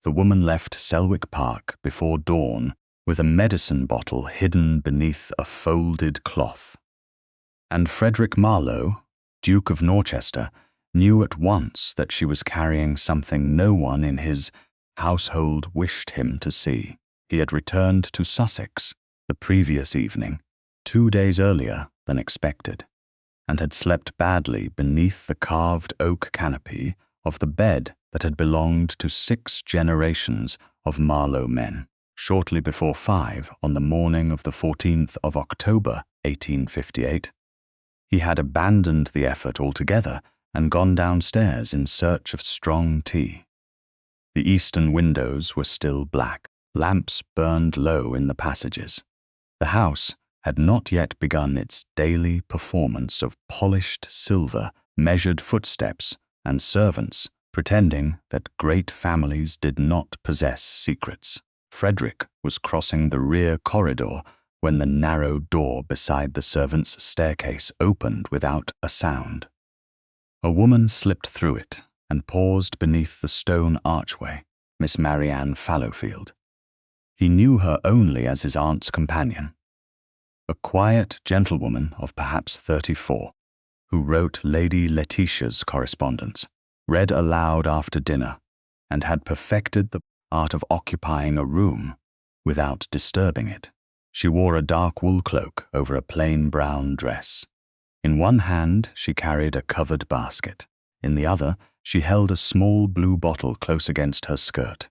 the woman left Selwick Park before dawn with a medicine bottle hidden beneath a folded cloth. And Frederick Marlowe, Duke of Norchester, knew at once that she was carrying something no one in his household wished him to see. He had returned to Sussex the previous evening, 2 days earlier than expected, and had slept badly beneath the carved oak canopy of the bed that had belonged to 6 generations of Marlowe men. Shortly before 5 on the morning of the 14th of October, 1858, he had abandoned the effort altogether and gone downstairs in search of strong tea. The eastern windows were still black. Lamps burned low in the passages. The house had not yet begun its daily performance of polished silver, measured footsteps, and servants pretending that great families did not possess secrets. Frederick was crossing the rear corridor when the narrow door beside the servants' staircase opened without a sound. A woman slipped through it and paused beneath the stone archway, Miss Marianne Fallowfield. He knew her only as his aunt's companion, a quiet gentlewoman of perhaps 34, who wrote Lady Letitia's correspondence, read aloud after dinner, and had perfected the art of occupying a room without disturbing it. She wore a dark wool cloak over a plain brown dress. In one hand she carried a covered basket. In the other she held a small blue bottle close against her skirt.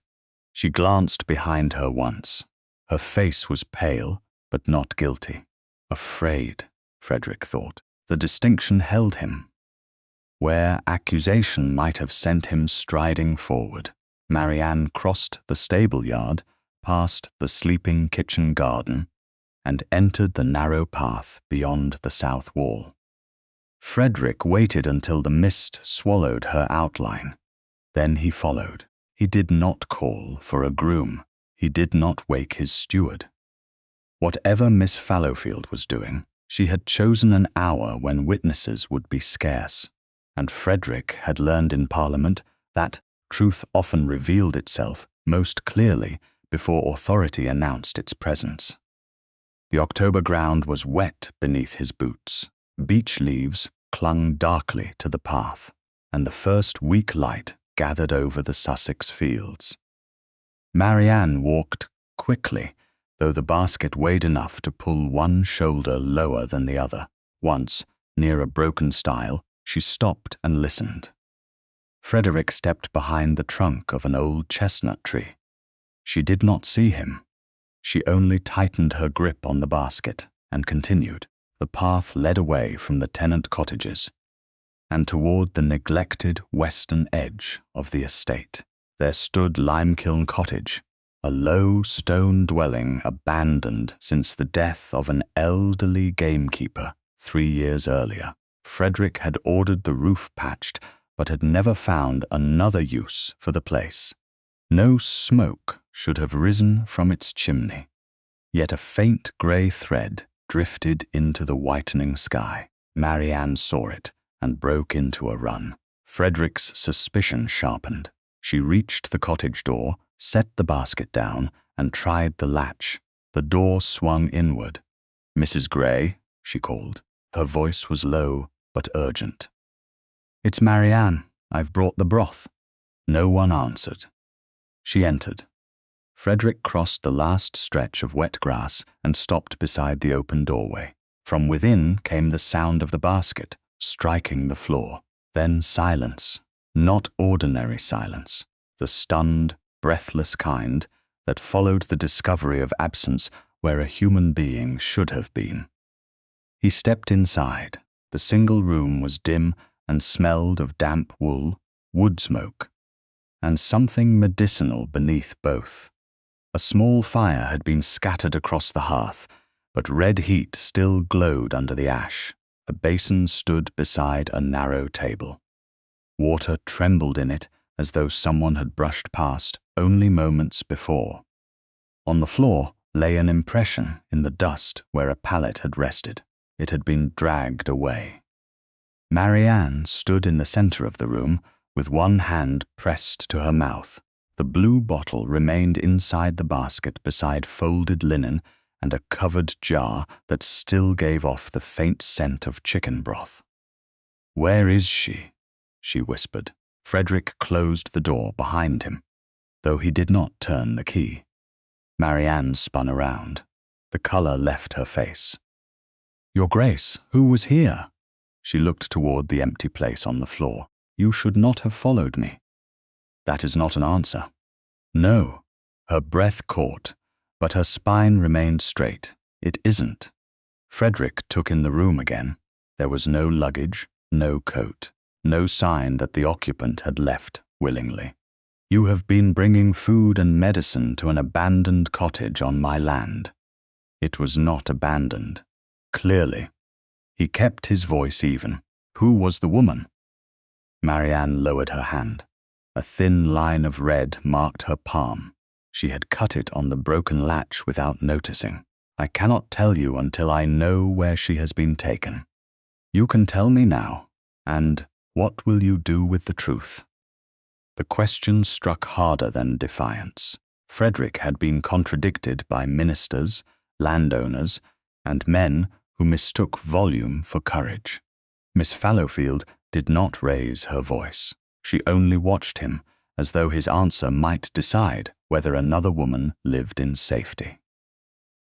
She glanced behind her once. Her face was pale, but not guilty. Afraid, Frederick thought. The distinction held him. Where accusation might have sent him striding forward, Marianne crossed the stable yard, past the sleeping kitchen garden, and entered the narrow path beyond the south wall. Frederick waited until the mist swallowed her outline. Then he followed. He did not call for a groom. He did not wake his steward. Whatever Miss Fallowfield was doing, she had chosen an hour when witnesses would be scarce, and Frederick had learned in Parliament that truth often revealed itself most clearly before authority announced its presence. The October ground was wet beneath his boots. Beech leaves clung darkly to the path, and the first weak light gathered over the Sussex fields. Marianne walked quickly, though the basket weighed enough to pull one shoulder lower than the other. Once, near a broken stile, she stopped and listened. Frederick stepped behind the trunk of an old chestnut tree. She did not see him. She only tightened her grip on the basket and continued. The path led away from the tenant cottages and toward the neglected western edge of the estate. There stood Limekiln Cottage, a low stone dwelling abandoned since the death of an elderly gamekeeper 3 years earlier. Frederick had ordered the roof patched, but had never found another use for the place. No smoke should have risen from its chimney, yet a faint grey thread drifted into the whitening sky. Marianne saw it and broke into a run. Frederick's suspicion sharpened. She reached the cottage door, set the basket down, and tried the latch. The door swung inward. "Mrs. Gray," she called. Her voice was low but urgent. "It's Marianne. I've brought the broth." No one answered. She entered. Frederick crossed the last stretch of wet grass and stopped beside the open doorway. From within came the sound of the basket striking the floor. Then silence, not ordinary silence, the stunned, breathless kind that followed the discovery of absence where a human being should have been. He stepped inside. The single room was dim and smelled of damp wool, wood smoke, and something medicinal beneath both. A small fire had been scattered across the hearth, but red heat still glowed under the ash. A basin stood beside a narrow table. Water trembled in it as though someone had brushed past only moments before. On the floor lay an impression in the dust where a pallet had rested. It had been dragged away. Marianne stood in the center of the room with one hand pressed to her mouth, The blue bottle remained inside the basket beside folded linen and a covered jar that still gave off the faint scent of chicken broth. "Where is she?" she whispered. Frederick closed the door behind him, though he did not turn the key. Marianne spun around. The color left her face. "Your Grace, who was here?" She looked toward the empty place on the floor. "You should not have followed me." "That is not an answer." "No." Her breath caught, but her spine remained straight. "It isn't." Frederick took in the room again. There was no luggage, no coat, no sign that the occupant had left willingly. "You have been bringing food and medicine to an abandoned cottage on my land." It was not abandoned. Clearly. He kept his voice even. "Who was the woman?" Marianne lowered her hand. A thin line of red marked her palm. She had cut it on the broken latch without noticing. "I cannot tell you until I know where she has been taken." "You can tell me now. And what will you do with the truth?" The question struck harder than defiance. Frederick had been contradicted by ministers, landowners, and men who mistook volume for courage. Miss Fallowfield did not raise her voice. She only watched him, as though his answer might decide whether another woman lived in safety.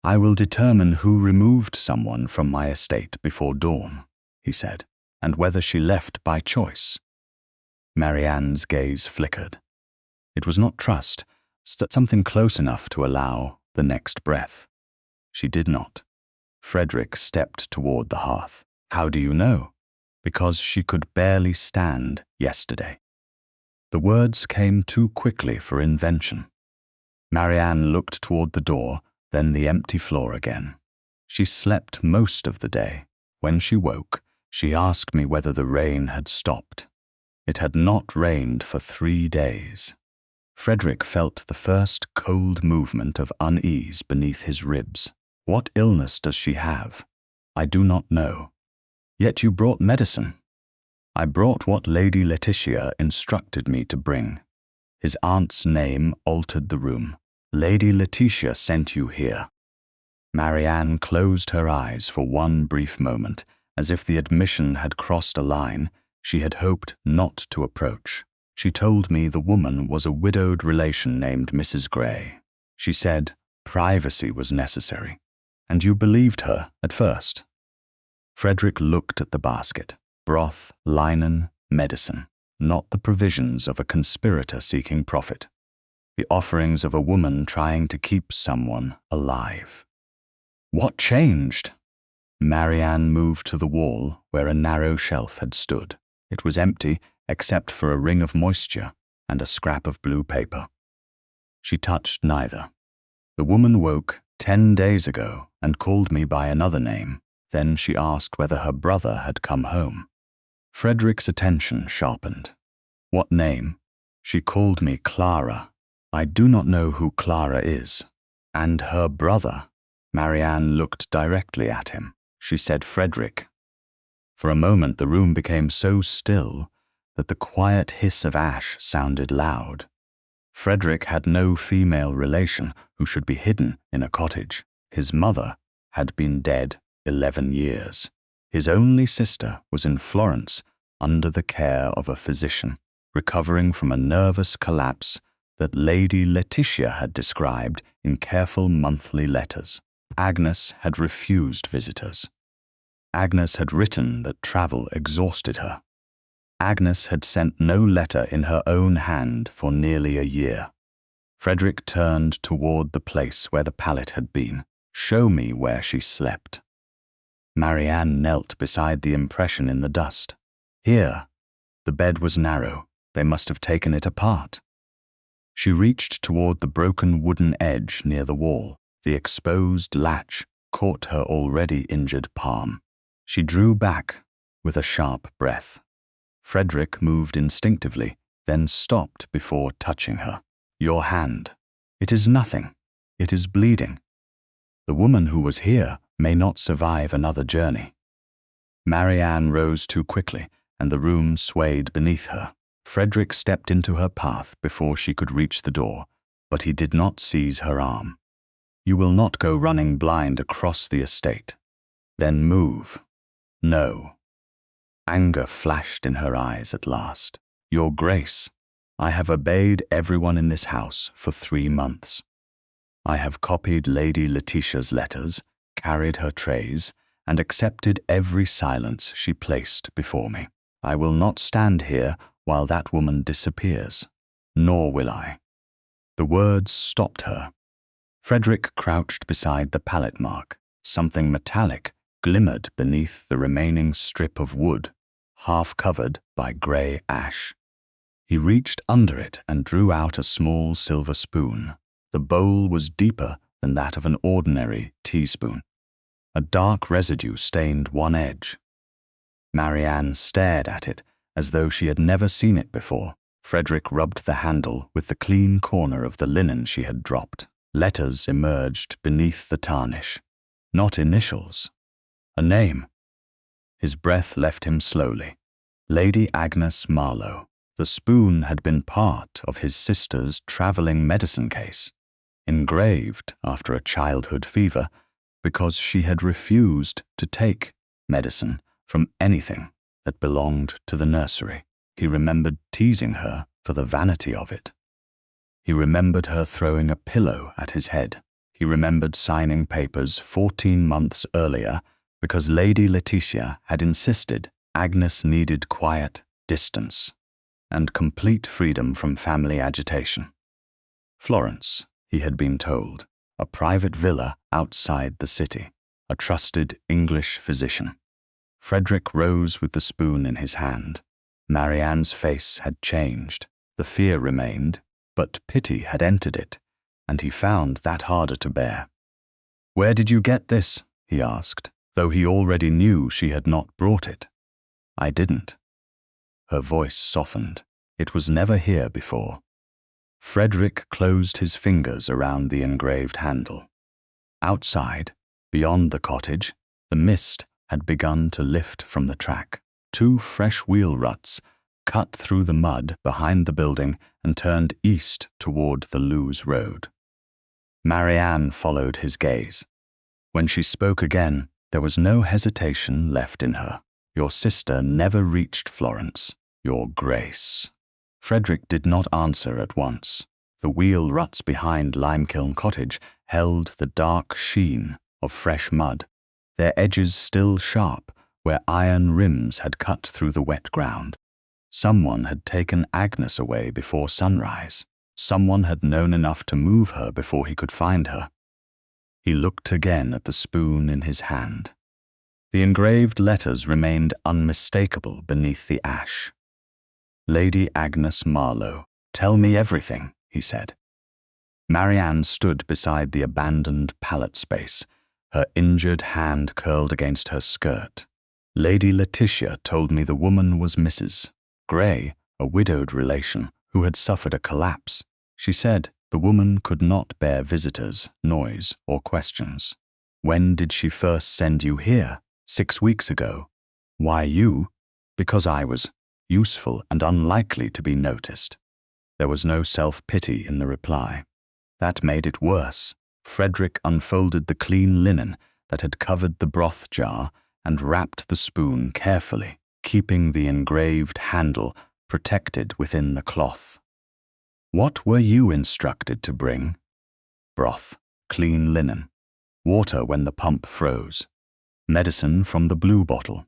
"I will determine who removed someone from my estate before dawn," he said, "and whether she left by choice." Marianne's gaze flickered. It was not trust, something close enough to allow the next breath. She did not. Frederick stepped toward the hearth. "How do you know?" "Because she could barely stand yesterday." The words came too quickly for invention. Marianne looked toward the door, then the empty floor again. She slept most of the day. When she woke, she asked me whether the rain had stopped. It had not rained for 3 days. Frederick felt the first cold movement of unease beneath his ribs. "What illness does she have?" "I do not know." "Yet you brought medicine." "I brought what Lady Letitia instructed me to bring." His aunt's name altered the room. "Lady Letitia sent you here." Marianne closed her eyes for one brief moment, as if the admission had crossed a line she had hoped not to approach. "She told me the woman was a widowed relation named Mrs. Gray. She said privacy was necessary. And you believed her at first?" Frederick looked at the basket. Broth, linen, medicine, not the provisions of a conspirator seeking profit. The offerings of a woman trying to keep someone alive. "What changed?" Marianne moved to the wall where a narrow shelf had stood. It was empty except for a ring of moisture and a scrap of blue paper. She touched neither. "The woman woke 10 days ago and called me by another name. Then she asked whether her brother had come home." Frederick's attention sharpened. "What name?" "She called me Clara. I do not know who Clara is." "And her brother?" Marianne looked directly at him. She said Frederick. For a moment the room became so still that the quiet hiss of ash sounded loud. Frederick had no female relation who should be hidden in a cottage. His mother had been dead 11 years. His only sister was in Florence under the care of a physician, recovering from a nervous collapse that Lady Letitia had described in careful monthly letters. Agnes had refused visitors. Agnes had written that travel exhausted her. Agnes had sent no letter in her own hand for nearly a year. Frederick turned toward the place where the pallet had been. "Show me where she slept." Marianne knelt beside the impression in the dust. "Here." The bed was narrow. They must have taken it apart. She reached toward the broken wooden edge near the wall. The exposed latch caught her already injured palm. She drew back with a sharp breath. Frederick moved instinctively, then stopped before touching her. "Your hand." "It is nothing. It is bleeding." "The woman who was here may not survive another journey." Marianne rose too quickly, and the room swayed beneath her. Frederick stepped into her path before she could reach the door, but he did not seize her arm. "You will not go running blind across the estate. Then move." "No." Anger flashed in her eyes at last. "Your Grace, I have obeyed everyone in this house for 3 months. I have copied Lady Letitia's letters, carried her trays, and accepted every silence she placed before me. I will not stand here while that woman disappears, nor will I." The words stopped her. Frederick crouched beside the pallet mark. Something metallic glimmered beneath the remaining strip of wood, half covered by grey ash. He reached under it and drew out a small silver spoon. The bowl was deeper than that of an ordinary teaspoon. A dark residue stained one edge. Marianne stared at it as though she had never seen it before. Frederick rubbed the handle with the clean corner of the linen she had dropped. Letters emerged beneath the tarnish. Not initials. A name. His breath left him slowly. Lady Agnes Marlowe. The spoon had been part of his sister's travelling medicine case, engraved after a childhood fever, because she had refused to take medicine from anything that belonged to the nursery. He remembered teasing her for the vanity of it. He remembered her throwing a pillow at his head. He remembered signing papers 14 months earlier because Lady Letitia had insisted Agnes needed quiet, distance, and complete freedom from family agitation. Florence, he had been told, a private villa outside the city, a trusted English physician. Frederick rose with the spoon in his hand. Marianne's face had changed. The fear remained, but pity had entered it, and he found that harder to bear. "Where did you get this?" he asked, though he already knew she had not brought it. "I didn't." Her voice softened. It was never here before. Frederick closed his fingers around the engraved handle. Outside, beyond the cottage, the mist had begun to lift from the track. 2 fresh wheel ruts cut through the mud behind the building and turned east toward the Lewes Road. Marianne followed his gaze. When she spoke again, there was no hesitation left in her. "Your sister never reached Florence, Your Grace." Frederick did not answer at once. The wheel ruts behind Limekiln Cottage held the dark sheen of fresh mud, their edges still sharp where iron rims had cut through the wet ground. Someone had taken Agnes away before sunrise. Someone had known enough to move her before he could find her. He looked again at the spoon in his hand. The engraved letters remained unmistakable beneath the ash. "Lady Agnes Marlowe, tell me everything," he said. Marianne stood beside the abandoned pallet space, her injured hand curled against her skirt. "Lady Letitia told me the woman was Mrs. Gray, a widowed relation who had suffered a collapse. She said the woman could not bear visitors, noise, or questions. When did she first send you here? 6 weeks ago. Why you? Because I was useful and unlikely to be noticed." There was no self-pity in the reply. That made it worse. Frederick unfolded the clean linen that had covered the broth jar and wrapped the spoon carefully, keeping the engraved handle protected within the cloth. "What were you instructed to bring?" "Broth, clean linen, water when the pump froze, medicine from the blue bottle."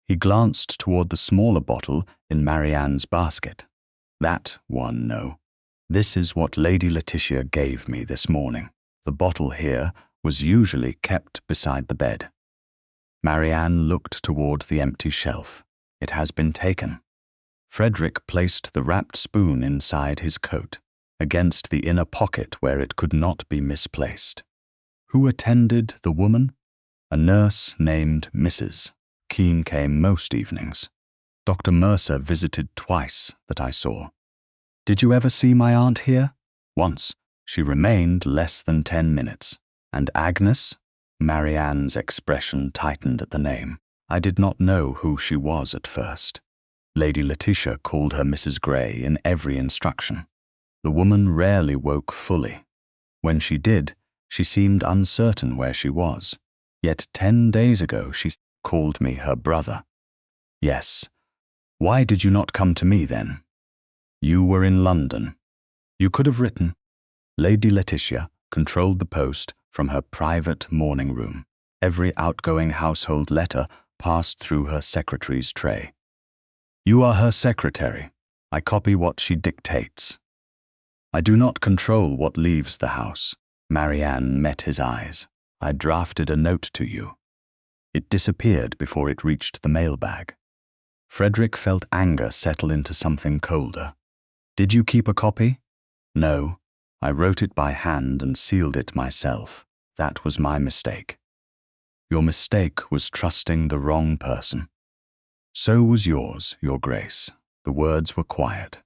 He glanced toward the smaller bottle in Marianne's basket. "That one, no. This is what Lady Letitia gave me this morning. The bottle here was usually kept beside the bed." Marianne looked toward the empty shelf. "It has been taken." Frederick placed the wrapped spoon inside his coat, against the inner pocket where it could not be misplaced. "Who attended the woman?" "A nurse named Mrs. Keene came most evenings. Dr. Mercer visited twice that I saw." "Did you ever see my aunt here?" "Once. She remained less than 10 minutes. And Agnes?" Marianne's expression tightened at the name. "I did not know who she was at first. Lady Letitia called her Mrs. Gray in every instruction. The woman rarely woke fully. When she did, she seemed uncertain where she was. Yet 10 days ago she called me her brother. Yes. Why did you not come to me then? You were in London. You could have written. Lady Letitia controlled the post from her private morning room. Every outgoing household letter passed through her secretary's tray. You are her secretary. I copy what she dictates. I do not control what leaves the house. Marianne met his eyes. I drafted a note to you. It disappeared before it reached the mailbag. Frederick felt anger settle into something colder. Did you keep a copy? No. I wrote it by hand and sealed it myself. That was my mistake. Your mistake was trusting the wrong person. So was yours, Your Grace. The words were quiet.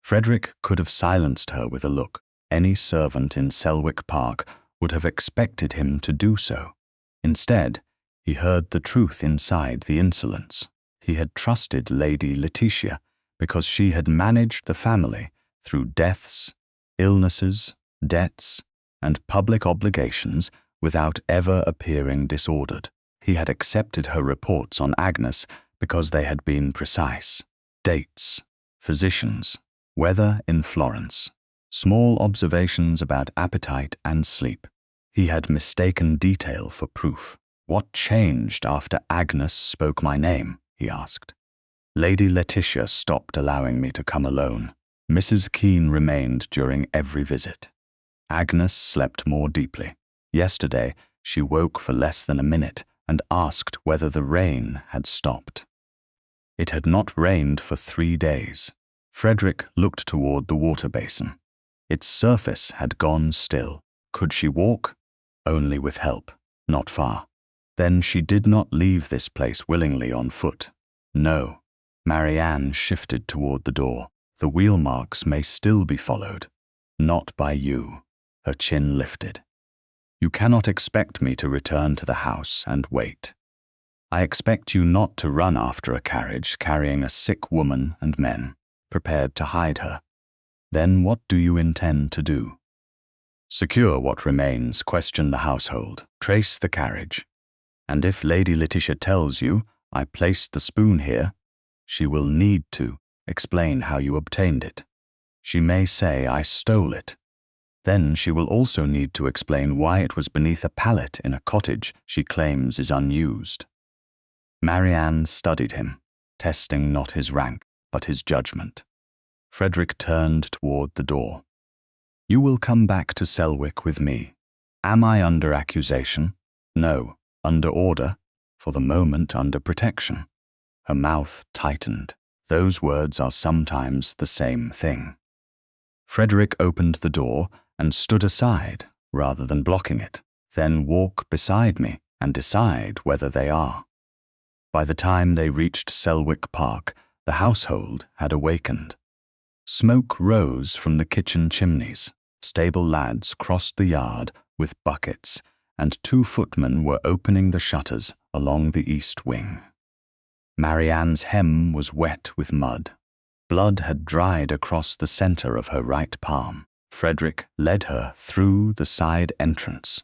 Frederick could have silenced her with a look. Any servant in Selwick Park would have expected him to do so. Instead, he heard the truth inside the insolence. He had trusted Lady Letitia because she had managed the family through deaths, illnesses, debts, and public obligations without ever appearing disordered. He had accepted her reports on Agnes because they had been precise. Dates, physicians, weather in Florence, small observations about appetite and sleep. He had mistaken detail for proof. What changed after Agnes spoke my name? He asked. Lady Letitia stopped allowing me to come alone. Mrs. Keene remained during every visit. Agnes slept more deeply. Yesterday, she woke for less than a minute and asked whether the rain had stopped. It had not rained for 3 days. Frederick looked toward the water basin. Its surface had gone still. Could she walk? Only with help, not far. Then she did not leave this place willingly on foot. No. Marianne shifted toward the door. The wheel marks may still be followed. Not by you. Her chin lifted. You cannot expect me to return to the house and wait. I expect you not to run after a carriage carrying a sick woman and men, prepared to hide her. Then what do you intend to do? Secure what remains, question the household, trace the carriage. And if Lady Letitia tells you, I placed the spoon here, she will need to explain how you obtained it. She may say I stole it. Then she will also need to explain why it was beneath a pallet in a cottage she claims is unused. Marianne studied him, testing not his rank, but his judgment. Frederick turned toward the door. You will come back to Selwick with me. Am I under accusation? No. Under order? For the moment under protection. Her mouth tightened. Those words are sometimes the same thing. Frederick opened the door and stood aside, rather than blocking it. Then walk beside me and decide whether they are. By the time they reached Selwick Park, the household had awakened. Smoke rose from the kitchen chimneys. Stable lads crossed the yard with buckets, and 2 footmen were opening the shutters along the east wing. Marianne's hem was wet with mud. Blood had dried across the center of her right palm. Frederick led her through the side entrance.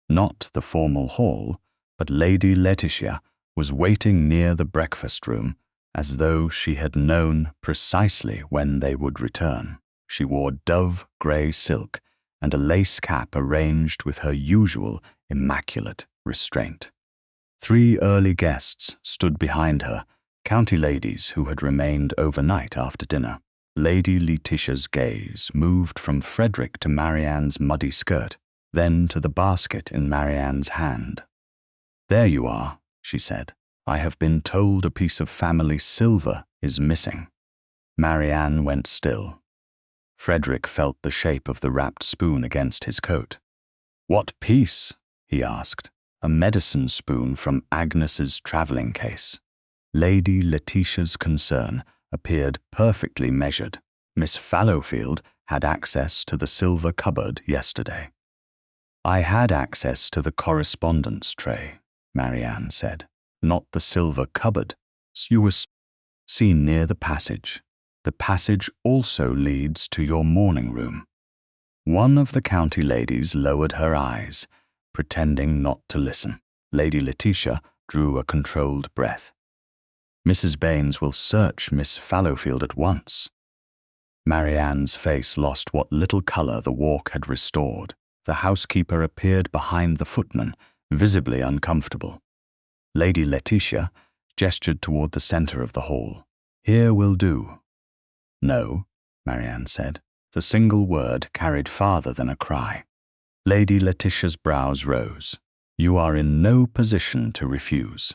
Not the formal hall, but Lady Letitia was waiting near the breakfast room, as though she had known precisely when they would return. She wore dove grey silk and a lace cap arranged with her usual immaculate restraint. 3 early guests stood behind her, county ladies who had remained overnight after dinner. Lady Letitia's gaze moved from Frederick to Marianne's muddy skirt, then to the basket in Marianne's hand. There you are, she said. I have been told a piece of family silver is missing. Marianne went still. Frederick felt the shape of the wrapped spoon against his coat. What piece? He asked. A medicine spoon from Agnes's travelling case. Lady Letitia's concern appeared perfectly measured. Miss Fallowfield had access to the silver cupboard yesterday. I had access to the correspondence tray, Marianne said. Not the silver cupboard. You were seen near the passage. The passage also leads to your morning room. One of the county ladies lowered her eyes, pretending not to listen. Lady Letitia drew a controlled breath. Mrs. Baines will search Miss Fallowfield at once. Marianne's face lost what little colour the walk had restored. The housekeeper appeared behind the footman, visibly uncomfortable. Lady Letitia gestured toward the centre of the hall. Here will do. No, Marianne said. The single word carried farther than a cry. Lady Letitia's brows rose. You are in no position to refuse.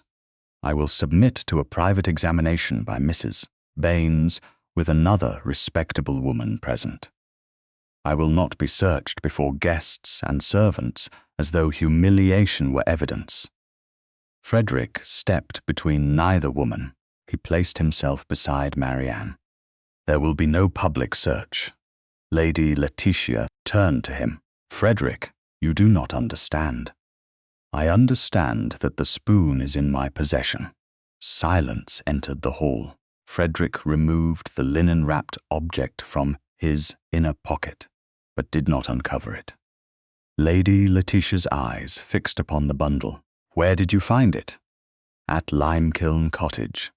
I will submit to a private examination by Mrs. Baines with another respectable woman present. I will not be searched before guests and servants as though humiliation were evidence. Frederick stepped between neither woman. He placed himself beside Marianne. There will be no public search. Lady Letitia turned to him. Frederick, you do not understand. I understand that the spoon is in my possession. Silence entered the hall. Frederick removed the linen-wrapped object from his inner pocket, but did not uncover it. Lady Letitia's eyes fixed upon the bundle. Where did you find it? At Limekiln Cottage.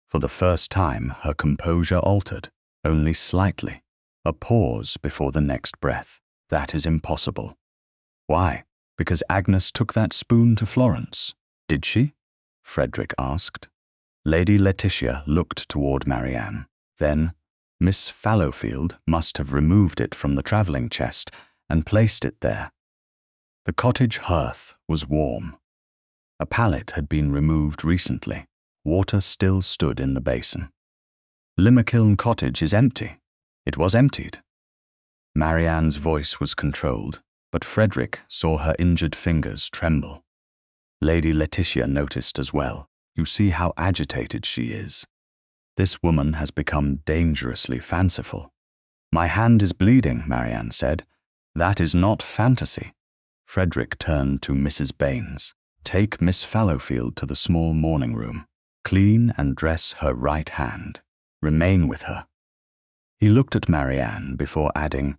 For the first time, her composure altered, only slightly. A pause before the next breath. That is impossible. Why? Because Agnes took that spoon to Florence. Did she? Frederick asked. Lady Letitia looked toward Marianne. Then, Miss Fallowfield must have removed it from the travelling chest and placed it there. The cottage hearth was warm. A pallet had been removed recently. Water still stood in the basin. Limekiln Cottage is empty. It was emptied. Marianne's voice was controlled, but Frederick saw her injured fingers tremble. Lady Letitia noticed as well. You see how agitated she is. This woman has become dangerously fanciful. My hand is bleeding, Marianne said. That is not fantasy. Frederick turned to Mrs. Baines. Take Miss Fallowfield to the small morning room. Clean and dress her right hand. Remain with her. He looked at Marianne before adding,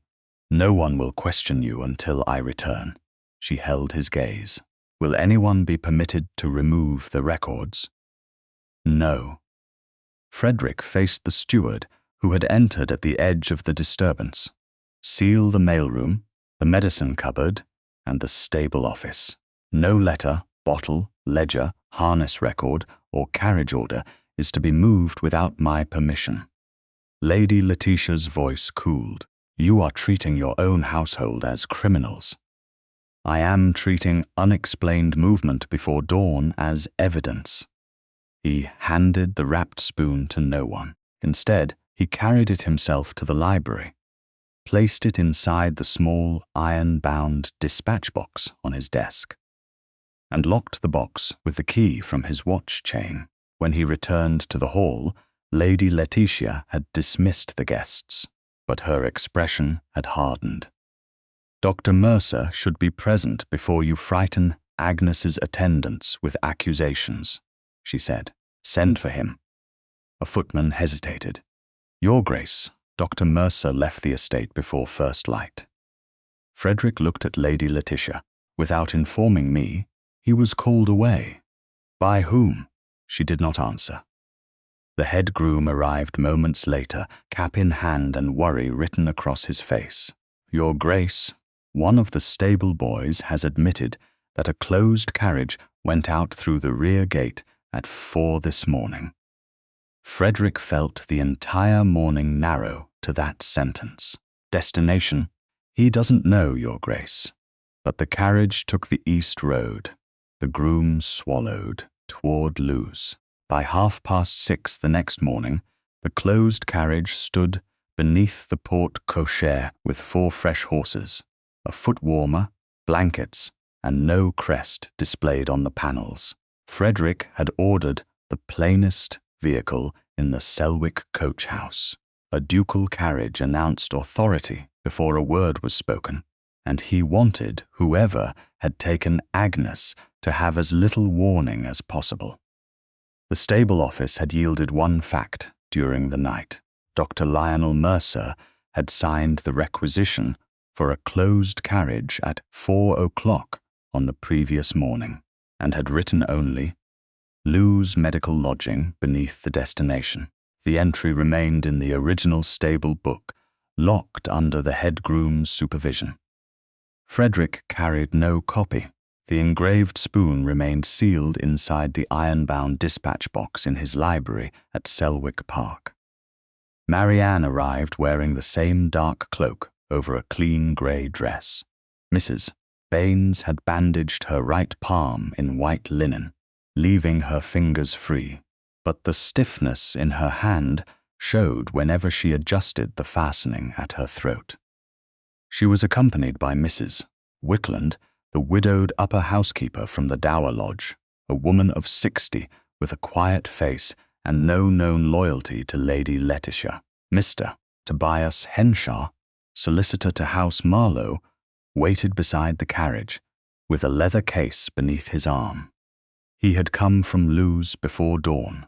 No one will question you until I return. She held his gaze. Will anyone be permitted to remove the records? No. Frederick faced the steward, who had entered at the edge of the disturbance. Seal the mailroom, the medicine cupboard, and the stable office. No letter, bottle, ledger, harness record, or carriage order is to be moved without my permission. Lady Letitia's voice cooled. You are treating your own household as criminals. I am treating unexplained movement before dawn as evidence. He handed the wrapped spoon to no one. Instead, he carried it himself to the library, placed it inside the small iron-bound dispatch box on his desk, and locked the box with the key from his watch chain. When he returned to the hall, Lady Letitia had dismissed the guests, but her expression had hardened. Dr. Mercer should be present before you frighten Agnes's attendants with accusations, she said. Send for him. A footman hesitated. Your Grace, Dr. Mercer left the estate before first light. Frederick looked at Lady Letitia. Without informing me, he was called away. By whom? She did not answer. The head groom arrived moments later, cap in hand and worry written across his face. Your Grace, one of the stable boys has admitted that a closed carriage went out through the rear gate at 4 this morning. Frederick felt the entire morning narrow to that sentence. Destination? He doesn't know, Your Grace. But the carriage took the east road. The groom swallowed toward Lewes. By 6:30 the next morning, the closed carriage stood beneath the porte cochere with 4 fresh horses, a foot warmer, blankets, and no crest displayed on the panels. Frederick had ordered the plainest vehicle in the Selwick coach house. A ducal carriage announced authority before a word was spoken, and he wanted whoever had taken Agnes to have as little warning as possible. The stable office had yielded one fact during the night. Dr. Lionel Mercer had signed the requisition for a closed carriage at 4 o'clock on the previous morning, and had written only, "Lou's medical lodging" beneath the destination. The entry remained in the original stable book, locked under the head groom's supervision. Frederick carried no copy. The engraved spoon remained sealed inside the iron-bound dispatch box in his library at Selwick Park. Marianne arrived wearing the same dark cloak over a clean grey dress. Mrs. Baines had bandaged her right palm in white linen, leaving her fingers free, but the stiffness in her hand showed whenever she adjusted the fastening at her throat. She was accompanied by Mrs. Wickland, the widowed upper housekeeper from the Dower Lodge, a woman of 60 with a quiet face and no known loyalty to Lady Letitia. Mr. Tobias Henshaw, solicitor to House Marlowe, waited beside the carriage, with a leather case beneath his arm. He had come from Lou's before dawn,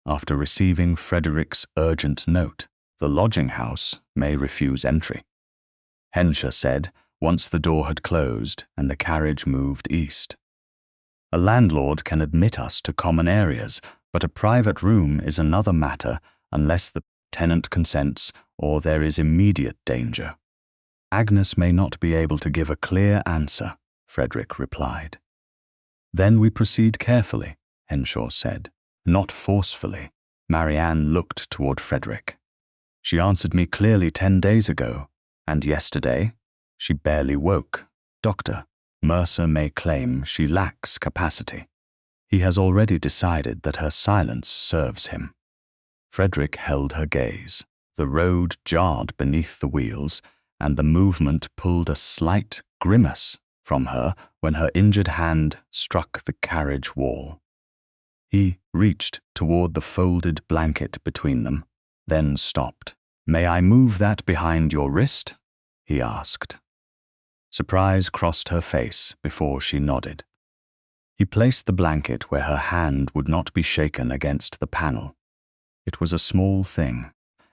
after receiving Frederick's urgent note. The lodging-house may refuse entry. Henshaw said, once the door had closed and the carriage moved east. A landlord can admit us to common areas, but a private room is another matter unless the tenant consents or there is immediate danger. Agnes may not be able to give a clear answer, Frederick replied. Then we proceed carefully, Henshaw said, not forcefully. Marianne looked toward Frederick. She answered me clearly 10 days ago, and yesterday she barely woke. Dr. Mercer may claim she lacks capacity. He has already decided that her silence serves him. Frederick held her gaze. The road jarred beneath the wheels, and the movement pulled a slight grimace from her when her injured hand struck the carriage wall. He reached toward the folded blanket between them, then stopped. "May I move that behind your wrist?" he asked. Surprise crossed her face before she nodded. He placed the blanket where her hand would not be shaken against the panel. It was a small thing,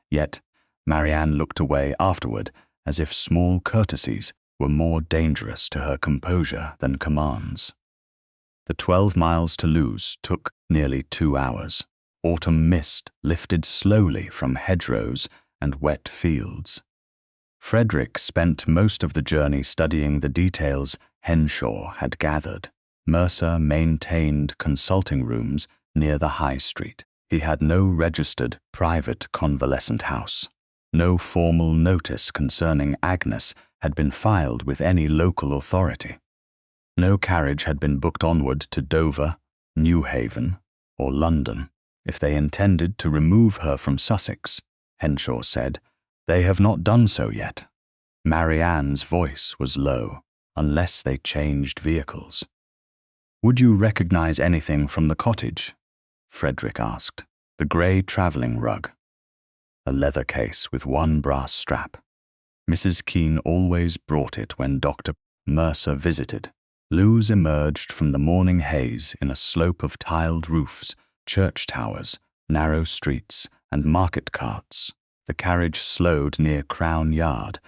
yet Marianne looked away afterward as if small courtesies were more dangerous to her composure than commands. The 12 miles to Lou's took nearly 2 hours. Autumn mist lifted slowly from hedgerows and wet fields. Frederick spent most of the journey studying the details Henshaw had gathered. Mercer maintained consulting rooms near the High Street. He had no registered private convalescent house. No formal notice concerning Agnes had been filed with any local authority. No carriage had been booked onward to Dover, Newhaven, or London. If they intended to remove her from Sussex, Henshaw said, they have not done so yet. Marianne's voice was low, unless they changed vehicles. "Would you recognize anything from the cottage?" Frederick asked. "The grey travelling rug. A leather case with one brass strap. Mrs. Keene always brought it when Dr. Mercer visited." Lou's emerged from the morning haze in a slope of tiled roofs, church towers, narrow streets, and market carts. The carriage slowed near Crown Yard,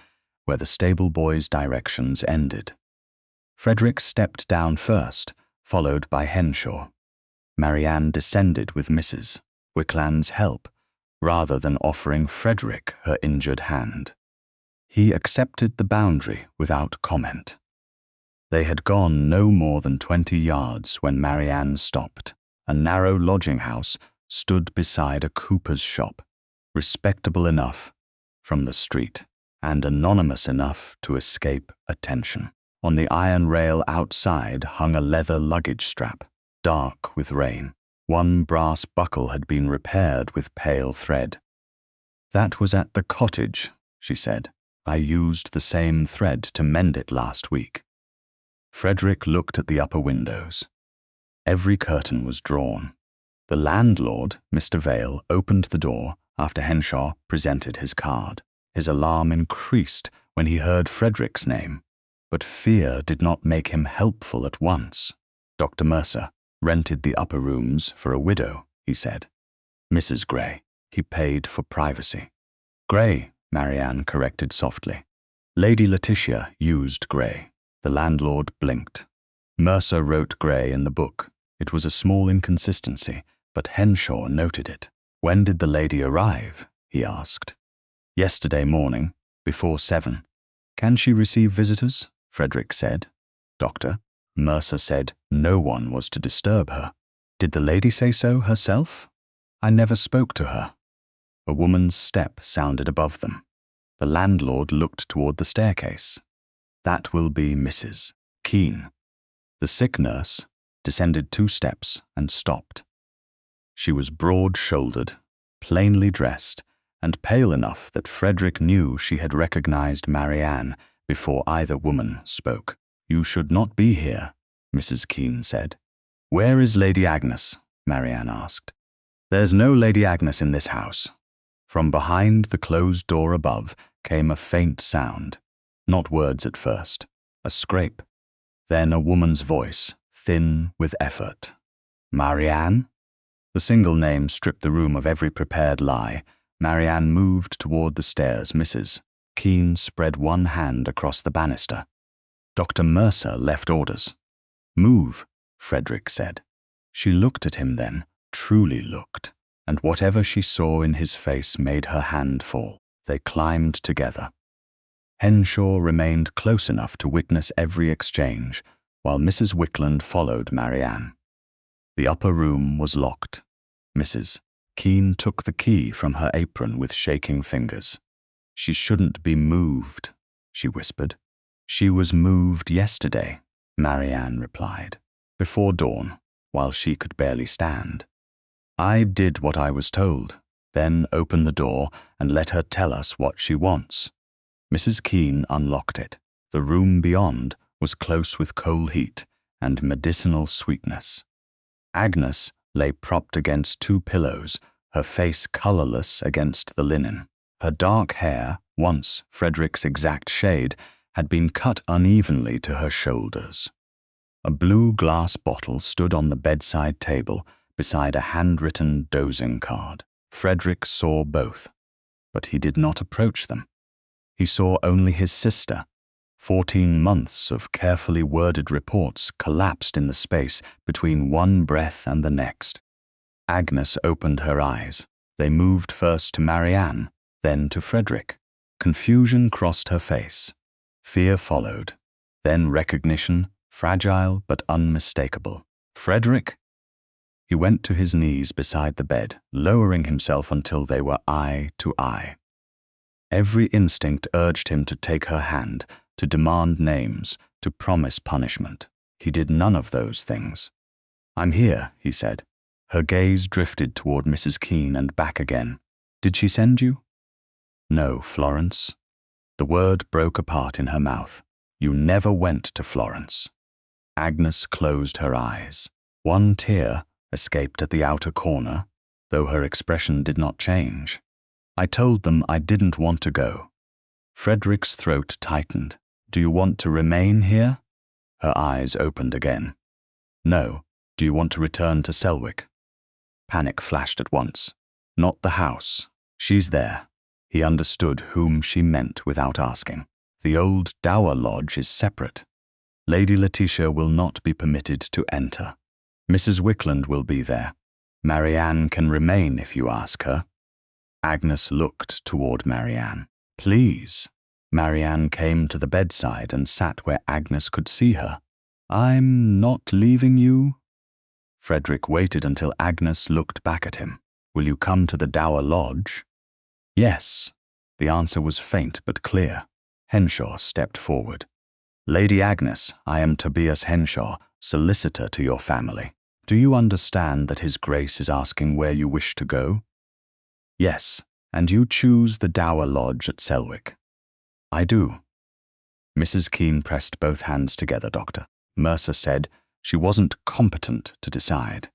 where the stable boy's directions ended. Frederick stepped down first, followed by Henshaw. Marianne descended with Mrs. Wickland's help, rather than offering Frederick her injured hand. He accepted the boundary without comment. They had gone no more than 20 yards when Marianne stopped. A narrow lodging-house stood beside a cooper's shop, respectable enough from the street and anonymous enough to escape attention. On the iron rail outside hung a leather luggage strap, dark with rain. One brass buckle had been repaired with pale thread. "That was at the cottage," she said. "I used the same thread to mend it last week." Frederick looked at the upper windows. Every curtain was drawn. The landlord, Mr. Vale, opened the door after Henshaw presented his card. His alarm increased when he heard Frederick's name, but fear did not make him helpful at once. Dr. Mercer rented the upper rooms for a widow. he said. Mrs. Gray. He paid for privacy. Gray, Marianne corrected softly. Lady Letitia used Gray. The landlord blinked. Mercer wrote Gray in the book. It was a small inconsistency, but Henshaw noted it. When did the lady arrive? He asked. Yesterday morning, before 7. Can she receive visitors? Frederick said. Doctor? Mercer said no one was to disturb her. Did the lady say so herself? I never spoke to her. A woman's step sounded above them. The landlord looked toward the staircase. That will be Mrs. Keene. The sick nurse descended 2 steps and stopped. She was broad-shouldered, plainly dressed, and pale enough that Frederick knew she had recognized Marianne before either woman spoke. You should not be here, Mrs. Keene said. Where is Lady Agnes? Marianne asked. There's no Lady Agnes in this house. From behind the closed door above came a faint sound. Not words at first, a scrape. Then a woman's voice, thin with effort. Marianne? The single name stripped the room of every prepared lie. Marianne moved toward the stairs. Mrs. Keene spread one hand across the banister. Dr. Mercer left orders. Move, Frederick said. She looked at him then, truly looked, and whatever she saw in his face made her hand fall. They climbed together. Henshaw remained close enough to witness every exchange, while Mrs. Wickland followed Marianne. The upper room was locked. Mrs. Keene took the key from her apron with shaking fingers. She shouldn't be moved, she whispered. She was moved yesterday, Marianne replied, before dawn, while she could barely stand. I did what I was told, then open the door and let her tell us what she wants. Mrs. Keene unlocked it. The room beyond was close with coal heat and medicinal sweetness. Agnes lay propped against 2 pillows, her face colorless against the linen. Her dark hair, once Frederick's exact shade, had been cut unevenly to her shoulders. A blue glass bottle stood on the bedside table beside a handwritten dosing card. Frederick saw both, but he did not approach them. He saw only his sister. 14 months of carefully worded reports collapsed in the space between one breath and the next. Agnes opened her eyes. They moved first to Marianne, then to Frederick. Confusion crossed her face. Fear followed, then recognition, fragile but unmistakable. Frederick? He went to his knees beside the bed, lowering himself until they were eye to eye. Every instinct urged him to take her hand, to demand names, to promise punishment. He did none of those things. I'm here, he said. Her gaze drifted toward Mrs. Keene and back again. Did she send you? No, Florence. The word broke apart in her mouth. You never went to Florence. Agnes closed her eyes. One tear escaped at the outer corner, though her expression did not change. I told them I didn't want to go. Frederick's throat tightened. Do you want to remain here? Her eyes opened again. No. Do you want to return to Selwick? Panic flashed at once. Not the house. She's there. He understood whom she meant without asking. The old Dower Lodge is separate. Lady Letitia will not be permitted to enter. Mrs. Wickland will be there. Marianne can remain if you ask her. Agnes looked toward Marianne. Please. Marianne came to the bedside and sat where Agnes could see her. I'm not leaving you. Frederick waited until Agnes looked back at him. Will you come to the Dower Lodge? Yes. The answer was faint but clear. Henshaw stepped forward. Lady Agnes, I am Tobias Henshaw, solicitor to your family. Do you understand that His Grace is asking where you wish to go? Yes, and you choose the Dower Lodge at Selwick. I do. Mrs. Keene pressed both hands together, Doctor. Mercer said she wasn't competent to decide.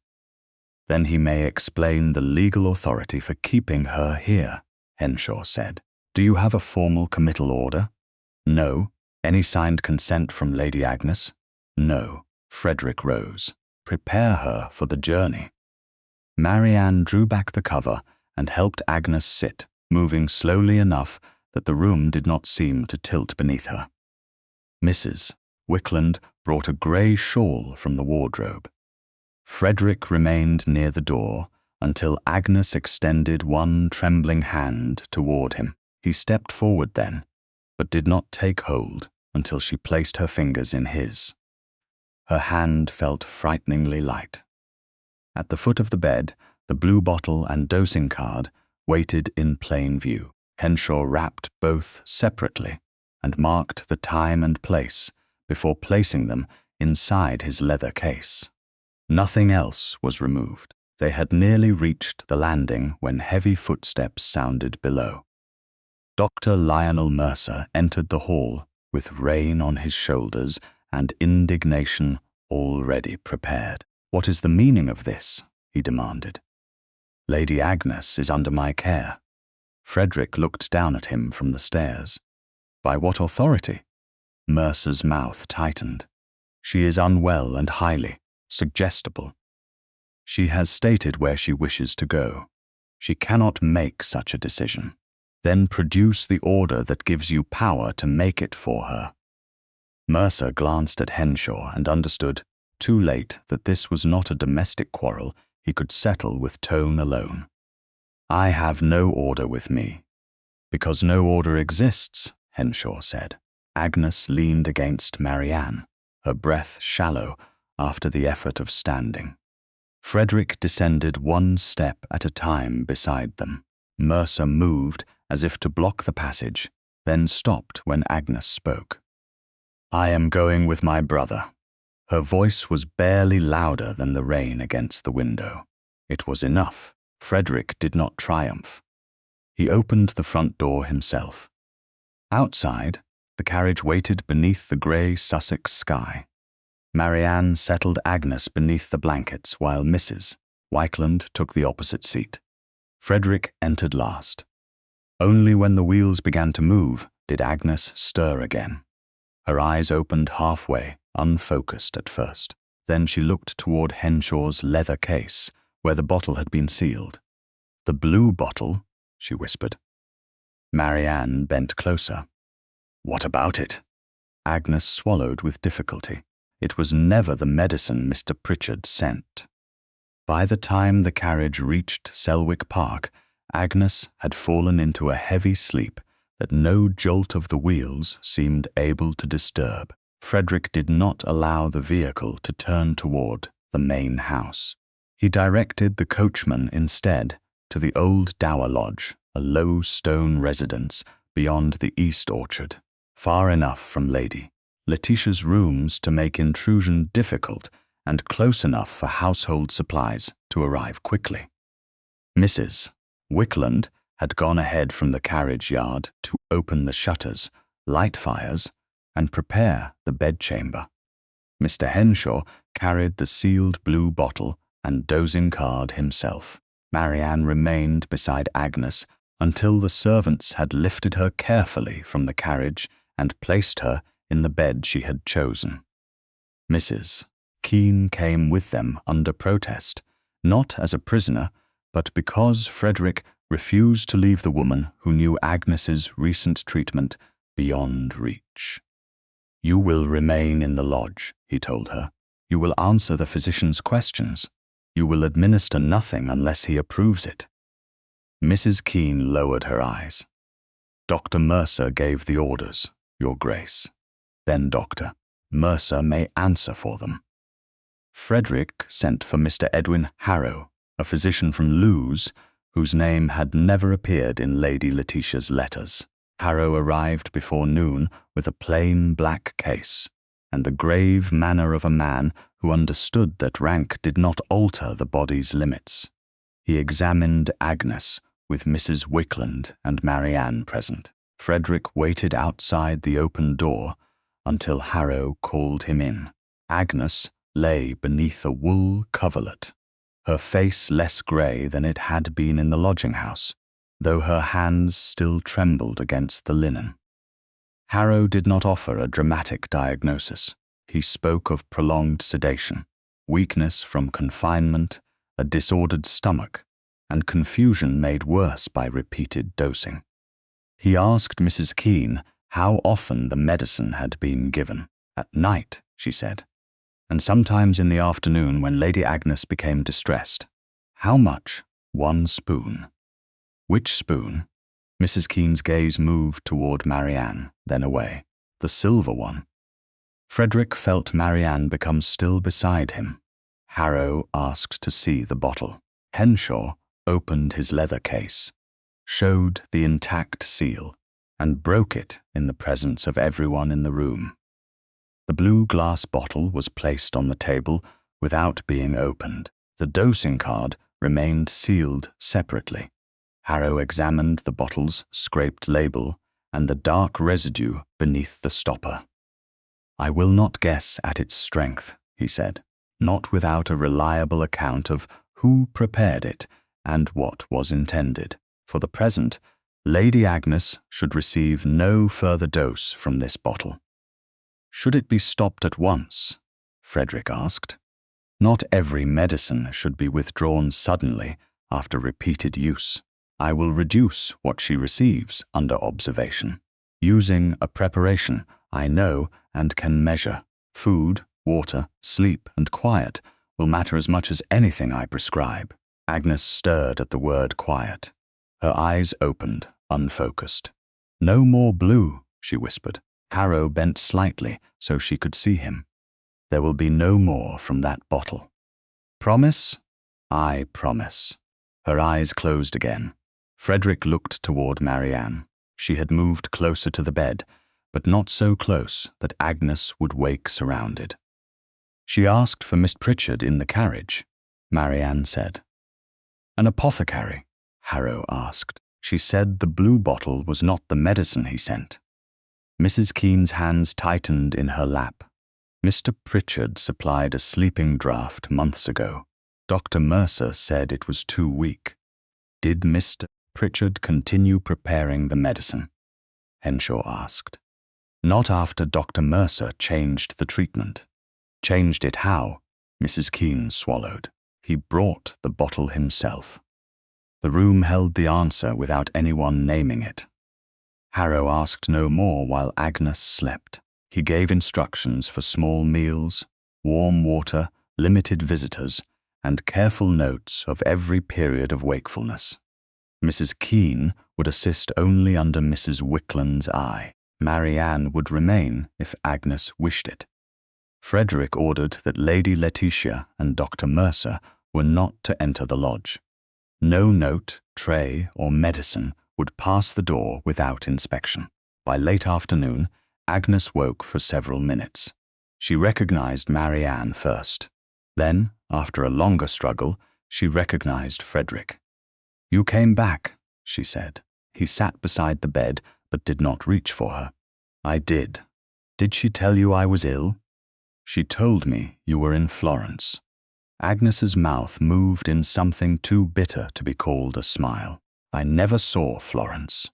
Then he may explain the legal authority for keeping her here, Henshaw said. Do you have a formal committal order? No. Any signed consent from Lady Agnes? No. Frederick rose. Prepare her for the journey. Marianne drew back the cover and helped Agnes sit, moving slowly enough that the room did not seem to tilt beneath her. Mrs. Wickland brought a grey shawl from the wardrobe. Frederick remained near the door until Agnes extended one trembling hand toward him. He stepped forward then, but did not take hold until she placed her fingers in his. Her hand felt frighteningly light. At the foot of the bed, the blue bottle and dosing card waited in plain view. Henshaw wrapped both separately and marked the time and place before placing them inside his leather case. Nothing else was removed. They had nearly reached the landing when heavy footsteps sounded below. Dr. Lionel Mercer entered the hall with rain on his shoulders and indignation already prepared. "What is the meaning of this?" he demanded. "Lady Agnes is under my care." Frederick looked down at him from the stairs. "By what authority?" Mercer's mouth tightened. "She is unwell and highly suggestible. She has stated where she wishes to go. She cannot make such a decision. Then produce the order that gives you power to make it for her." Mercer glanced at Henshaw and understood, too late, that this was not a domestic quarrel he could settle with tone alone. "I have no order with me." "Because no order exists," Henshaw said. Agnes leaned against Marianne, her breath shallow after the effort of standing. Frederick descended one step at a time beside them. Mercer moved as if to block the passage, then stopped when Agnes spoke. "I am going with my brother." Her voice was barely louder than the rain against the window. It was enough. Frederick did not triumph. He opened the front door himself. Outside, the carriage waited beneath the grey Sussex sky. Marianne settled Agnes beneath the blankets while Mrs. Wickland took the opposite seat. Frederick entered last. Only when the wheels began to move did Agnes stir again. Her eyes opened halfway, unfocused at first. Then she looked toward Henshaw's leather case, where the bottle had been sealed. "The blue bottle," she whispered. Marianne bent closer. "What about it?" Agnes swallowed with difficulty. It was never the medicine Mr. Pritchard sent. By the time the carriage reached Selwick Park, Agnes had fallen into a heavy sleep that no jolt of the wheels seemed able to disturb. Frederick did not allow the vehicle to turn toward the main house. He directed the coachman instead to the old Dower Lodge, a low stone residence beyond the east orchard, far enough from Lady Letitia's rooms to make intrusion difficult and close enough for household supplies to arrive quickly. Mrs. Wickland had gone ahead from the carriage yard to open the shutters, light fires, and prepare the bedchamber. Mr. Henshaw carried the sealed blue bottle and dosing card himself. Marianne remained beside Agnes until the servants had lifted her carefully from the carriage and placed her in the bed she had chosen. Mrs. Keene came with them under protest, not as a prisoner, but because Frederick refused to leave the woman who knew Agnes's recent treatment beyond reach. "You will remain in the lodge," he told her. "You will answer the physician's questions. You will administer nothing unless he approves it." Mrs. Keene lowered her eyes. "Dr. Mercer gave the orders, Your Grace." "Then, Doctor, Mercer may answer for them." Frederick sent for Mr. Edwin Harrow, a physician from Lewes, whose name had never appeared in Lady Letitia's letters. Harrow arrived before noon with a plain black case, and the grave manner of a man who understood that rank did not alter the body's limits. He examined Agnes, with Mrs. Wickland and Marianne present. Frederick waited outside the open door until Harrow called him in. Agnes lay beneath a wool coverlet, her face less grey than it had been in the lodging-house, though her hands still trembled against the linen. Harrow did not offer a dramatic diagnosis. He spoke of prolonged sedation, weakness from confinement, a disordered stomach, and confusion made worse by repeated dosing. He asked Mrs. Keene how often the medicine had been given. At night, she said, and sometimes in the afternoon when Lady Agnes became distressed. How much? 1 spoon. Which spoon? Mrs. Keene's gaze moved toward Marianne, then away. The silver one. Frederick felt Marianne become still beside him. Harrow asked to see the bottle. Henshaw opened his leather case, showed the intact seal, and broke it in the presence of everyone in the room. The blue glass bottle was placed on the table without being opened. The dosing card remained sealed separately. Harrow examined the bottle's scraped label and the dark residue beneath the stopper. "I will not guess at its strength," he said, "not without a reliable account of who prepared it and what was intended. For the present, Lady Agnes should receive no further dose from this bottle." "Should it be stopped at once?" Frederick asked. "Not every medicine should be withdrawn suddenly after repeated use. I will reduce what she receives under observation, using a preparation I know and can measure. Food, water, sleep, and quiet will matter as much as anything I prescribe." Agnes stirred at the word quiet. Her eyes opened, unfocused. "No more blue," she whispered. Harrow bent slightly so she could see him. "There will be no more from that bottle." "Promise?" "I promise." Her eyes closed again. Frederick looked toward Marianne. She had moved closer to the bed, but not so close that Agnes would wake surrounded. "She asked for Miss Pritchard in the carriage," Marianne said. "An apothecary?" Harrow asked. "She said the blue bottle was not the medicine he sent." Mrs. Keene's hands tightened in her lap. "Mr. Pritchard supplied a sleeping draught months ago. Dr. Mercer said it was too weak. Did Mr. Pritchard continue preparing the medicine?" Henshaw asked. "Not after Dr. Mercer changed the treatment." "Changed it how?" Mrs. Keene swallowed. "He brought the bottle himself." The room held the answer without anyone naming it. Harrow asked no more while Agnes slept. He gave instructions for small meals, warm water, limited visitors, and careful notes of every period of wakefulness. Mrs. Keene would assist only under Mrs. Wickland's eye. Marianne would remain if Agnes wished it. Frederick ordered that Lady Letitia and Dr. Mercer were not to enter the lodge. No note, tray, or medicine would pass the door without inspection. By late afternoon, Agnes woke for several minutes. She recognized Marianne first. Then, after a longer struggle, she recognized Frederick. "You came back," she said. He sat beside the bed, but did not reach for her. "I did. Did she tell you I was ill?" "She told me you were in Florence." Agnes's mouth moved in something too bitter to be called a smile. "I never saw Florence."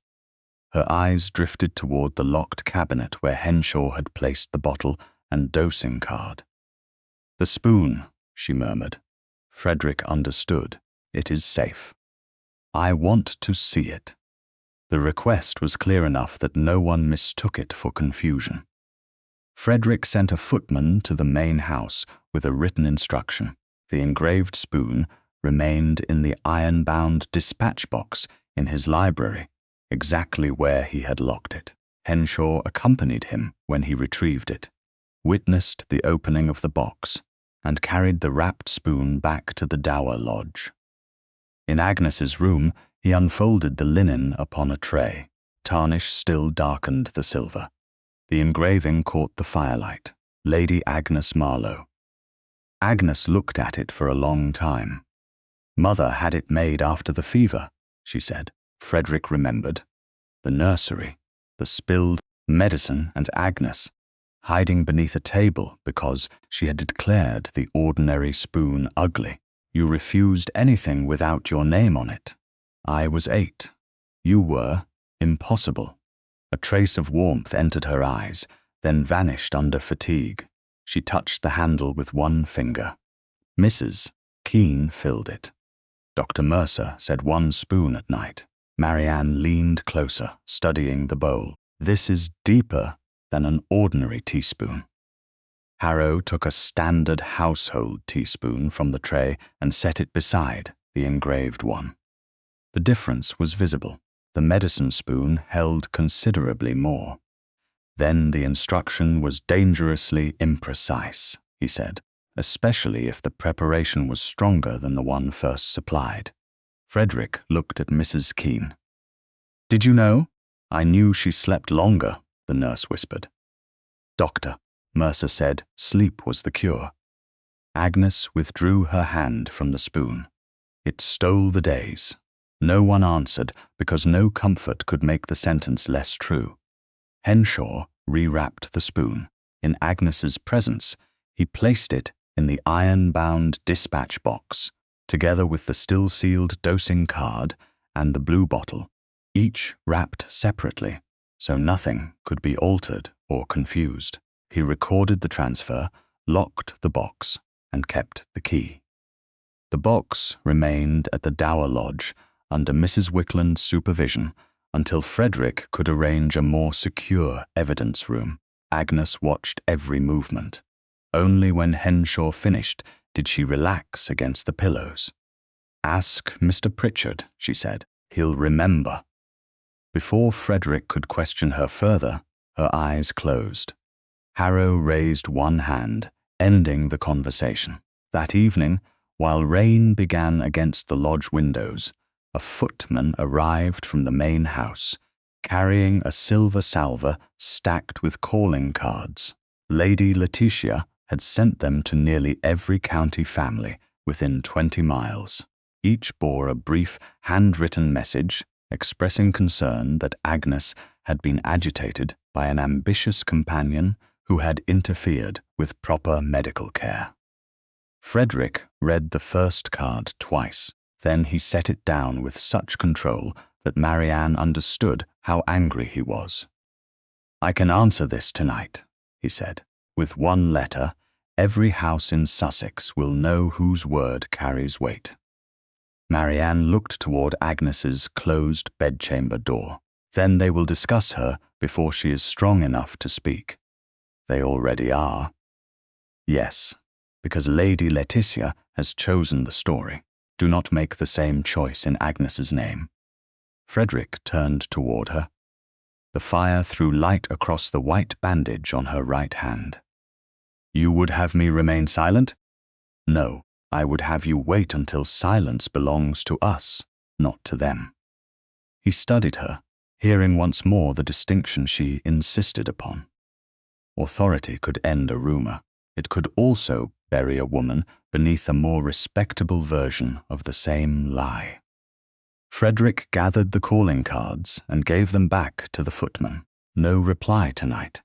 Her eyes drifted toward the locked cabinet where Henshaw had placed the bottle and dosing card. "The spoon," she murmured. Frederick understood. "It is safe." "I want to see it." The request was clear enough that no one mistook it for confusion. Frederick sent a footman to the main house with a written instruction. The engraved spoon remained in the iron-bound dispatch box in his library, exactly where he had locked it. Henshaw accompanied him when he retrieved it, witnessed the opening of the box, and carried the wrapped spoon back to the Dower Lodge. In Agnes's room, he unfolded the linen upon a tray. Tarnish still darkened the silver. The engraving caught the firelight. Lady Agnes Marlowe. Agnes looked at it for a long time. "Mother had it made after the fever," she said. Frederick remembered. The nursery, the spilled medicine, and Agnes, hiding beneath a table because she had declared the ordinary spoon ugly. "You refused anything without your name on it." "I was 8. You were impossible." A trace of warmth entered her eyes, then vanished under fatigue. She touched the handle with one finger. "Mrs. Keene filled it. Dr. Mercer said 1 spoon at night. Marianne leaned closer, studying the bowl. This is deeper than an ordinary teaspoon. Harrow took a standard household teaspoon from the tray and set it beside the engraved one. The difference was visible. The medicine spoon held considerably more. Then the instruction was dangerously imprecise, he said, especially if the preparation was stronger than the one first supplied. Frederick looked at Mrs. Keene. "Did you know?" "I knew she slept longer," the nurse whispered. "Doctor," Mercer said, sleep was the cure. Agnes withdrew her hand from the spoon. It stole the days. No one answered because no comfort could make the sentence less true. Henshaw rewrapped the spoon. In Agnes's presence, he placed it in the iron-bound dispatch box, together with the still-sealed dosing card and the blue bottle, each wrapped separately, so nothing could be altered or confused. He recorded the transfer, locked the box, and kept the key. The box remained at the Dower Lodge under Mrs. Wickland's supervision until Frederick could arrange a more secure evidence room. Agnes watched every movement. Only when Henshaw finished did she relax against the pillows. "Ask Mr. Pritchard," she said. "He'll remember." Before Frederick could question her further, her eyes closed. Harrow raised one hand, ending the conversation. That evening, while rain began against the lodge windows, a footman arrived from the main house, carrying a silver salver stacked with calling cards. Lady Letitia had sent them to nearly every county family within 20 miles. Each bore a brief, handwritten message expressing concern that Agnes had been agitated by an ambitious companion who had interfered with proper medical care. Frederick read the first card twice. Then he set it down with such control that Marianne understood how angry he was. "I can answer this tonight," he said. "With one letter, every house in Sussex will know whose word carries weight." Marianne looked toward Agnes's closed bedchamber door. "Then they will discuss her before she is strong enough to speak." "They already are." "Yes, because Lady Letitia has chosen the story. Do not make the same choice in Agnes's name." Frederick turned toward her. The fire threw light across the white bandage on her right hand. "You would have me remain silent?" "No, I would have you wait until silence belongs to us, not to them." He studied her, hearing once more the distinction she insisted upon. Authority could end a rumor. It could also bury a woman beneath a more respectable version of the same lie. Frederick gathered the calling cards and gave them back to the footman. No reply tonight.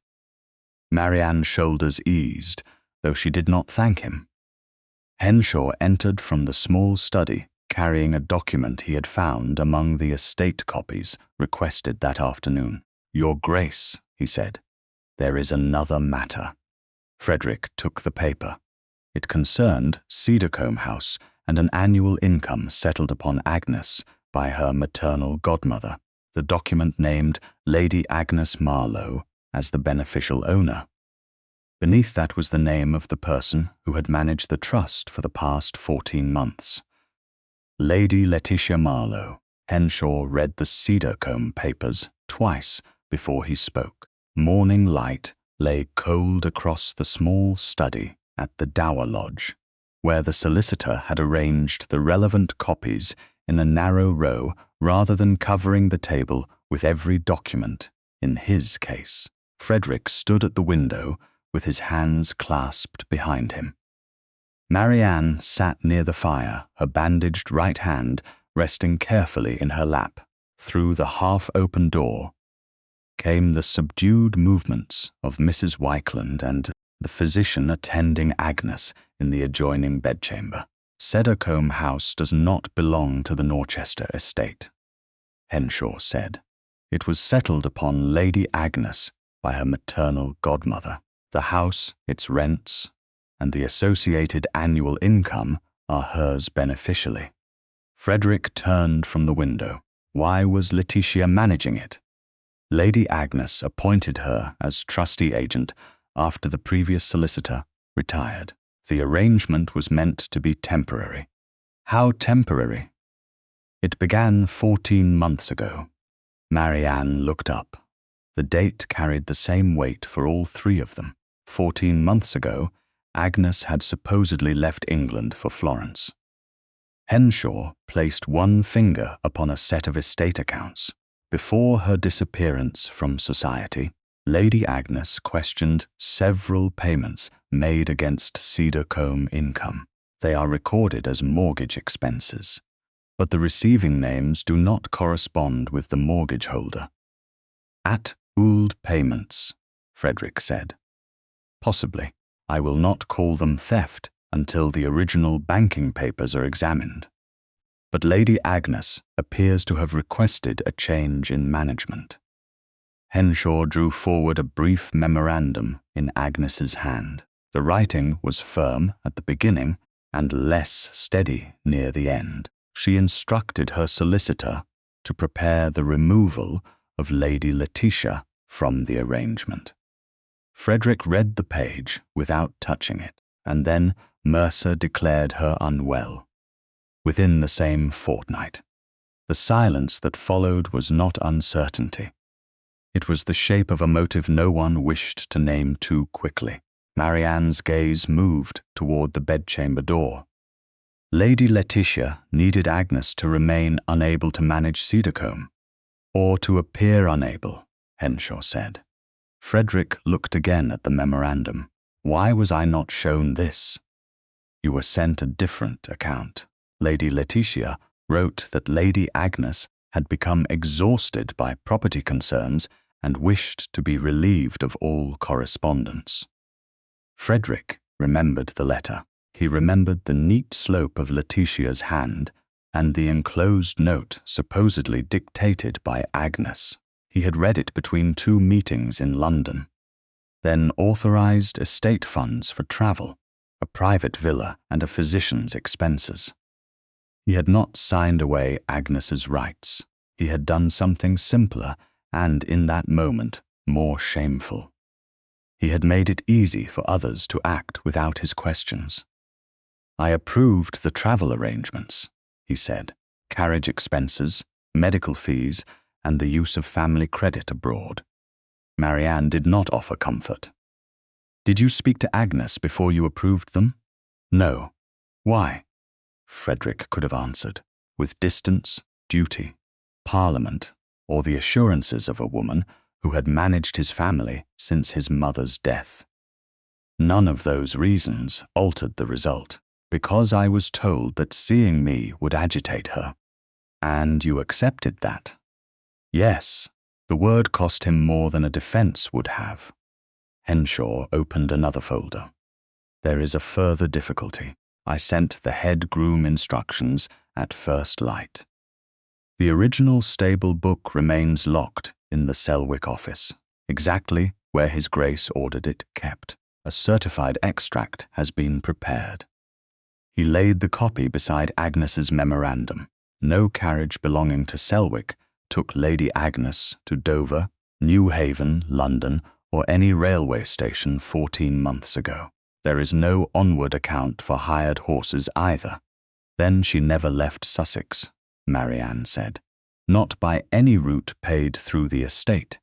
Marianne's shoulders eased, though she did not thank him. Henshaw entered from the small study, carrying a document he had found among the estate copies requested that afternoon. "Your Grace," he said, "there is another matter." Frederick took the paper. It concerned Cedarcombe House and an annual income settled upon Agnes by her maternal godmother. The document named Lady Agnes Marlowe as the beneficial owner. Beneath that was the name of the person who had managed the trust for the past 14 months. Lady Letitia Marlowe. Henshaw read the Cedarcombe papers twice before he spoke. Morning light lay cold across the small study at the Dower Lodge, where the solicitor had arranged the relevant copies in a narrow row rather than covering the table with every document in his case. Frederick stood at the window with his hands clasped behind him. Marianne sat near the fire, her bandaged right hand resting carefully in her lap. Through the half-open door came the subdued movements of Mrs. Wickland and the physician attending Agnes in the adjoining bedchamber. "Cedarcombe House does not belong to the Norchester estate," Henshaw said. "It was settled upon Lady Agnes by her maternal godmother. The house, its rents, and the associated annual income are hers beneficially. Frederick turned from the window. Why was Letitia managing it? Lady Agnes appointed her as trustee agent after the previous solicitor retired. The arrangement was meant to be temporary. How temporary? It began 14 months ago. Marianne looked up. The date carried the same weight for all three of them. 14 months ago, Agnes had supposedly left England for Florence. Henshaw placed one finger upon a set of estate accounts. Before her disappearance from society, Lady Agnes questioned several payments made against Cedar Combe income. They are recorded as mortgage expenses, but the receiving names do not correspond with the mortgage holder. At old payments, Frederick said. Possibly. I will not call them theft until the original banking papers are examined. But Lady Agnes appears to have requested a change in management. Henshaw drew forward a brief memorandum in Agnes's hand. The writing was firm at the beginning and less steady near the end. She instructed her solicitor to prepare the removal of Lady Letitia from the arrangement. Frederick read the page without touching it, and then Mercer declared her unwell. Within the same fortnight. The silence that followed was not uncertainty. It was the shape of a motive no one wished to name too quickly. Marianne's gaze moved toward the bedchamber door. Lady Letitia needed Agnes to remain unable to manage Cedar Combe, or to appear unable, Henshaw said. Frederick looked again at the memorandum. Why was I not shown this? You were sent a different account. Lady Letitia wrote that Lady Agnes had become exhausted by property concerns and wished to be relieved of all correspondence. Frederick remembered the letter. He remembered the neat slope of Letitia's hand and the enclosed note supposedly dictated by Agnes. He had read it between two meetings in London. Then authorized estate funds for travel, a private villa, and a physician's expenses. He had not signed away Agnes's rights. He had done something simpler and, in that moment, more shameful. He had made it easy for others to act without his questions. I approved the travel arrangements, he said, carriage expenses, medical fees, and the use of family credit abroad. Marianne did not offer comfort. Did you speak to Agnes before you approved them? No. Why? Frederick could have answered, with distance, duty, Parliament, or the assurances of a woman who had managed his family since his mother's death. None of those reasons altered the result, because I was told that seeing me would agitate her. And you accepted that? Yes, the word cost him more than a defense would have. Henshaw opened another folder. There is a further difficulty. I sent the head groom instructions at first light. The original stable book remains locked in the Selwick office, exactly where His Grace ordered it kept. A certified extract has been prepared. He laid the copy beside Agnes's memorandum. No carriage belonging to Selwick took Lady Agnes to Dover, Newhaven, London, or any railway station 14 months ago. There is no onward account for hired horses either. Then she never left Sussex, Marianne said. Not by any route paid through the estate,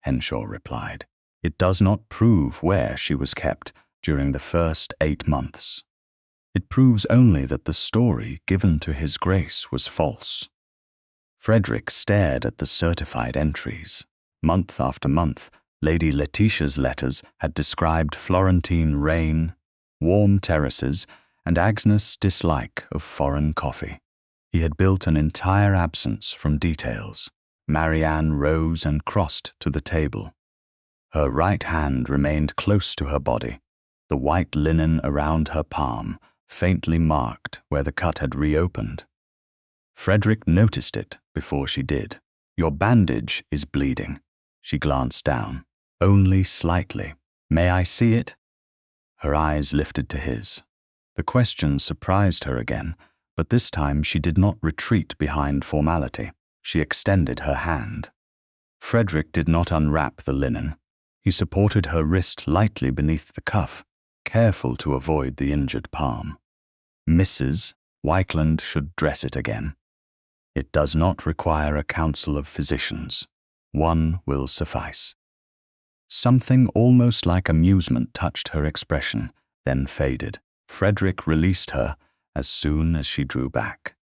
Henshaw replied. It does not prove where she was kept during the first 8 months. It proves only that the story given to His Grace was false. Frederick stared at the certified entries. Month after month, Lady Letitia's letters had described Florentine rain, warm terraces, and Agnes' dislike of foreign coffee. He had built an entire absence from details. Marianne rose and crossed to the table. Her right hand remained close to her body, the white linen around her palm faintly marked where the cut had reopened. Frederick noticed it before she did. Your bandage is bleeding. She glanced down. Only slightly. May I see it? Her eyes lifted to his. The question surprised her again, but this time she did not retreat behind formality. She extended her hand. Frederick did not unwrap the linen. He supported her wrist lightly beneath the cuff, careful to avoid the injured palm. Mrs. Wickland should dress it again. It does not require a council of physicians. One will suffice. Something almost like amusement touched her expression, then faded. Frederick released her as soon as she drew back.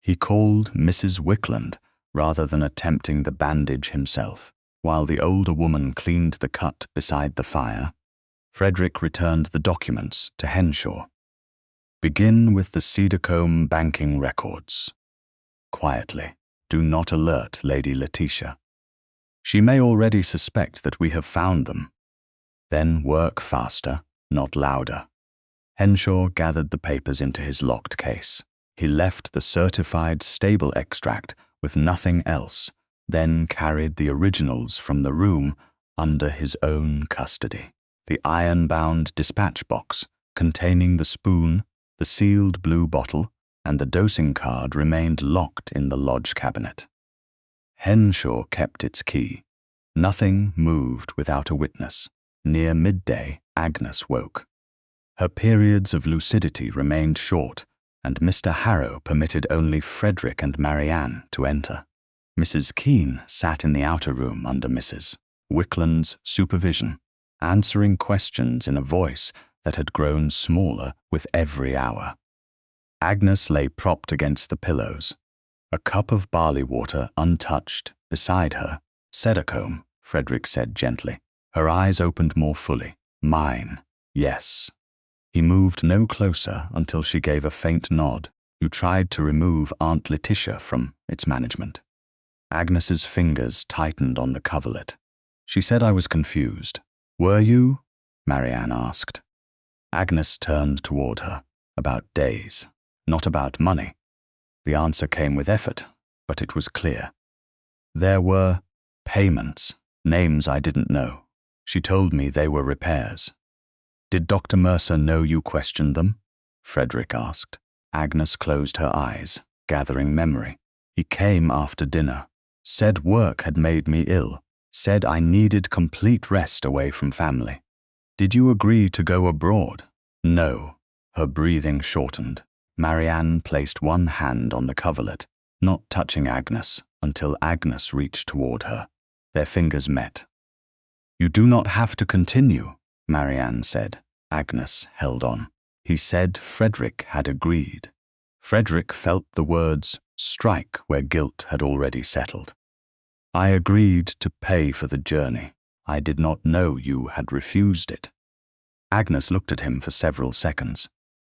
He called Mrs. Wickland rather than attempting the bandage himself. While the older woman cleaned the cut beside the fire, Frederick returned the documents to Henshaw. Begin with the Cedarcombe banking records. Quietly, do not alert Lady Letitia. She may already suspect that we have found them. Then work faster, not louder. Henshaw gathered the papers into his locked case. He left the certified stable extract with nothing else, then carried the originals from the room under his own custody. The iron-bound dispatch box containing the spoon, the sealed blue bottle, and the dosing card remained locked in the lodge cabinet. Henshaw kept its key. Nothing moved without a witness. Near midday, Agnes woke. Her periods of lucidity remained short, and Mr. Harrow permitted only Frederick and Marianne to enter. Mrs. Keene sat in the outer room under Mrs. Wickland's supervision, answering questions in a voice that had grown smaller with every hour. Agnes lay propped against the pillows, a cup of barley water untouched beside her. Cedarcombe, Frederick said gently. Her eyes opened more fully. Mine, yes. He moved no closer until she gave a faint nod. You tried to remove Aunt Letitia from its management. Agnes's fingers tightened on the coverlet. She said I was confused. Were you? Marianne asked. Agnes turned toward her. About days, not about money. The answer came with effort, but it was clear. There were payments, names I didn't know. She told me they were repairs. Did Dr. Mercer know you questioned them? Frederick asked. Agnes closed her eyes, gathering memory. He came after dinner, said work had made me ill, said I needed complete rest away from family. Did you agree to go abroad? No. Her breathing shortened. Marianne placed one hand on the coverlet, not touching Agnes until Agnes reached toward her. Their fingers met. You do not have to continue, Marianne said. Agnes held on. He said Frederick had agreed. Frederick felt the words strike where guilt had already settled. I agreed to pay for the journey. I did not know you had refused it. Agnes looked at him for several seconds.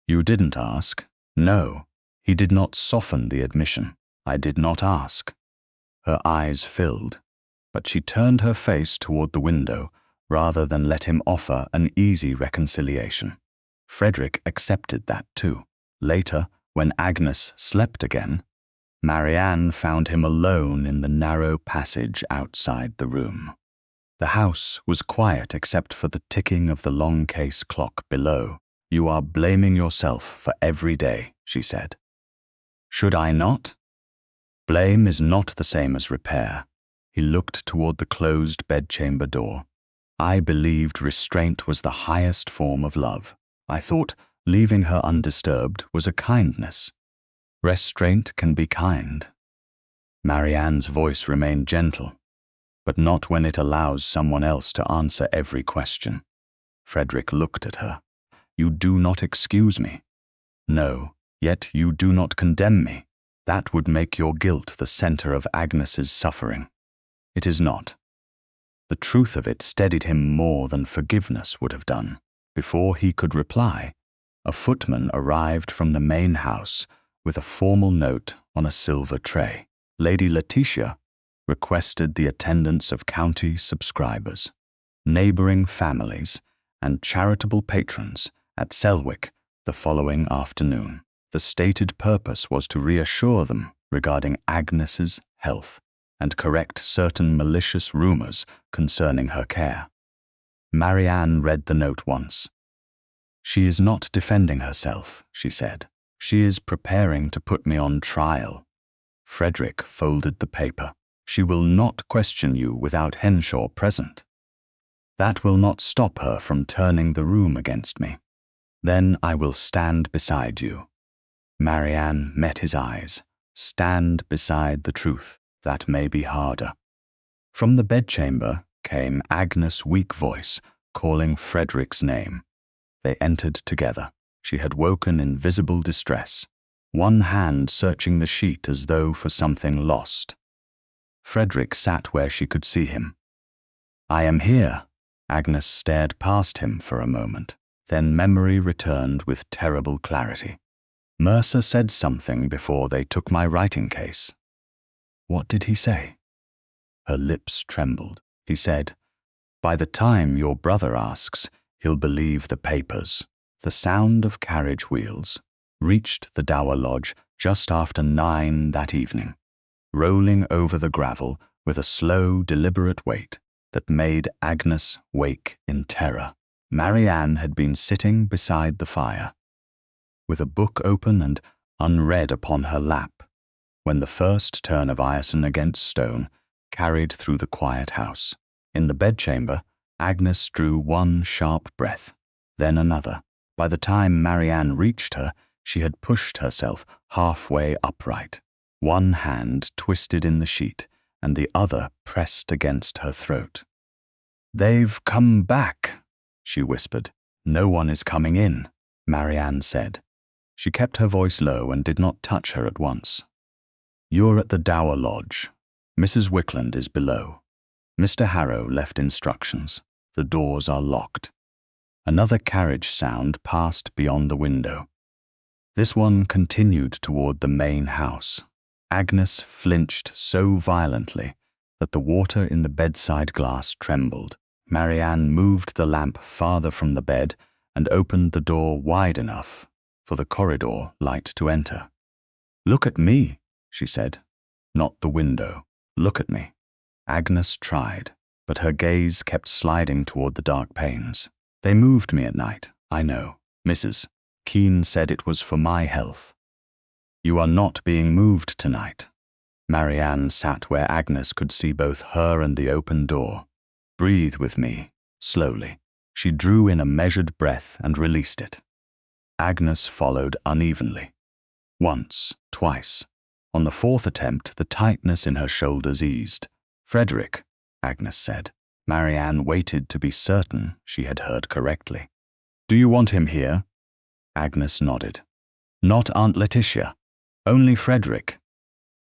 You didn't ask? No. He did not soften the admission. I did not ask. Her eyes filled, but she turned her face toward the window rather than let him offer an easy reconciliation. Frederick accepted that too. Later, when Agnes slept again, Marianne found him alone in the narrow passage outside the room. The house was quiet except for the ticking of the long case clock below. You are blaming yourself for every day, she said. Should I not? Blame is not the same as repair. He looked toward the closed bedchamber door. I believed restraint was the highest form of love. I thought leaving her undisturbed was a kindness. Restraint can be kind. Marianne's voice remained gentle, but not when it allows someone else to answer every question. Frederick looked at her. You do not excuse me. No, yet you do not condemn me. That would make your guilt the center of Agnes's suffering. It is not. The truth of it steadied him more than forgiveness would have done. Before he could reply, a footman arrived from the main house with a formal note on a silver tray. Lady Letitia requested the attendance of county subscribers, neighboring families, and charitable patrons at Selwick the following afternoon. The stated purpose was to reassure them regarding Agnes's health and correct certain malicious rumors concerning her care. Marianne read the note once. "She is not defending herself," she said. "She is preparing to put me on trial." Frederick folded the paper. "She will not question you without Henshaw present. That will not stop her from turning the room against me. Then I will stand beside you." Marianne met his eyes. Stand beside the truth. That may be harder. From the bedchamber came Agnes' weak voice, calling Frederick's name. They entered together. She had woken in visible distress, one hand searching the sheet as though for something lost. Frederick sat where she could see him. "I am here." Agnes stared past him for a moment. Then memory returned with terrible clarity. "Mercer said something before they took my writing case." "What did he say?" Her lips trembled. "He said, 'By the time your brother asks, he'll believe the papers.'" The sound of carriage wheels reached the Dower Lodge just after 9 that evening, rolling over the gravel with a slow, deliberate weight that made Agnes wake in terror. Marianne had been sitting beside the fire, with a book open and unread upon her lap, when the first turn of Ireson against stone carried through the quiet house. In the bedchamber, Agnes drew one sharp breath, then another. By the time Marianne reached her, she had pushed herself halfway upright, one hand twisted in the sheet and the other pressed against her throat. "They've come back," she whispered. "No one is coming in," Marianne said. She kept her voice low and did not touch her at once. "You're at the Dower Lodge. Mrs. Wickland is below. Mr. Harrow left instructions. The doors are locked." Another carriage sound passed beyond the window. This one continued toward the main house. Agnes flinched so violently that the water in the bedside glass trembled. Marianne moved the lamp farther from the bed and opened the door wide enough for the corridor light to enter. "Look at me," she said. "Not the window. Look at me." Agnes tried, but her gaze kept sliding toward the dark panes. "They moved me at night, I know. Mrs. Keene said it was for my health." "You are not being moved tonight." Marianne sat where Agnes could see both her and the open door. "Breathe with me, slowly." She drew in a measured breath and released it. Agnes followed unevenly. Once, twice. On the fourth attempt, the tightness in her shoulders eased. "Frederick," Agnes said. Marianne waited to be certain she had heard correctly. "Do you want him here?" Agnes nodded. "Not Aunt Letitia. Only Frederick."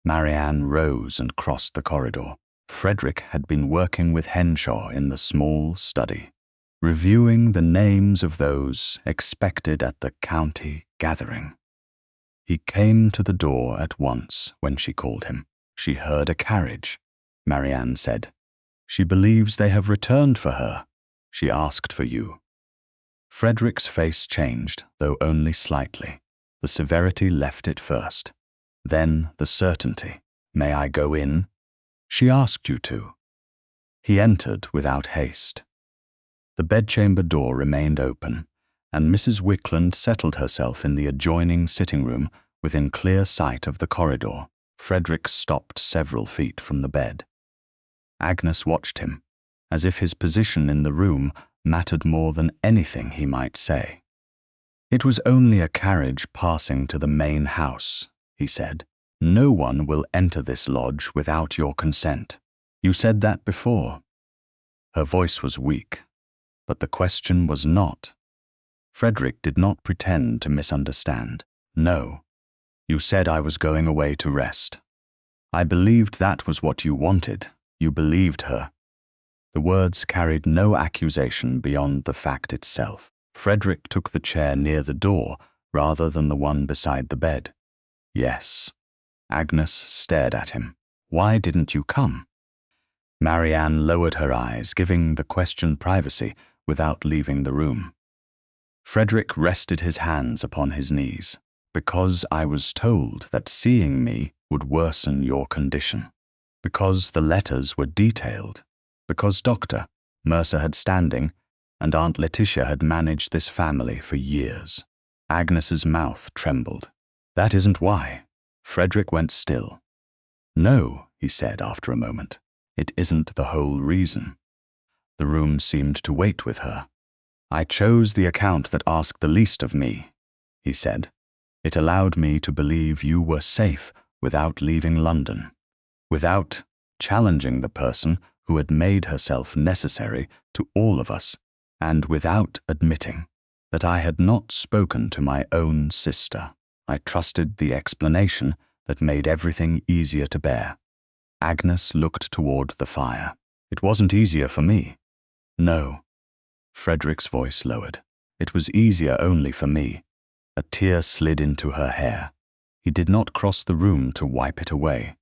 Marianne rose and crossed the corridor. Frederick had been working with Henshaw in the small study, reviewing the names of those expected at the county gathering. He came to the door at once when she called him. "She heard a carriage," Marianne said. "She believes they have returned for her. She asked for you." Frederick's face changed, though only slightly. The severity left it first. Then the certainty. "May I go in?" "She asked you to." He entered without haste. The bedchamber door remained open, and Mrs. Wickland settled herself in the adjoining sitting room within clear sight of the corridor. Frederick stopped several feet from the bed. Agnes watched him, as if his position in the room mattered more than anything he might say. "It was only a carriage passing to the main house," he said. "No one will enter this lodge without your consent. You said that before." Her voice was weak, but the question was not. Frederick did not pretend to misunderstand. "No. You said I was going away to rest. I believed that was what you wanted. You believed her." The words carried no accusation beyond the fact itself. Frederick took the chair near the door rather than the one beside the bed. "Yes." Agnes stared at him. "Why didn't you come?" Marianne lowered her eyes, giving the question privacy without leaving the room. Frederick rested his hands upon his knees. "Because I was told that seeing me would worsen your condition. Because the letters were detailed. Because Dr. Mercer had standing and Aunt Letitia had managed this family for years. Agnes's mouth trembled. That isn't why. Frederick went still. No, he said after a moment. It isn't the whole reason. The room seemed to wait with her. I chose the account that asked the least of me, he said. It allowed me to believe you were safe without leaving London, without challenging the person who had made herself necessary to all of us, and without admitting that I had not spoken to my own sister. I trusted the explanation that made everything easier to bear. Agnes looked toward the fire. It wasn't easier for me. No. Frederick's voice lowered. It was easier only for me. A tear slid into her hair. He did not cross the room to wipe it away.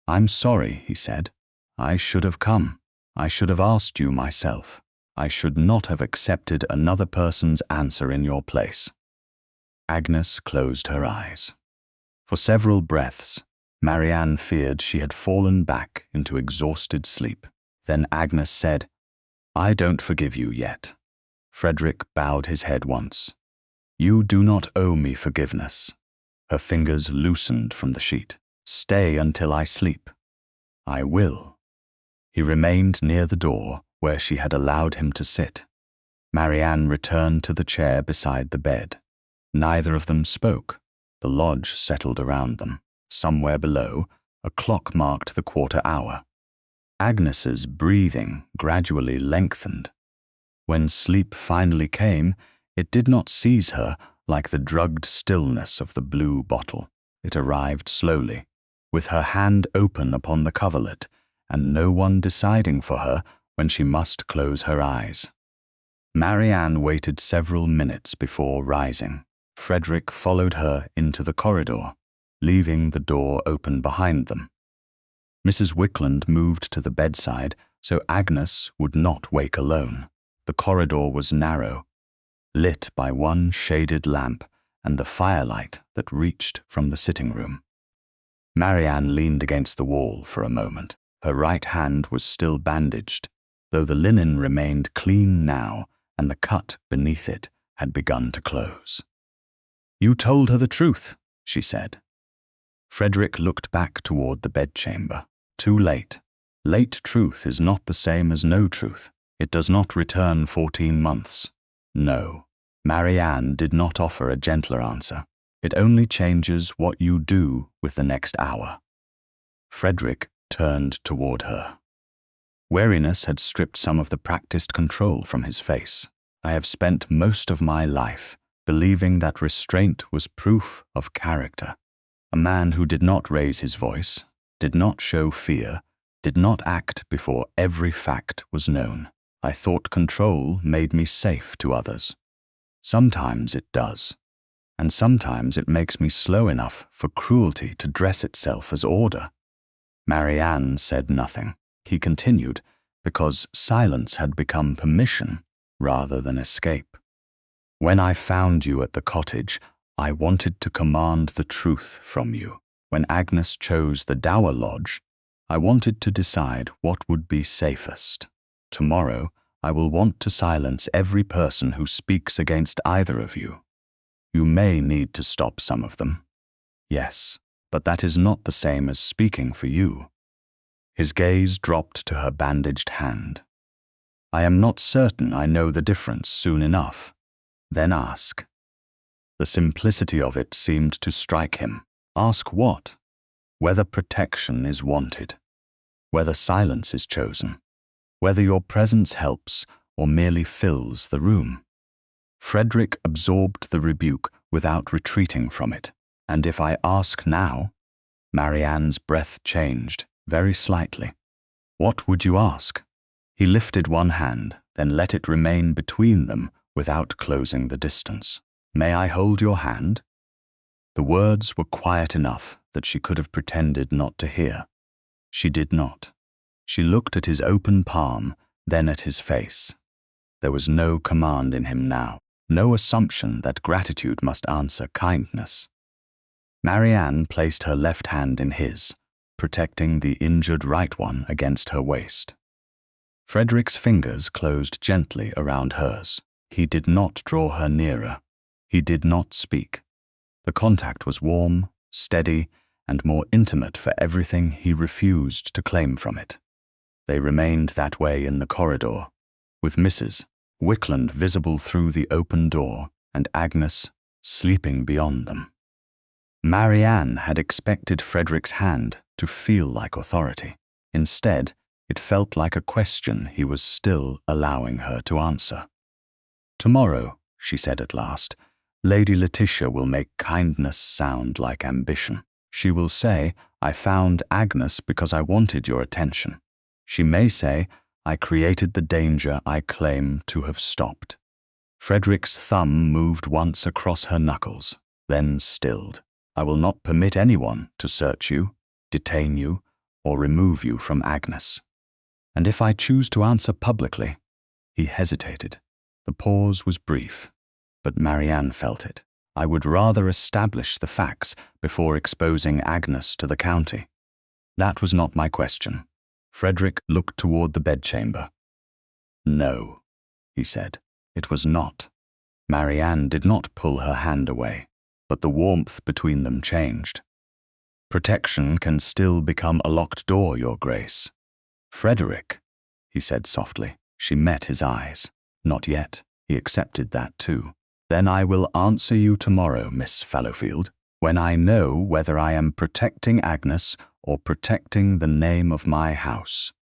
I'm sorry, he said. I should have come. I should have asked you myself. I should not have accepted another person's answer in your place. Agnes closed her eyes. For several breaths, Marianne feared she had fallen back into exhausted sleep. Then Agnes said, I don't forgive you yet. Frederick bowed his head once. You do not owe me forgiveness. Her fingers loosened from the sheet. Stay until I sleep. I will. He remained near the door where she had allowed him to sit. Marianne returned to the chair beside the bed. Neither of them spoke. The lodge settled around them. Somewhere below, a clock marked the quarter hour. Agnes's breathing gradually lengthened. When sleep finally came, it did not seize her like the drugged stillness of the blue bottle. It arrived slowly, with her hand open upon the coverlet, and no one deciding for her when she must close her eyes. Marianne waited several minutes before rising. Frederick followed her into the corridor, leaving the door open behind them. Mrs. Wickland moved to the bedside so Agnes would not wake alone. The corridor was narrow, lit by one shaded lamp and the firelight that reached from the sitting room. Marianne leaned against the wall for a moment. Her right hand was still bandaged, though the linen remained clean now and the cut beneath it had begun to close. You told her the truth, she said. Frederick looked back toward the bedchamber. Too late. Late truth is not the same as no truth. It does not return 14 months. No, Marianne did not offer a gentler answer. It only changes what you do with the next hour. Frederick turned toward her. Weariness had stripped some of the practiced control from his face. I have spent most of my life believing that restraint was proof of character. A man who did not raise his voice, did not show fear, did not act before every fact was known. I thought control made me safe to others. Sometimes it does, and sometimes it makes me slow enough for cruelty to dress itself as order. Marianne said nothing. He continued, because silence had become permission rather than escape. When I found you at the cottage, I wanted to command the truth from you. When Agnes chose the Dower Lodge, I wanted to decide what would be safest. Tomorrow, I will want to silence every person who speaks against either of you. You may need to stop some of them. Yes, but that is not the same as speaking for you. His gaze dropped to her bandaged hand. I am not certain I know the difference soon enough. Then ask. The simplicity of it seemed to strike him. Ask what? Whether protection is wanted, whether silence is chosen, whether your presence helps or merely fills the room. Frederick absorbed the rebuke without retreating from it. And if I ask now? Marianne's breath changed, very slightly. What would you ask? He lifted one hand, then let it remain between them without closing the distance. May I hold your hand? The words were quiet enough that she could have pretended not to hear. She did not. She looked at his open palm, then at his face. There was no command in him now, no assumption that gratitude must answer kindness. Marianne placed her left hand in his, protecting the injured right one against her waist. Frederick's fingers closed gently around hers. He did not draw her nearer. He did not speak. The contact was warm, steady, and more intimate for everything he refused to claim from it. They remained that way in the corridor, with Mrs. Wickland visible through the open door and Agnes sleeping beyond them. Marianne had expected Frederick's hand to feel like authority. Instead, it felt like a question he was still allowing her to answer. "Tomorrow," she said at last, "Lady Letitia will make kindness sound like ambition. She will say, 'I found Agnes because I wanted your attention.' She may say, 'I created the danger I claim to have stopped.'" Frederick's thumb moved once across her knuckles, then stilled. "I will not permit anyone to search you, detain you, or remove you from Agnes. And if I choose to answer publicly—" He hesitated. The pause was brief, but Marianne felt it. "I would rather establish the facts before exposing Agnes to the county." "That was not my question." Frederick looked toward the bedchamber. "No," he said, "it was not." Marianne did not pull her hand away, but the warmth between them changed. "Protection can still become a locked door, Your Grace." "Frederick," he said softly. She met his eyes. Not yet. He accepted that too. "Then I will answer you tomorrow, Miss Fallowfield, when I know whether I am protecting Agnes or protecting the name of my house."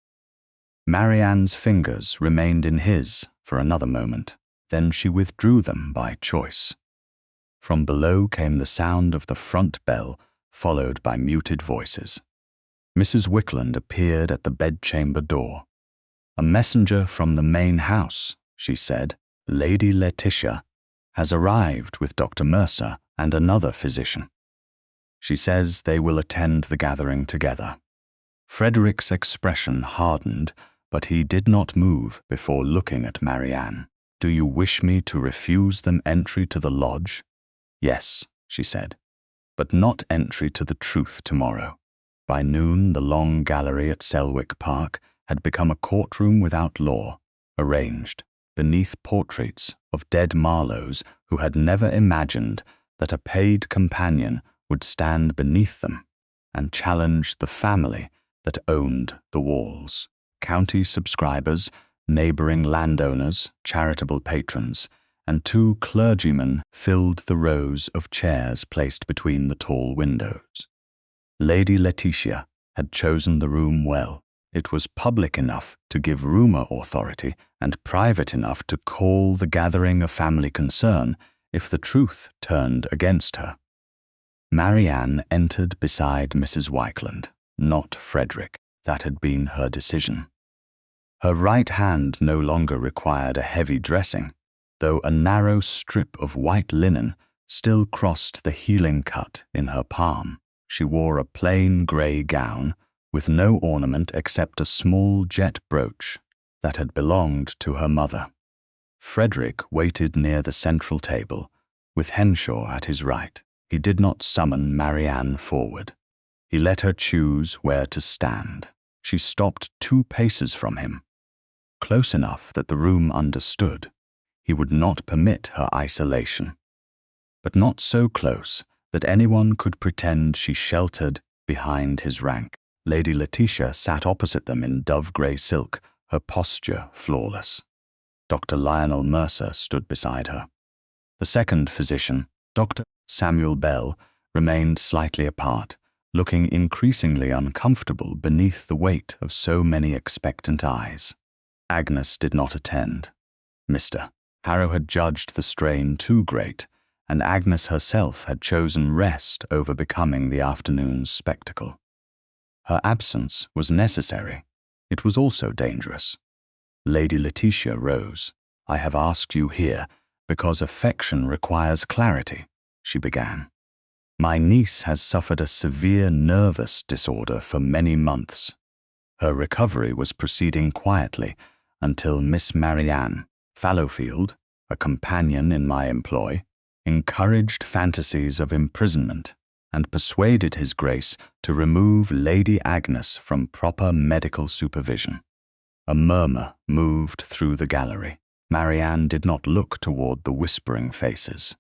Marianne's fingers remained in his for another moment. Then she withdrew them by choice. From below came the sound of the front bell, followed by muted voices. Mrs. Wickland appeared at the bedchamber door. "A messenger from the main house," she said. "Lady Letitia has arrived with Dr. Mercer and another physician. She says they will attend the gathering together." Frederick's expression hardened, but he did not move before looking at Marianne. "Do you wish me to refuse them entry to the lodge?" "Yes," she said, "but not entry to the truth tomorrow." By noon, the long gallery at Selwick Park had become a courtroom without law, arranged beneath portraits of dead Marlowes who had never imagined that a paid companion would stand beneath them and challenge the family that owned the walls. County subscribers, neighboring landowners, charitable patrons, and 2 clergymen filled the rows of chairs placed between the tall windows. Lady Letitia had chosen the room well. It was public enough to give rumor authority and private enough to call the gathering a family concern if the truth turned against her. Marianne entered beside Mrs. Wickland, not Frederick. That had been her decision. Her right hand no longer required a heavy dressing, though a narrow strip of white linen still crossed the healing cut in her palm. She wore a plain grey gown with no ornament except a small jet brooch that had belonged to her mother. Frederick waited near the central table, with Henshaw at his right. He did not summon Marianne forward. He let her choose where to stand. She stopped 2 paces from him, close enough that the room understood. He would not permit her isolation, but not so close that anyone could pretend she sheltered behind his rank. Lady Letitia sat opposite them in dove-grey silk, her posture flawless. Dr. Lionel Mercer stood beside her. The second physician, Dr. Samuel Bell, remained slightly apart, looking increasingly uncomfortable beneath the weight of so many expectant eyes. Agnes did not attend. Mr. Harrow had judged the strain too great, and Agnes herself had chosen rest over becoming the afternoon's spectacle. Her absence was necessary. It was also dangerous. Lady Letitia rose. "I have asked you here because affection requires clarity," she began. "My niece has suffered a severe nervous disorder for many months." Her recovery was proceeding quietly until Miss Marianne Fallowfield, a companion in my employ, encouraged fantasies of imprisonment and persuaded His Grace to remove Lady Agnes from proper medical supervision. A murmur moved through the gallery. Marianne did not look toward the whispering faces.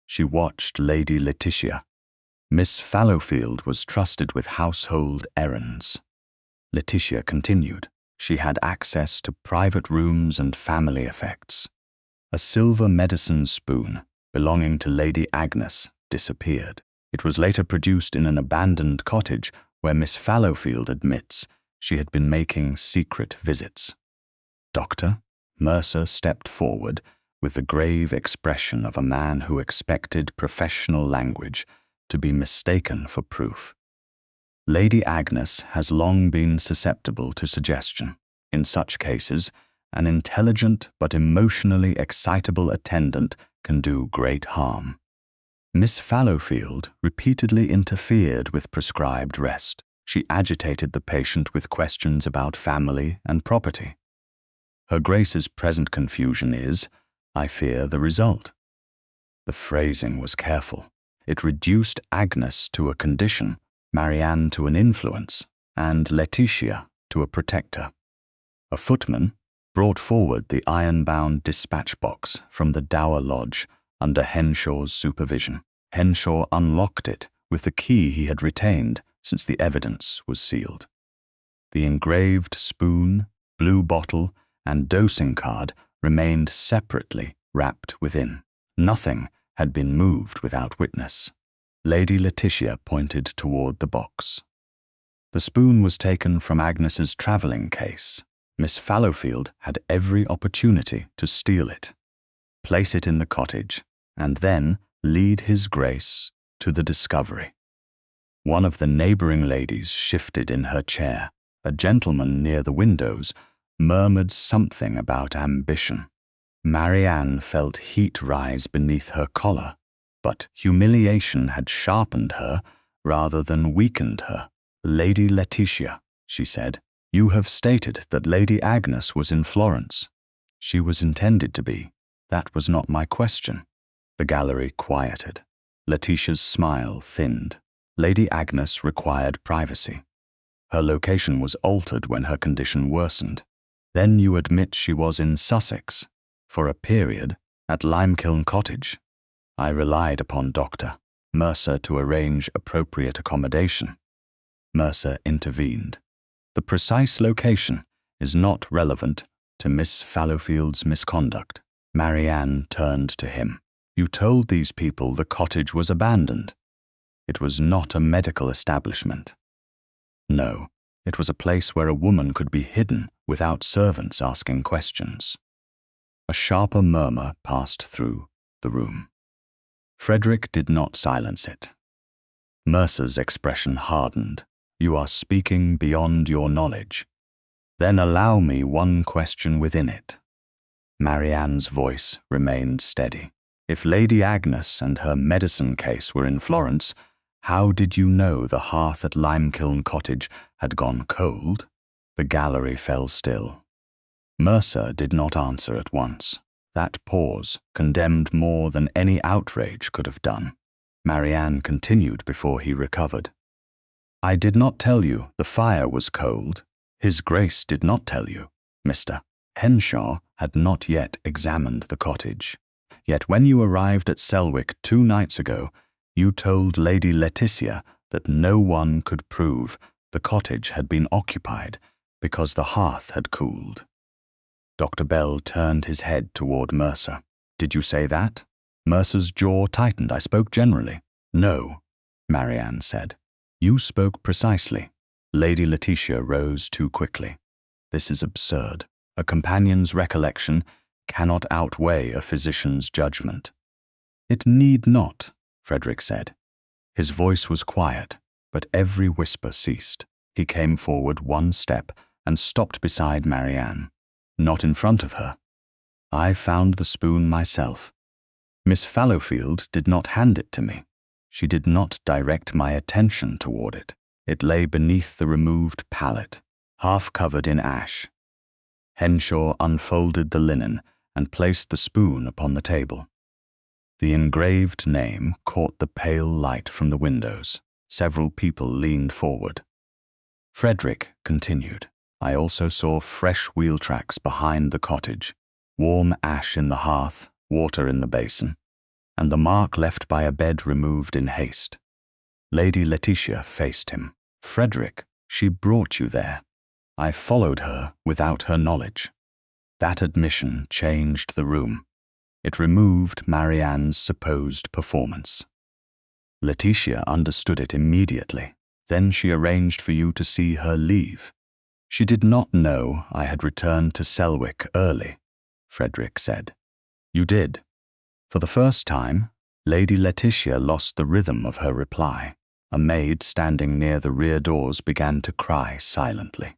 She watched Lady Letitia. Miss Fallowfield was trusted with household errands. Letitia continued. She had access to private rooms and family effects. A silver medicine spoon belonging to Lady Agnes disappeared. It was later produced in an abandoned cottage where Miss Fallowfield admits she had been making secret visits. Doctor, Mercer stepped forward with the grave expression of a man who expected professional language to be mistaken for proof. Lady Agnes has long been susceptible to suggestion. In such cases, an intelligent but emotionally excitable attendant can do great harm. Miss Fallowfield repeatedly interfered with prescribed rest. She agitated the patient with questions about family and property. Her Grace's present confusion is, I fear, the result. The phrasing was careful. It reduced Agnes to a condition, Marianne to an influence, and Letitia to a protector. A footman brought forward the iron-bound dispatch box from the Dower Lodge under Henshaw's supervision. Henshaw unlocked it with the key he had retained since the evidence was sealed. The engraved spoon, blue bottle, and dosing card remained separately wrapped within. Nothing had been moved without witness. Lady Letitia pointed toward the box. The spoon was taken from Agnes's travelling case. Miss Fallowfield had every opportunity to steal it, place it in the cottage, and then lead His Grace to the discovery. One of the neighbouring ladies shifted in her chair. A gentleman near the windows murmured something about ambition. Marianne felt heat rise beneath her collar, but humiliation had sharpened her rather than weakened her. Lady Letitia, she said, you have stated that Lady Agnes was in Florence. She was intended to be. That was not my question. The gallery quieted. Letitia's smile thinned. Lady Agnes required privacy. Her location was altered when her condition worsened. Then you admit she was in Sussex, for a period, at Limekiln Cottage. I relied upon Dr. Mercer to arrange appropriate accommodation. Mercer intervened. The precise location is not relevant to Miss Fallowfield's misconduct. Marianne turned to him. You told these people the cottage was abandoned. It was not a medical establishment. No, it was a place where a woman could be hidden without servants asking questions. A sharper murmur passed through the room. Frederick did not silence it. Mercer's expression hardened. You are speaking beyond your knowledge. Then allow me one question within it. Marianne's voice remained steady. If Lady Agnes and her medicine case were in Florence, how did you know the hearth at Limekiln Cottage had gone cold? The gallery fell still. Mercer did not answer at once. That pause condemned more than any outrage could have done. Marianne continued before he recovered. I did not tell you the fire was cold. His Grace did not tell you. Mr. Henshaw had not yet examined the cottage. Yet when you arrived at Selwick 2 nights ago, you told Lady Letitia that no one could prove the cottage had been occupied because the hearth had cooled. Dr. Bell turned his head toward Mercer. Did you say that? Mercer's jaw tightened. I spoke generally. No, Marianne said. You spoke precisely. Lady Letitia rose too quickly. This is absurd. A companion's recollection cannot outweigh a physician's judgment. It need not, Frederick said. His voice was quiet, but every whisper ceased. He came forward 1 step and stopped beside Marianne, not in front of her. I found the spoon myself. Miss Fallowfield did not hand it to me. She did not direct my attention toward it. It lay beneath the removed pallet, half covered in ash. Henshaw unfolded the linen and placed the spoon upon the table. The engraved name caught the pale light from the windows. Several people leaned forward. Frederick continued. I also saw fresh wheel tracks behind the cottage, warm ash in the hearth, water in the basin, and the mark left by a bed removed in haste. Lady Letitia faced him. Frederick, she brought you there. I followed her without her knowledge. That admission changed the room. It removed Marianne's supposed performance. Letitia understood it immediately. Then she arranged for you to see her leave. She did not know I had returned to Selwick early, Frederick said. You did. For the first time, Lady Letitia lost the rhythm of her reply. A maid standing near the rear doors began to cry silently.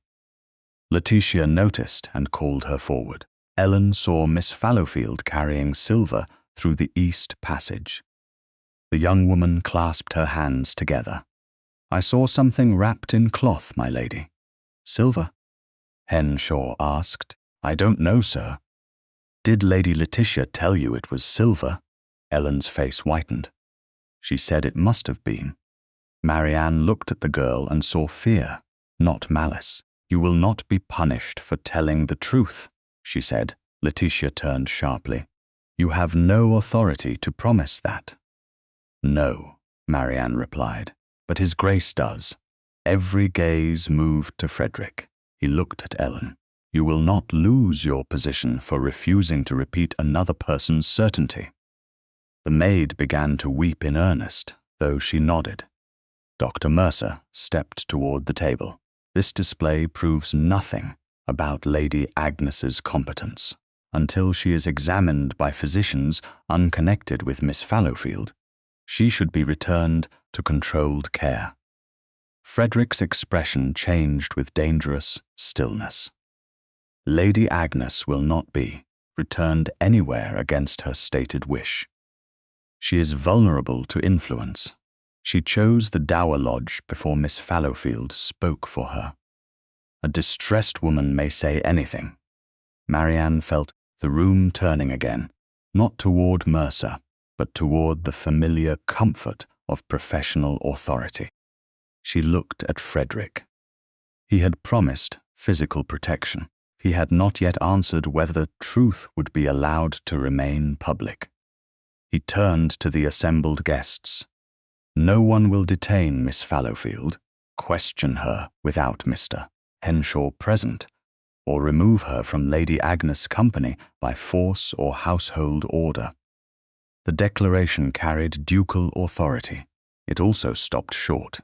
Letitia noticed and called her forward. Ellen saw Miss Fallowfield carrying silver through the east passage. The young woman clasped her hands together. I saw something wrapped in cloth, my lady. Silver? Henshaw asked. I don't know, sir. Did Lady Letitia tell you it was silver? Ellen's face whitened. She said it must have been. Marianne looked at the girl and saw fear, not malice. You will not be punished for telling the truth, she said. Letitia turned sharply. You have no authority to promise that. No, Marianne replied, but His Grace does. Every gaze moved to Frederick. He looked at Ellen. You will not lose your position for refusing to repeat another person's certainty. The maid began to weep in earnest, though she nodded. Dr. Mercer stepped toward the table. This display proves nothing about Lady Agnes's competence. Until she is examined by physicians unconnected with Miss Fallowfield, she should be returned to controlled care. Frederick's expression changed with dangerous stillness. Lady Agnes will not be returned anywhere against her stated wish. She is vulnerable to influence. She chose the Dower Lodge before Miss Fallowfield spoke for her. A distressed woman may say anything. Marianne felt the room turning again, not toward Mercer, but toward the familiar comfort of professional authority. She looked at Frederick. He had promised physical protection. He had not yet answered whether the truth would be allowed to remain public. He turned to the assembled guests. No one will detain Miss Fallowfield, question her without Mr. Henshaw present, or remove her from Lady Agnes' company by force or household order. The declaration carried ducal authority. It also stopped short.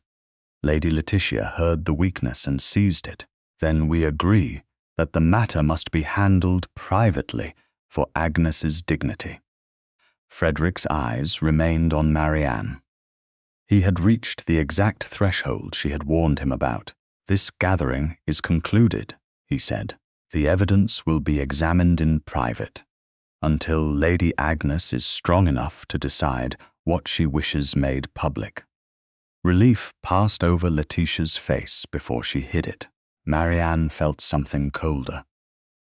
Lady Letitia heard the weakness and seized it. Then we agree that the matter must be handled privately for Agnes's dignity. Frederick's eyes remained on Marianne. He had reached the exact threshold she had warned him about. This gathering is concluded, he said. The evidence will be examined in private until Lady Agnes is strong enough to decide what she wishes made public. Relief passed over Letitia's face before she hid it. Marianne felt something colder.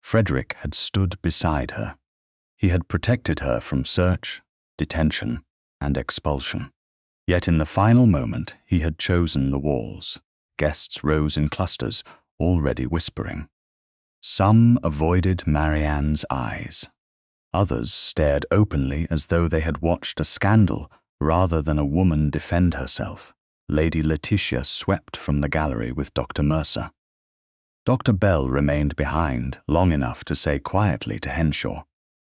Frederick had stood beside her. He had protected her from search, detention, and expulsion. Yet in the final moment, he had chosen the walls. Guests rose in clusters, already whispering. Some avoided Marianne's eyes. Others stared openly as though they had watched a scandal rather than a woman defend herself. Lady Letitia swept from the gallery with Dr. Mercer. Dr. Bell remained behind long enough to say quietly to Henshaw,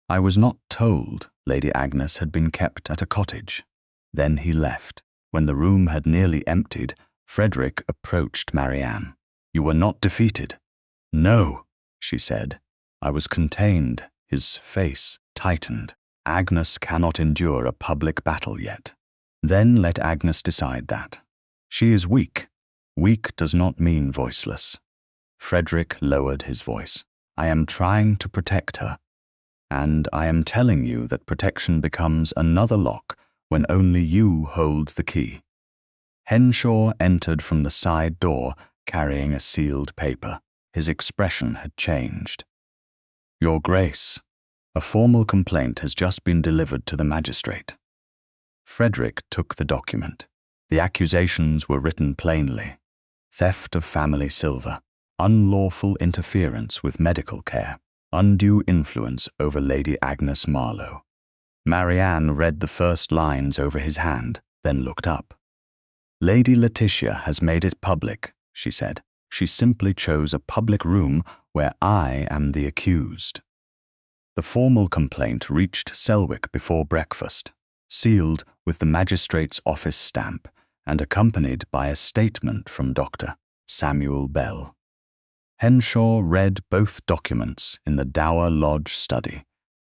I was not told Lady Agnes had been kept at a cottage. Then he left. When the room had nearly emptied, Frederick approached Marianne. You were not defeated. No, she said. I was contained. His face tightened. Agnes cannot endure a public battle yet. Then let Agnes decide that. She is weak. Weak does not mean voiceless. Frederick lowered his voice. I am trying to protect her. And I am telling you that protection becomes another lock when only you hold the key. Henshaw entered from the side door carrying a sealed paper. His expression had changed. Your Grace, a formal complaint has just been delivered to the magistrate. Frederick took the document. The accusations were written plainly. Theft of family silver, unlawful interference with medical care, undue influence over Lady Agnes Marlowe. Marianne read the first lines over his hand, then looked up. Lady Letitia has made it public, she said. She simply chose a public room where I am the accused. The formal complaint reached Selwick before breakfast, sealed with the magistrate's office stamp and accompanied by a statement from Dr. Samuel Bell. Henshaw read both documents in the Dower Lodge study,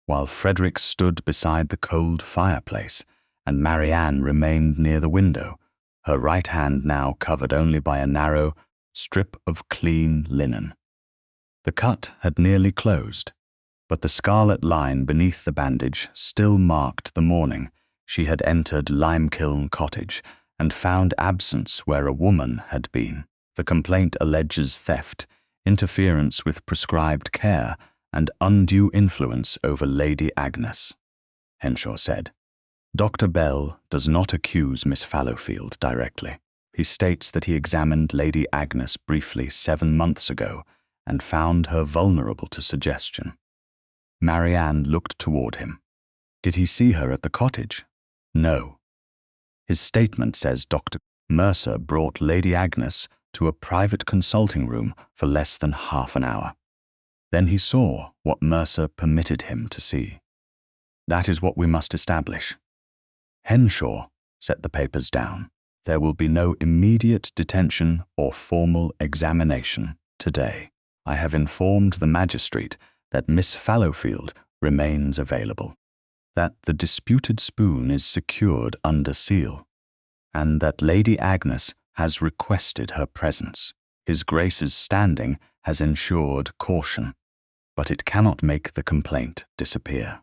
while Frederick stood beside the cold fireplace and Marianne remained near the window, her right hand now covered only by a narrow strip of clean linen. The cut had nearly closed, but the scarlet line beneath the bandage still marked the morning she had entered Limekiln Cottage and found absence where a woman had been. The complaint alleges theft, interference with prescribed care, and undue influence over Lady Agnes, Henshaw said. Dr. Bell does not accuse Miss Fallowfield directly. He states that he examined Lady Agnes briefly 7 months ago and found her vulnerable to suggestion. Marianne looked toward him. Did he see her at the cottage? No. His statement says Dr. Mercer brought Lady Agnes to a private consulting room for less than half an hour. Then he saw what Mercer permitted him to see. That is what we must establish. Henshaw set the papers down. There will be no immediate detention or formal examination today. I have informed the magistrate that Miss Fallowfield remains available, that the disputed spoon is secured under seal, and that Lady Agnes has requested her presence. His Grace's standing has ensured caution, but it cannot make the complaint disappear.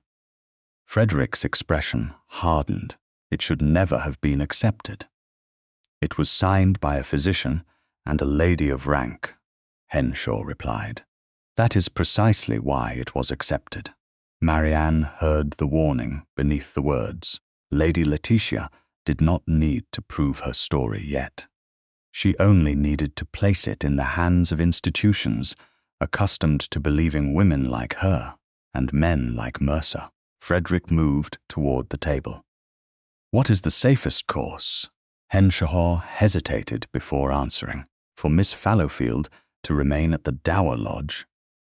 Frederick's expression hardened. It should never have been accepted. It was signed by a physician and a lady of rank, Henshaw replied. That is precisely why it was accepted. Marianne heard the warning beneath the words. Lady Letitia did not need to prove her story yet. She only needed to place it in the hands of institutions accustomed to believing women like her and men like Mercer. Frederick moved toward the table. What is the safest course? Henshaw hesitated before answering. For Miss Fallowfield to remain at the Dower Lodge,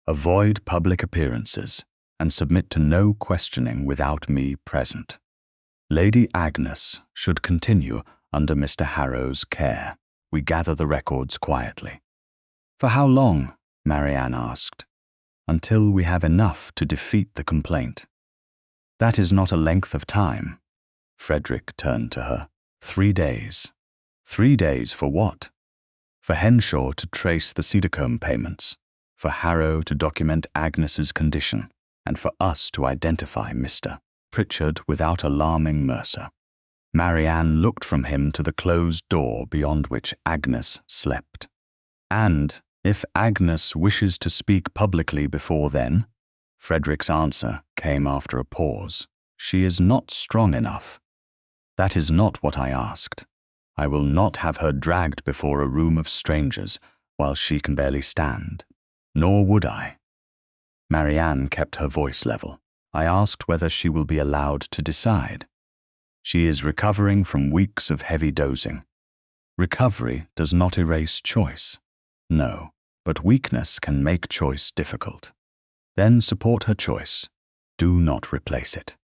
avoid public appearances, and submit to no questioning without me present. Lady Agnes should continue under Mr. Harrow's care. We gather the records quietly. For how long? Marianne asked. Until we have enough to defeat the complaint. That is not a length of time. Frederick turned to her. 3 days. 3 days for what? For Henshaw to trace the Cedarcombe payments, for Harrow to document Agnes's condition, and for us to identify Mr. Pritchard without alarming Mercer. Marianne looked from him to the closed door beyond which Agnes slept. And if Agnes wishes to speak publicly before then, Frederick's answer came after a pause. She is not strong enough. That is not what I asked. I will not have her dragged before a room of strangers while she can barely stand. Nor would I. Marianne kept her voice level. I asked whether she will be allowed to decide. She is recovering from weeks of heavy dozing. Recovery does not erase choice. No, but weakness can make choice difficult. Then support her choice. Do not replace it.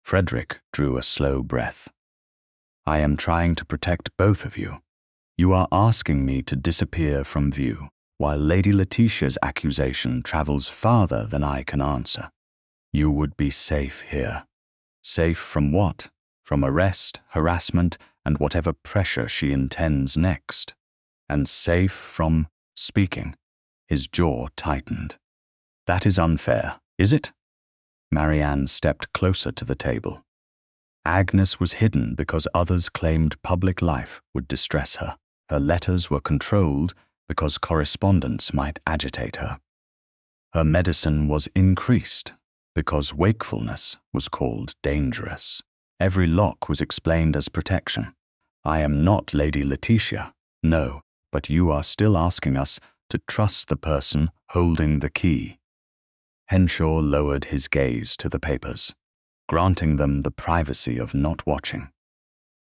Frederick drew a slow breath. I am trying to protect both of you. You are asking me to disappear from view, while Lady Letitia's accusation travels farther than I can answer. You would be safe here. Safe from what? From arrest, harassment, and whatever pressure she intends next. And safe from speaking. His jaw tightened. That is unfair, is it? Marianne stepped closer to the table. Agnes was hidden because others claimed public life would distress her. Her letters were controlled because correspondence might agitate her. Her medicine was increased because wakefulness was called dangerous. Every lock was explained as protection. I am not Lady Letitia, no, but you are still asking us to trust the person holding the key. Henshaw lowered his gaze to the papers, granting them the privacy of not watching.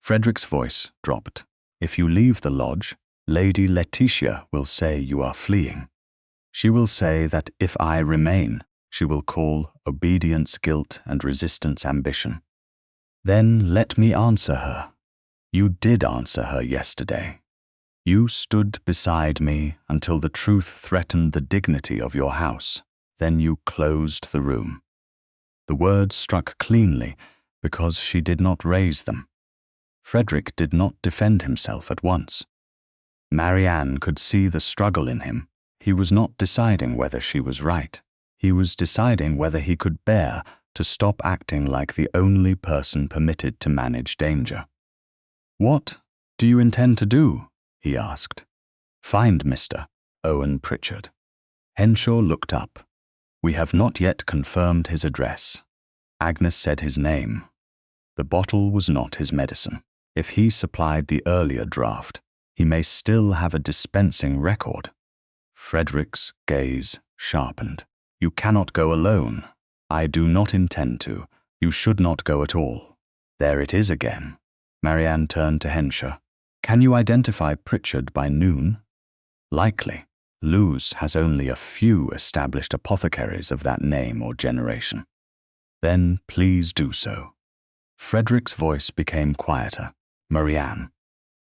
Frederick's voice dropped. If you leave the lodge, Lady Letitia will say you are fleeing. She will say that if I remain, she will call obedience guilt and resistance ambition. Then let me answer her. You did answer her yesterday. You stood beside me until the truth threatened the dignity of your house. Then you closed the room. The words struck cleanly because she did not raise them. Frederick did not defend himself at once. Marianne could see the struggle in him. He was not deciding whether she was right. He was deciding whether he could bear to stop acting like the only person permitted to manage danger. What do you intend to do? He asked. Find Mr. Owen Pritchard. Henshaw looked up. We have not yet confirmed his address. Agnes said his name. The bottle was not his medicine. If he supplied the earlier draft, he may still have a dispensing record. Frederick's gaze sharpened. You cannot go alone. I do not intend to. You should not go at all. There it is again. Marianne turned to Henshaw. Can you identify Pritchard by noon? Likely. Lewes has only a few established apothecaries of that name or generation. Then please do so. Frederick's voice became quieter. Marianne.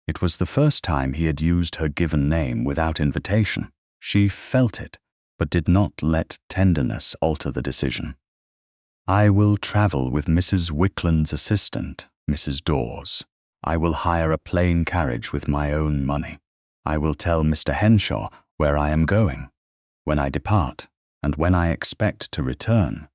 It was the first time he had used her given name without invitation. She felt it, but did not let tenderness alter the decision. I will travel with Mrs. Wickland's assistant, Mrs. Dawes. I will hire a plain carriage with my own money. I will tell Mr. Henshaw where I am going, when I depart, and when I expect to return.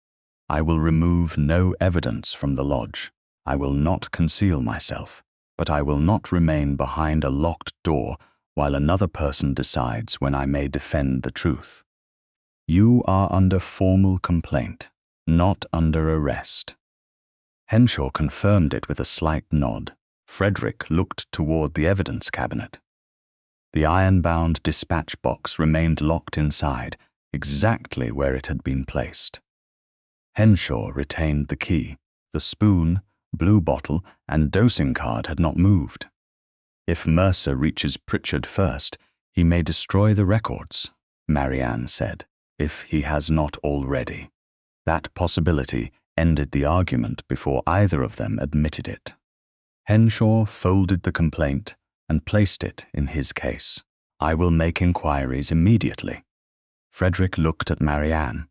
I will remove no evidence from the lodge. I will not conceal myself, but I will not remain behind a locked door while another person decides when I may defend the truth. You are under formal complaint, not under arrest. Henshaw confirmed it with a slight nod. Frederick looked toward the evidence cabinet. The iron-bound dispatch box remained locked inside, exactly where it had been placed. Henshaw retained the key. The spoon, blue bottle, and dosing card had not moved. If Mercer reaches Pritchard first, he may destroy the records, Marianne said, if he has not already. That possibility ended the argument before either of them admitted it. Henshaw folded the complaint and placed it in his case. I will make inquiries immediately. Frederick looked at Marianne.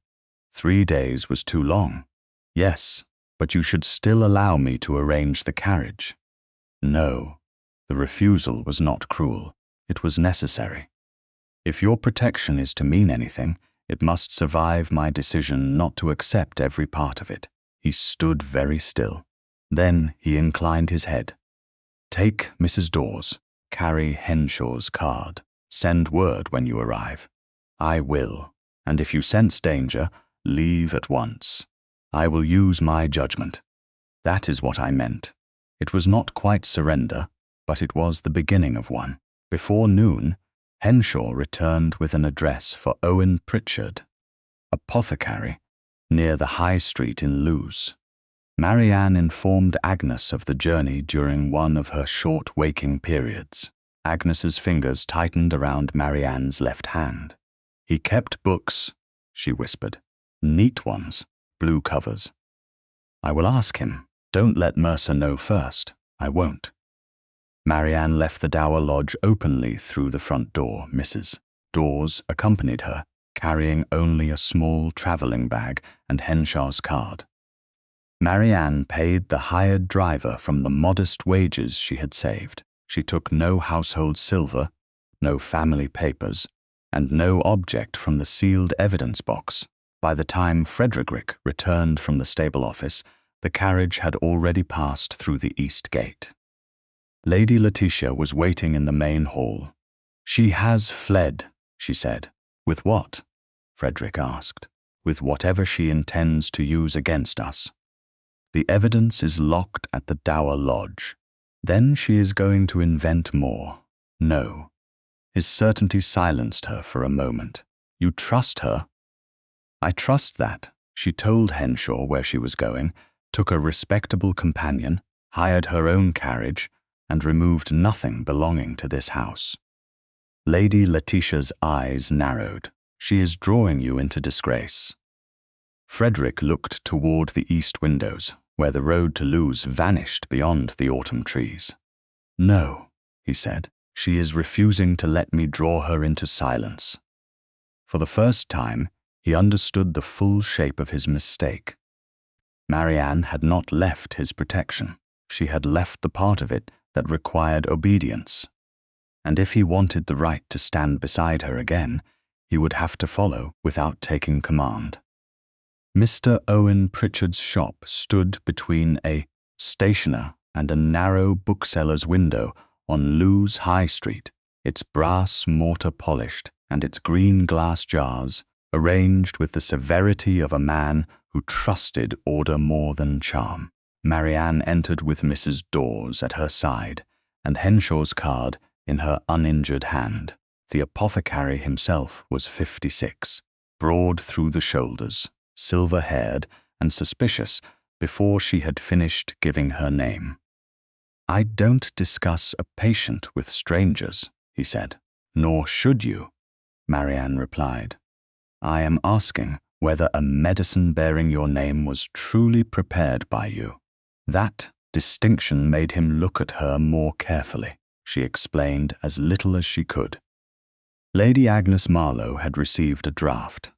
3 days was too long. Yes, but you should still allow me to arrange the carriage. No, the refusal was not cruel. It was necessary. If your protection is to mean anything, it must survive my decision not to accept every part of it. He stood very still. Then he inclined his head. Take Mrs. Dawes. Carry Henshaw's card. Send word when you arrive. I will, and if you sense danger, leave at once. I will use my judgment. That is what I meant. It was not quite surrender, but it was the beginning of one. Before noon, Henshaw returned with an address for Owen Pritchard, apothecary, near the High Street in Lewes. Marianne informed Agnes of the journey during one of her short waking periods. Agnes's fingers tightened around Marianne's left hand. He kept books, she whispered. Neat ones, blue covers. I will ask him. Don't let Mercer know first. I won't. Marianne left the Dower Lodge openly through the front door. Mrs. Dawes accompanied her, carrying only a small traveling bag and Henshaw's card. Marianne paid the hired driver from the modest wages she had saved. She took no household silver, no family papers, and no object from the sealed evidence box. By the time Frederick returned from the stable office, the carriage had already passed through the east gate. Lady Letitia was waiting in the main hall. She has fled, she said. With what? Frederick asked. With whatever she intends to use against us. The evidence is locked at the Dower Lodge. Then she is going to invent more. No. His certainty silenced her for a moment. You trust her? I trust that. She told Henshaw where she was going, took a respectable companion, hired her own carriage, and removed nothing belonging to this house. Lady Letitia's eyes narrowed. She is drawing you into disgrace. Frederick looked toward the east windows, where the road to Lewes vanished beyond the autumn trees. No, he said, she is refusing to let me draw her into silence. For the first time, he understood the full shape of his mistake. Marianne had not left his protection. She had left the part of it that required obedience. And if he wanted the right to stand beside her again, he would have to follow without taking command. Mr. Owen Pritchard's shop stood between a stationer and a narrow bookseller's window on Lewes High Street, its brass mortar polished and its green glass jars arranged with the severity of a man who trusted order more than charm. Marianne entered with Mrs. Dawes at her side and Henshaw's card in her uninjured hand. The apothecary himself was 56, broad through the shoulders, silver-haired and suspicious before she had finished giving her name. I don't discuss a patient with strangers, he said. Nor should you, Marianne replied. I am asking whether a medicine bearing your name was truly prepared by you. That distinction made him look at her more carefully. She explained as little as she could. Lady Agnes Marlowe had received a draught.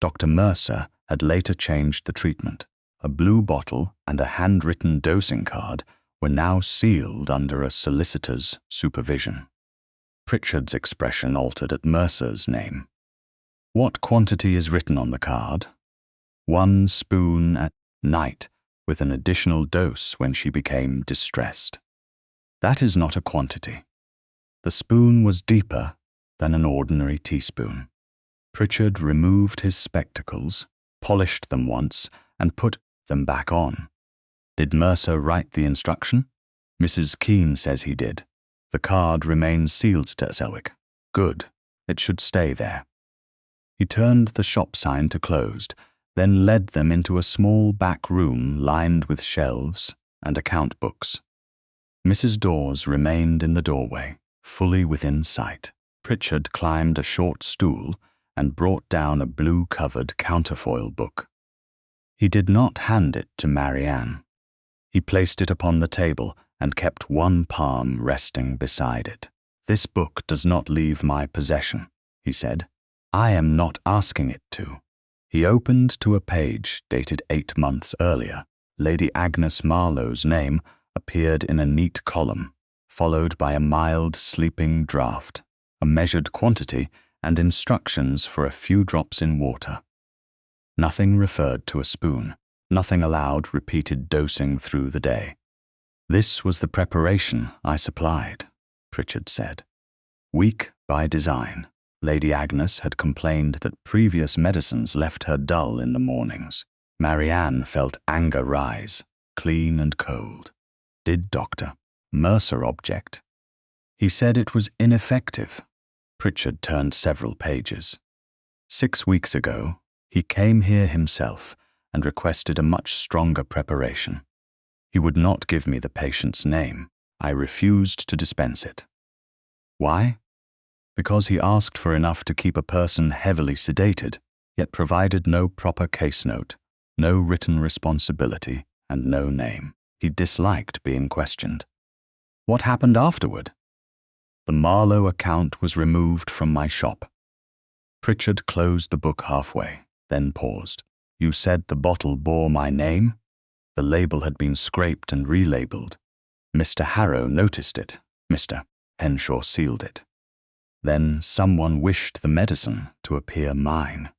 Dr. Mercer had later changed the treatment. A blue bottle and a handwritten dosing card were now sealed under a solicitor's supervision. Pritchard's expression altered at Mercer's name. What quantity is written on the card? 1 spoon at night, with an additional dose when she became distressed. That is not a quantity. The spoon was deeper than an ordinary teaspoon. Pritchard removed his spectacles, polished them once, and put them back on. Did Mercer write the instruction? Mrs. Keene says he did. The card remains sealed to Selwick. Good. It should stay there. He turned the shop sign to closed, then led them into a small back room lined with shelves and account books. Mrs. Dawes remained in the doorway, fully within sight. Pritchard climbed a short stool and brought down a blue-covered counterfoil book. He did not hand it to Marianne. He placed it upon the table and kept one palm resting beside it. This book does not leave my possession, he said. I am not asking it to. He opened to a page dated 8 months earlier. Lady Agnes Marlowe's name appeared in a neat column, followed by a mild sleeping draught, a measured quantity, and instructions for a few drops in water. Nothing referred to a spoon. Nothing allowed repeated dosing through the day. This was the preparation I supplied, Pritchard said. Weak by design, Lady Agnes had complained that previous medicines left her dull in the mornings. Marianne felt anger rise, clean and cold. Did Dr. Mercer object? He said it was ineffective. Pritchard turned several pages. 6 weeks ago, he came here himself and requested a much stronger preparation. He would not give me the patient's name. I refused to dispense it. Why? Because he asked for enough to keep a person heavily sedated, yet provided no proper case note, no written responsibility, and no name. He disliked being questioned. What happened afterward? The Marlowe account was removed from my shop. Pritchard closed the book halfway, then paused. You said the bottle bore my name? The label had been scraped and relabeled. Mr. Harrow noticed it. Mr. Henshaw sealed it. Then someone wished the medicine to appear mine.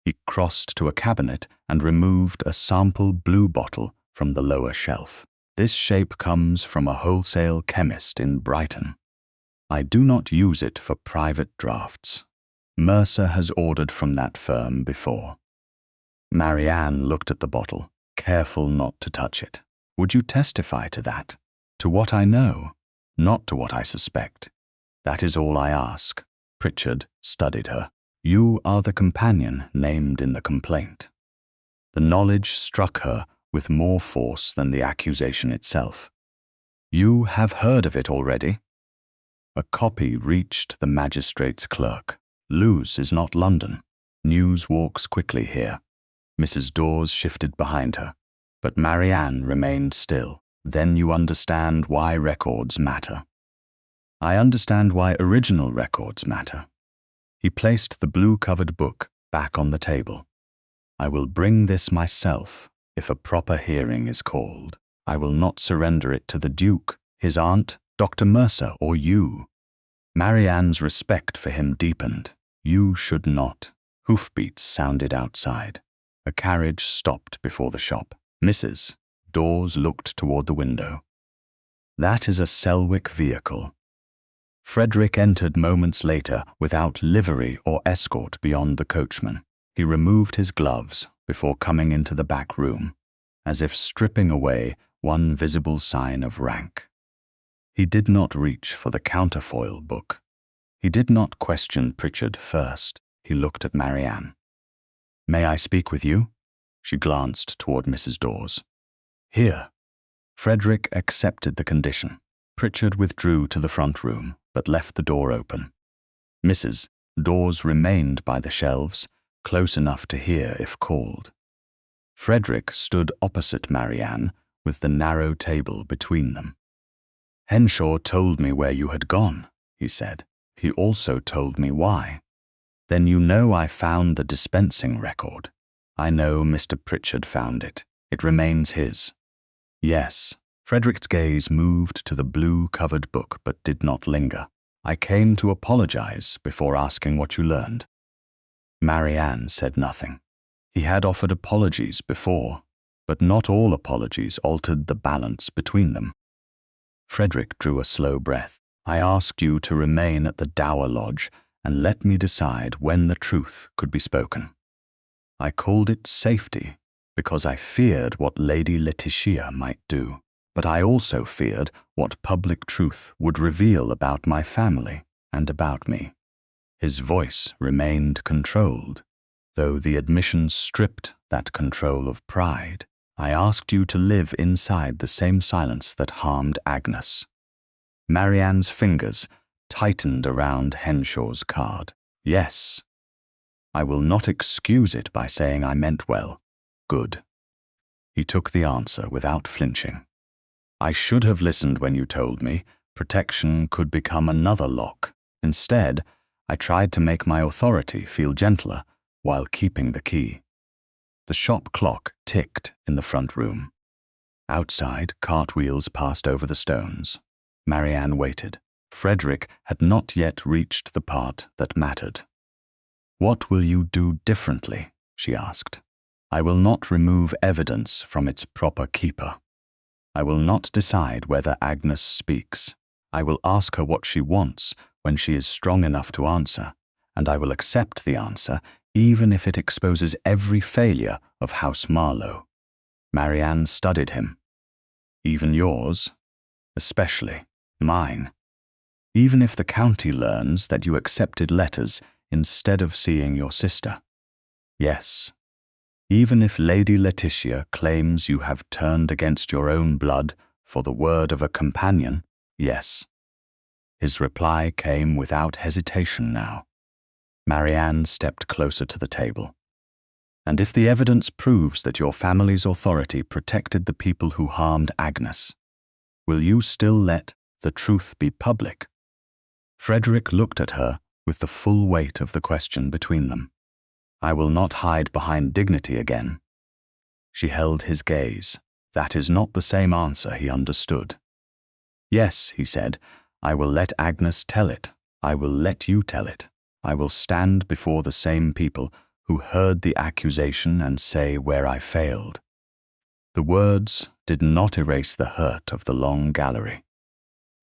He crossed to a cabinet and removed a sample blue bottle from the lower shelf. This shape comes from a wholesale chemist in Brighton. I do not use it for private drafts. Mercer has ordered from that firm before. Marianne looked at the bottle, careful not to touch it. Would you testify to that? To what I know, not to what I suspect. That is all I ask. Pritchard studied her. You are the companion named in the complaint. The knowledge struck her with more force than the accusation itself. You have heard of it already? A copy reached the magistrate's clerk. Lewes is not London. News walks quickly here. Mrs. Dawes shifted behind her, but Marianne remained still. Then you understand why records matter. I understand why original records matter. He placed the blue-covered book back on the table. I will bring this myself if a proper hearing is called. I will not surrender it to the Duke, his aunt, Dr. Mercer, or you. Marianne's respect for him deepened. You should not. Hoofbeats sounded outside. A carriage stopped before the shop. Mrs. Dawes looked toward the window. That is a Selwick vehicle. Frederick entered moments later without livery or escort beyond the coachman. He removed his gloves before coming into the back room, as if stripping away one visible sign of rank. He did not reach for the counterfoil book. He did not question Pritchard first. He looked at Marianne. May I speak with you? She glanced toward Mrs. Dawes. Here. Frederick accepted the condition. Pritchard withdrew to the front room, but left the door open. Mrs. Dawes remained by the shelves, close enough to hear if called. Frederick stood opposite Marianne, with the narrow table between them. Henshaw told me where you had gone, he said. He also told me why. Then you know I found the dispensing record. I know Mr. Pritchard found it. It remains his. Yes. Frederick's gaze moved to the blue-covered book but did not linger. I came to apologize before asking what you learned. Marianne said nothing. He had offered apologies before, but not all apologies altered the balance between them. Frederick drew a slow breath. I asked you to remain at the Dower Lodge and let me decide when the truth could be spoken. I called it safety because I feared what Lady Letitia might do, but I also feared what public truth would reveal about my family and about me. His voice remained controlled, though the admission stripped that control of pride. I asked you to live inside the same silence that harmed Agnes. Marianne's fingers tightened around Henshaw's card. Yes. I will not excuse it by saying I meant well. Good. He took the answer without flinching. I should have listened when you told me protection could become another lock. Instead, I tried to make my authority feel gentler while keeping the key. The shop clock ticked in the front room. Outside, cartwheels passed over the stones. Marianne waited. Frederick had not yet reached the part that mattered. What will you do differently? She asked. I will not remove evidence from its proper keeper. I will not decide whether Agnes speaks. I will ask her what she wants when she is strong enough to answer, and I will accept the answer even if it exposes every failure of House Marlowe. Marianne studied him. Even yours, especially mine. Even if the county learns that you accepted letters instead of seeing your sister. Yes. Even if Lady Letitia claims you have turned against your own blood for the word of a companion, yes. His reply came without hesitation now. Marianne stepped closer to the table. And if the evidence proves that your family's authority protected the people who harmed Agnes, will you still let the truth be public? Frederick looked at her with the full weight of the question between them. I will not hide behind dignity again. She held his gaze. That is not the same answer he understood. Yes, he said, I will let Agnes tell it. I will let you tell it. I will stand before the same people who heard the accusation and say where I failed. The words did not erase the hurt of the long gallery.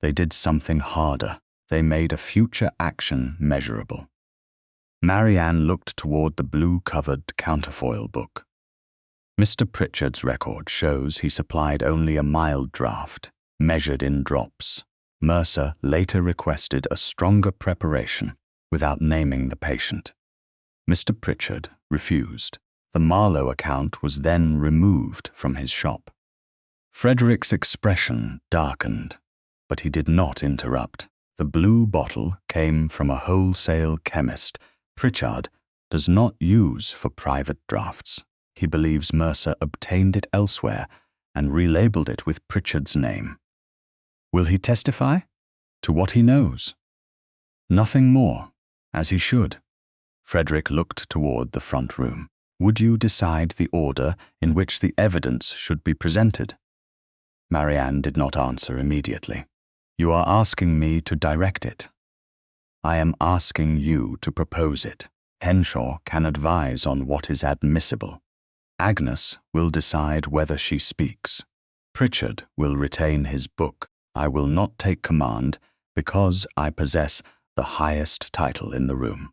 They did something harder. They made a future action measurable. Marianne looked toward the blue-covered counterfoil book. Mr. Pritchard's record shows he supplied only a mild draught, measured in drops. Mercer later requested a stronger preparation without naming the patient. Mr. Pritchard refused. The Marlowe account was then removed from his shop. Frederick's expression darkened, but he did not interrupt. The blue bottle came from a wholesale chemist Pritchard does not use for private drafts. He believes Mercer obtained it elsewhere and relabeled it with Pritchard's name. Will he testify? To what he knows? Nothing more, as he should. Frederick looked toward the front room. Would you decide the order in which the evidence should be presented? Marianne did not answer immediately. You are asking me to direct it. I am asking you to propose it. Henshaw can advise on what is admissible. Agnes will decide whether she speaks. Pritchard will retain his book. I will not take command because I possess the highest title in the room.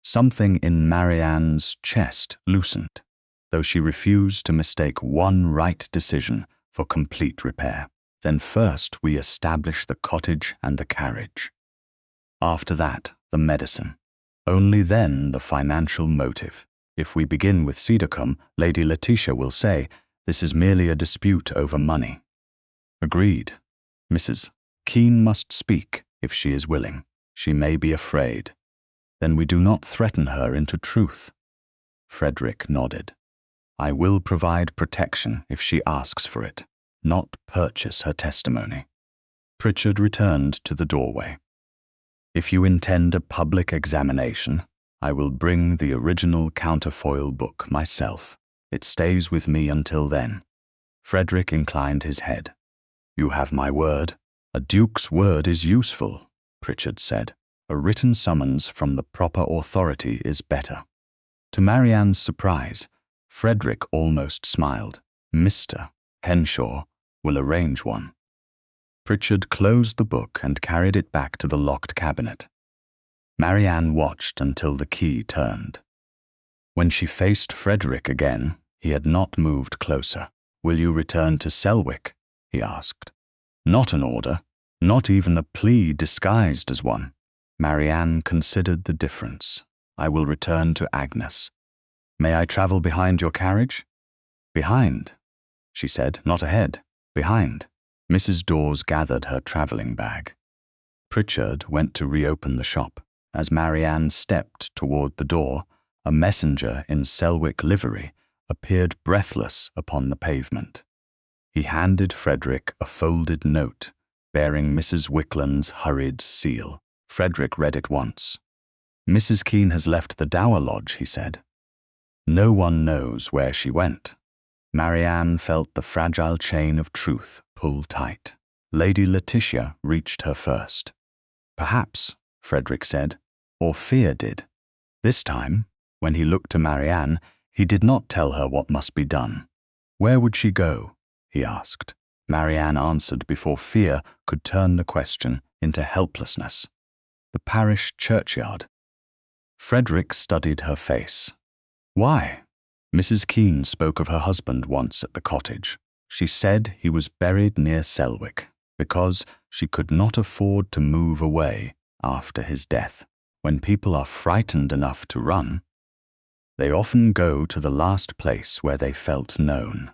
Something in Marianne's chest loosened, though she refused to mistake one right decision for complete repair. Then first we establish the cottage and the carriage. After that, the medicine. Only then the financial motive. If we begin with Cedarcombe, Lady Letitia will say, this is merely a dispute over money. Agreed. Mrs. Keene must speak if she is willing. She may be afraid. Then we do not threaten her into truth. Frederick nodded. I will provide protection if she asks for it, not purchase her testimony. Pritchard returned to the doorway. If you intend a public examination, I will bring the original counterfoil book myself. It stays with me until then. Frederick inclined his head. You have my word. A duke's word is useful, Pritchard said. A written summons from the proper authority is better. To Marianne's surprise, Frederick almost smiled. Mr. Henshaw will arrange one. Pritchard closed the book and carried it back to the locked cabinet. Marianne watched until the key turned. When she faced Frederick again, he had not moved closer. Will you return to Selwick? He asked. Not an order, not even a plea disguised as one. Marianne considered the difference. I will return to Agnes. May I travel behind your carriage? Behind, she said, not ahead, behind. Mrs. Dawes gathered her travelling bag. Pritchard went to reopen the shop. As Marianne stepped toward the door, a messenger in Selwick livery appeared breathless upon the pavement. He handed Frederick a folded note bearing Mrs. Wickland's hurried seal. Frederick read it once. Mrs. Keene has left the Dower Lodge, he said. No one knows where she went. Marianne felt the fragile chain of truth pull tight. Lady Letitia reached her first. Perhaps, Frederick said, or fear did. This time, when he looked to Marianne, he did not tell her what must be done. Where would she go? He asked. Marianne answered before fear could turn the question into helplessness. The parish churchyard. Frederick studied her face. Why? Mrs. Keene spoke of her husband once at the cottage. She said he was buried near Selwick because she could not afford to move away after his death. When people are frightened enough to run, they often go to the last place where they felt known.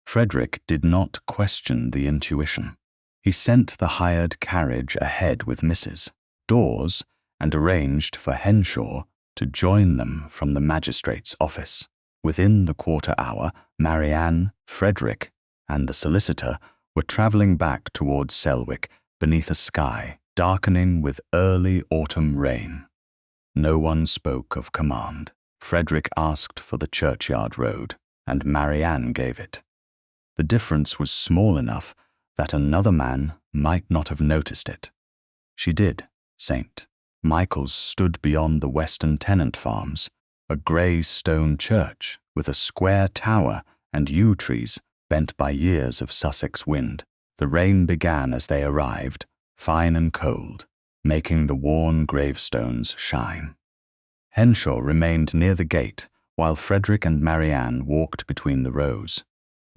Frederick did not question the intuition. He sent the hired carriage ahead with Mrs. Dawes and arranged for Henshaw to join them from the magistrate's office. Within the quarter hour, Marianne, Frederick, and the solicitor were travelling back towards Selwick beneath a sky darkening with early autumn rain. No one spoke of command. Frederick asked for the churchyard road, and Marianne gave it. The difference was small enough that another man might not have noticed it. She did. St. Michael's stood beyond the Western Tenant Farms, a grey stone church with a square tower and yew trees bent by years of Sussex wind. The rain began as they arrived, fine and cold, making the worn gravestones shine. Henshaw remained near the gate while Frederick and Marianne walked between the rows.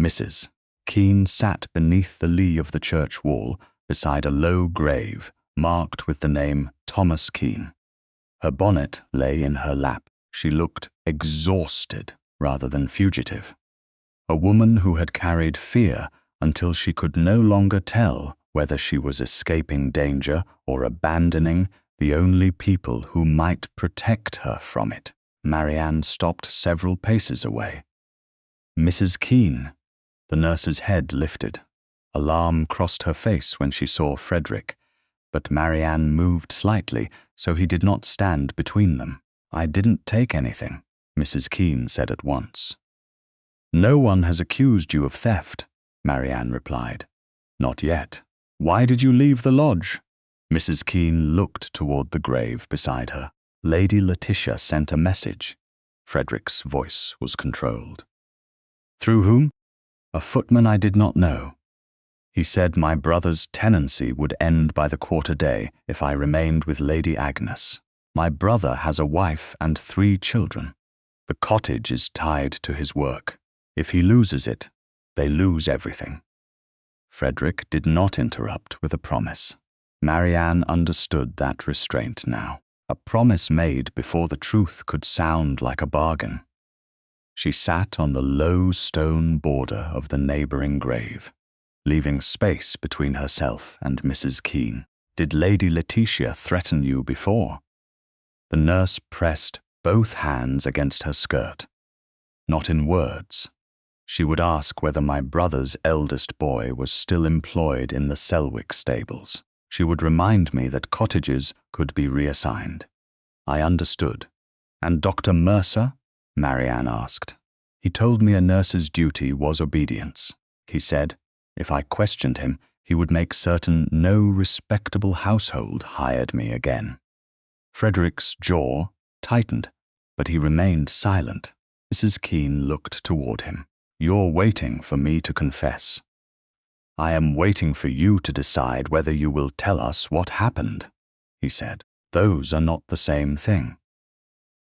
Mrs. Keene sat beneath the lee of the church wall beside a low grave marked with the name Thomas Keene. Her bonnet lay in her lap. She looked exhausted rather than fugitive. A woman who had carried fear until she could no longer tell whether she was escaping danger or abandoning the only people who might protect her from it. Marianne stopped several paces away. Mrs. Keene. The nurse's head lifted. Alarm crossed her face when she saw Frederick, but Marianne moved slightly so he did not stand between them. "I didn't take anything," Mrs. Keene said at once. "No one has accused you of theft," Marianne replied. "Not yet. Why did you leave the lodge?" Mrs. Keene looked toward the grave beside her. "Lady Letitia sent a message." Frederick's voice was controlled. "Through whom?" "A footman I did not know. He said my brother's tenancy would end by the quarter day if I remained with Lady Agnes. My brother has a wife and 3 children. The cottage is tied to his work. If he loses it, they lose everything." Frederick did not interrupt with a promise. Marianne understood that restraint now. A promise made before the truth could sound like a bargain. She sat on the low stone border of the neighboring grave, leaving space between herself and Mrs. Keene. "Did Lady Letitia threaten you before?" The nurse pressed both hands against her skirt. "Not in words. She would ask whether my brother's eldest boy was still employed in the Selwick stables. She would remind me that cottages could be reassigned." I understood. "And Dr. Mercer?" Marianne asked. "He told me a nurse's duty was obedience. He said, if I questioned him, he would make certain no respectable household hired me again." Frederick's jaw tightened, but he remained silent. Mrs. Keene looked toward him. "You're waiting for me to confess." "I am waiting for you to decide whether you will tell us what happened," he said. "Those are not the same thing."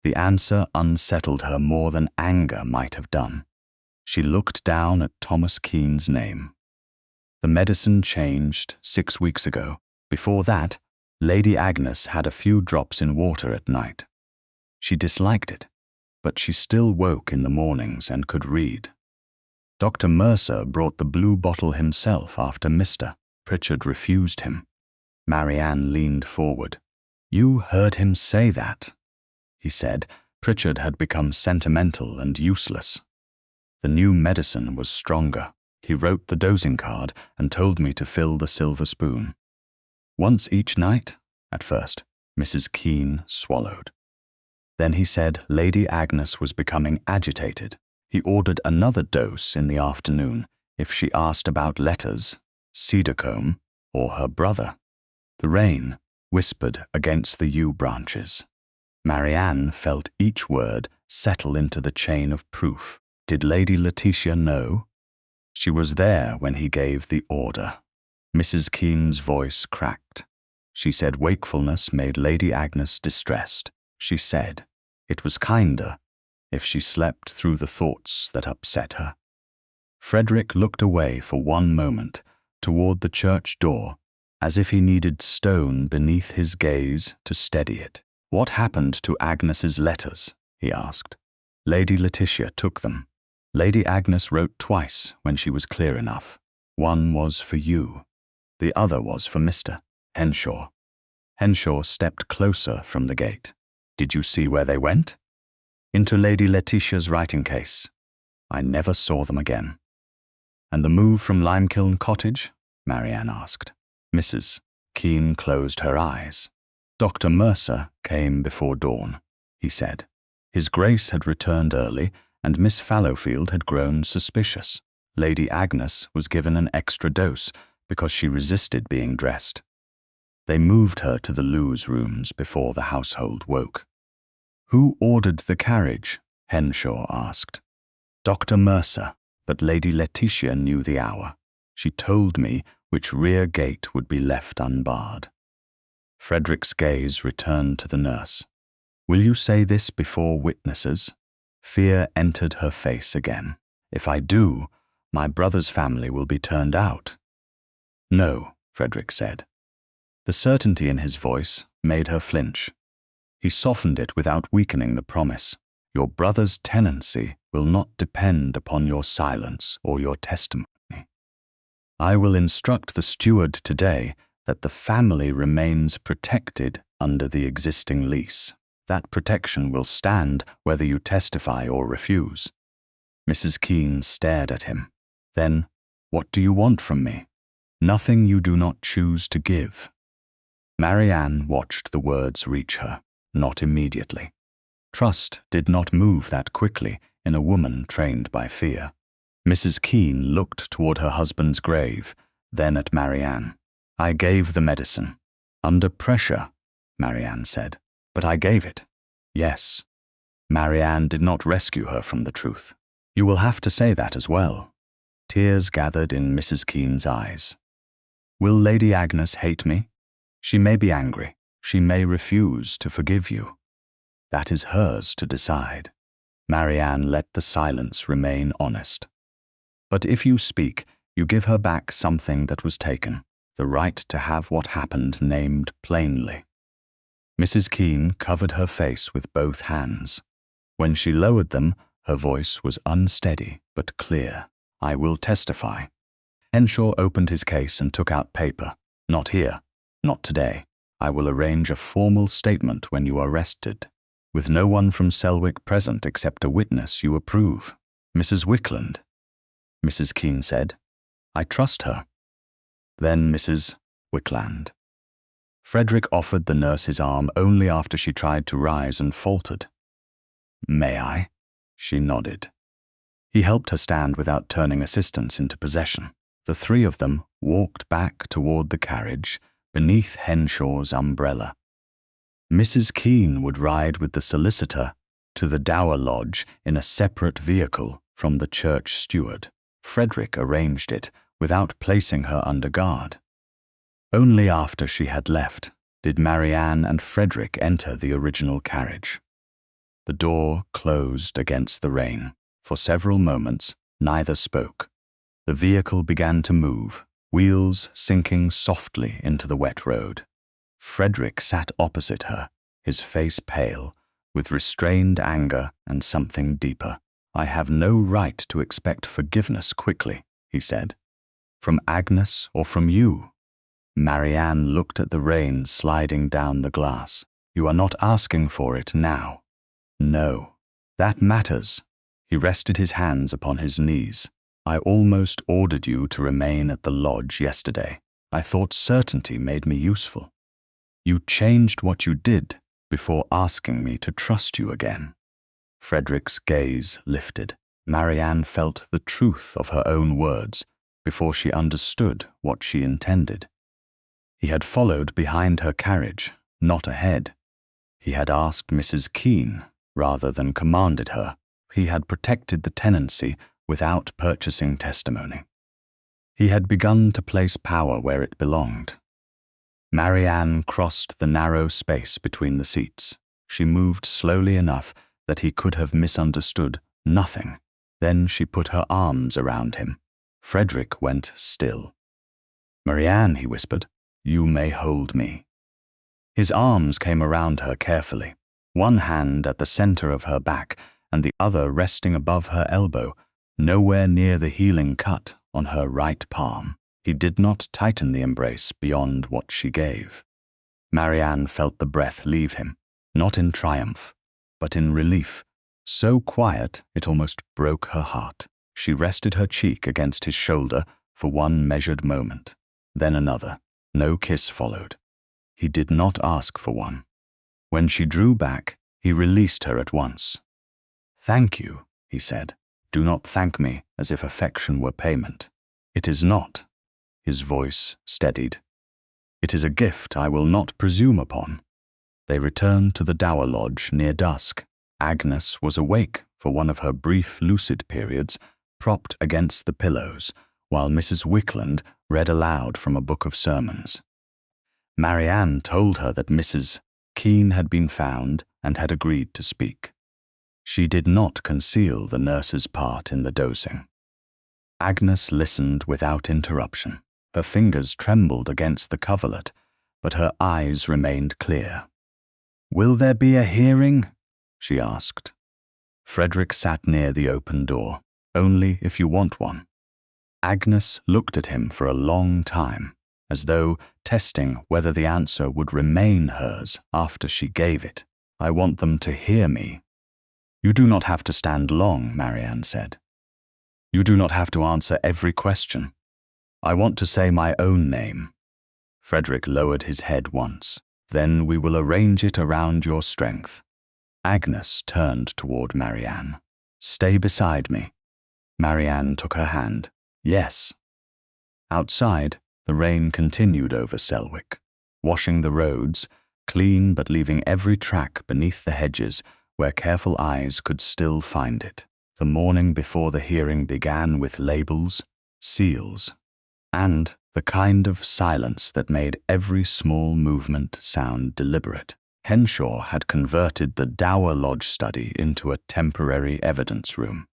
The answer unsettled her more than anger might have done. She looked down at Thomas Keene's name. The medicine changed 6 weeks ago. Before that, Lady Agnes had a few drops in water at night. She disliked it, but she still woke in the mornings and could read. Dr. Mercer brought the blue bottle himself after Mr. Pritchard refused him. Marianne leaned forward. "You heard him say that?" He said Pritchard had become sentimental and useless. The new medicine was stronger. He wrote the dosing card and told me to fill the silver spoon. "Once each night?" At first, Mrs. Keene swallowed. Then he said Lady Agnes was becoming agitated. He ordered another dose in the afternoon if she asked about letters, Cedarcombe, or her brother. The rain whispered against the yew branches. Marianne felt each word settle into the chain of proof. Did Lady Letitia know? She was there when he gave the order. Mrs. Keene's voice cracked. She said wakefulness made Lady Agnes distressed. She said it was kinder if she slept through the thoughts that upset her. Frederick looked away for one moment toward the church door, as if he needed stone beneath his gaze to steady it. "What happened to Agnes's letters?" he asked. "Lady Letitia took them. Lady Agnes wrote twice when she was clear enough. One was for you. The other was for Mr. Henshaw." Henshaw stepped closer from the gate. "Did you see where they went?" "Into Lady Letitia's writing case. I never saw them again." "And the move from Limekiln Cottage?" Marianne asked. Mrs. Keene closed her eyes. "Dr. Mercer came before dawn," he said. His Grace had returned early, and Miss Fallowfield had grown suspicious. Lady Agnes was given an extra dose because she resisted being dressed. They moved her to the Lewes rooms before the household woke. "Who ordered the carriage?" Henshaw asked. "Dr. Mercer, but Lady Letitia knew the hour. She told me which rear gate would be left unbarred." Frederick's gaze returned to the nurse. "Will you say this before witnesses?" Fear entered her face again. "If I do, my brother's family will be turned out." "No," Frederick said. The certainty in his voice made her flinch. He softened it without weakening the promise. Your brother's tenancy will not depend upon your silence or your testimony. I will instruct the steward today that the family remains protected under the existing lease. That protection will stand whether you testify or refuse. Mrs. Keene stared at him. Then, what do you want from me? Nothing you do not choose to give. Marianne watched the words reach her, not immediately. Trust did not move that quickly in a woman trained by fear. Mrs. Keene looked toward her husband's grave, then at Marianne. I gave the medicine. Under pressure, Marianne said. But I gave it. Yes. Marianne did not rescue her from the truth. You will have to say that as well. Tears gathered in Mrs. Keene's eyes. Will Lady Agnes hate me? She may be angry. She may refuse to forgive you. That is hers to decide. Marianne let the silence remain honest. But if you speak, you give her back something that was taken, the right to have what happened named plainly. Mrs. Keene covered her face with both hands. When she lowered them, her voice was unsteady but clear. I will testify. Henshaw opened his case and took out paper. Not here. Not today. I will arrange a formal statement when you are rested, with no one from Selwick present except a witness you approve. Mrs. Wickland, Mrs. Keene said. I trust her. Then Mrs. Wickland. Frederick offered the nurse his arm only after she tried to rise and faltered. May I? She nodded. He helped her stand without turning assistance into possession. The three of them walked back toward the carriage beneath Henshaw's umbrella. Mrs. Keene would ride with the solicitor to the Dower Lodge in a separate vehicle from the church steward. Frederick arranged it without placing her under guard. Only after she had left did Marianne and Frederick enter the original carriage. The door closed against the rain. For several moments, neither spoke. The vehicle began to move, wheels sinking softly into the wet road. Frederick sat opposite her, his face pale, with restrained anger and something deeper. I have no right to expect forgiveness quickly, he said. From Agnes or from you? Marianne looked at the rain sliding down the glass. You are not asking for it now. No, that matters. He rested his hands upon his knees. I almost ordered you to remain at the lodge yesterday. I thought certainty made me useful. You changed what you did before asking me to trust you again. Frederick's gaze lifted. Marianne felt the truth of her own words before she understood what she intended. He had followed behind her carriage, not ahead. He had asked Mrs. Keene rather than commanded her. He had protected the tenancy without purchasing testimony. He had begun to place power where it belonged. Marianne crossed the narrow space between the seats. She moved slowly enough that he could have misunderstood nothing. Then she put her arms around him. Frederick went still. Marianne, he whispered, you may hold me. His arms came around her carefully, one hand at the center of her back and the other resting above her elbow, nowhere near the healing cut on her right palm. He did not tighten the embrace beyond what she gave. Marianne felt the breath leave him, not in triumph, but in relief, so quiet it almost broke her heart. She rested her cheek against his shoulder for one measured moment, then another. No kiss followed. He did not ask for one. When she drew back, he released her at once. Thank you, he said. Do not thank me as if affection were payment. It is not. His voice steadied. It is a gift I will not presume upon. They returned to the Dower Lodge near dusk. Agnes was awake for one of her brief lucid periods, propped against the pillows, while Mrs. Wickland read aloud from a book of sermons. Marianne told her that Mrs. Keene had been found and had agreed to speak. She did not conceal the nurse's part in the dosing. Agnes listened without interruption. Her fingers trembled against the coverlet, but her eyes remained clear. "Will there be a hearing?" she asked. Frederick sat near the open door. "Only if you want one." Agnes looked at him for a long time, as though testing whether the answer would remain hers after she gave it. "I want them to hear me." "You do not have to stand long," Marianne said. "You do not have to answer every question. I want to say my own name." Frederick lowered his head once. "Then we will arrange it around your strength." Agnes turned toward Marianne. "Stay beside me." Marianne took her hand. "Yes." Outside, the rain continued over Selwick, washing the roads, clean but leaving every track beneath the hedges where careful eyes could still find it. The morning before the hearing began with labels, seals, and the kind of silence that made every small movement sound deliberate. Henshaw had converted the Dower Lodge study into a temporary evidence room.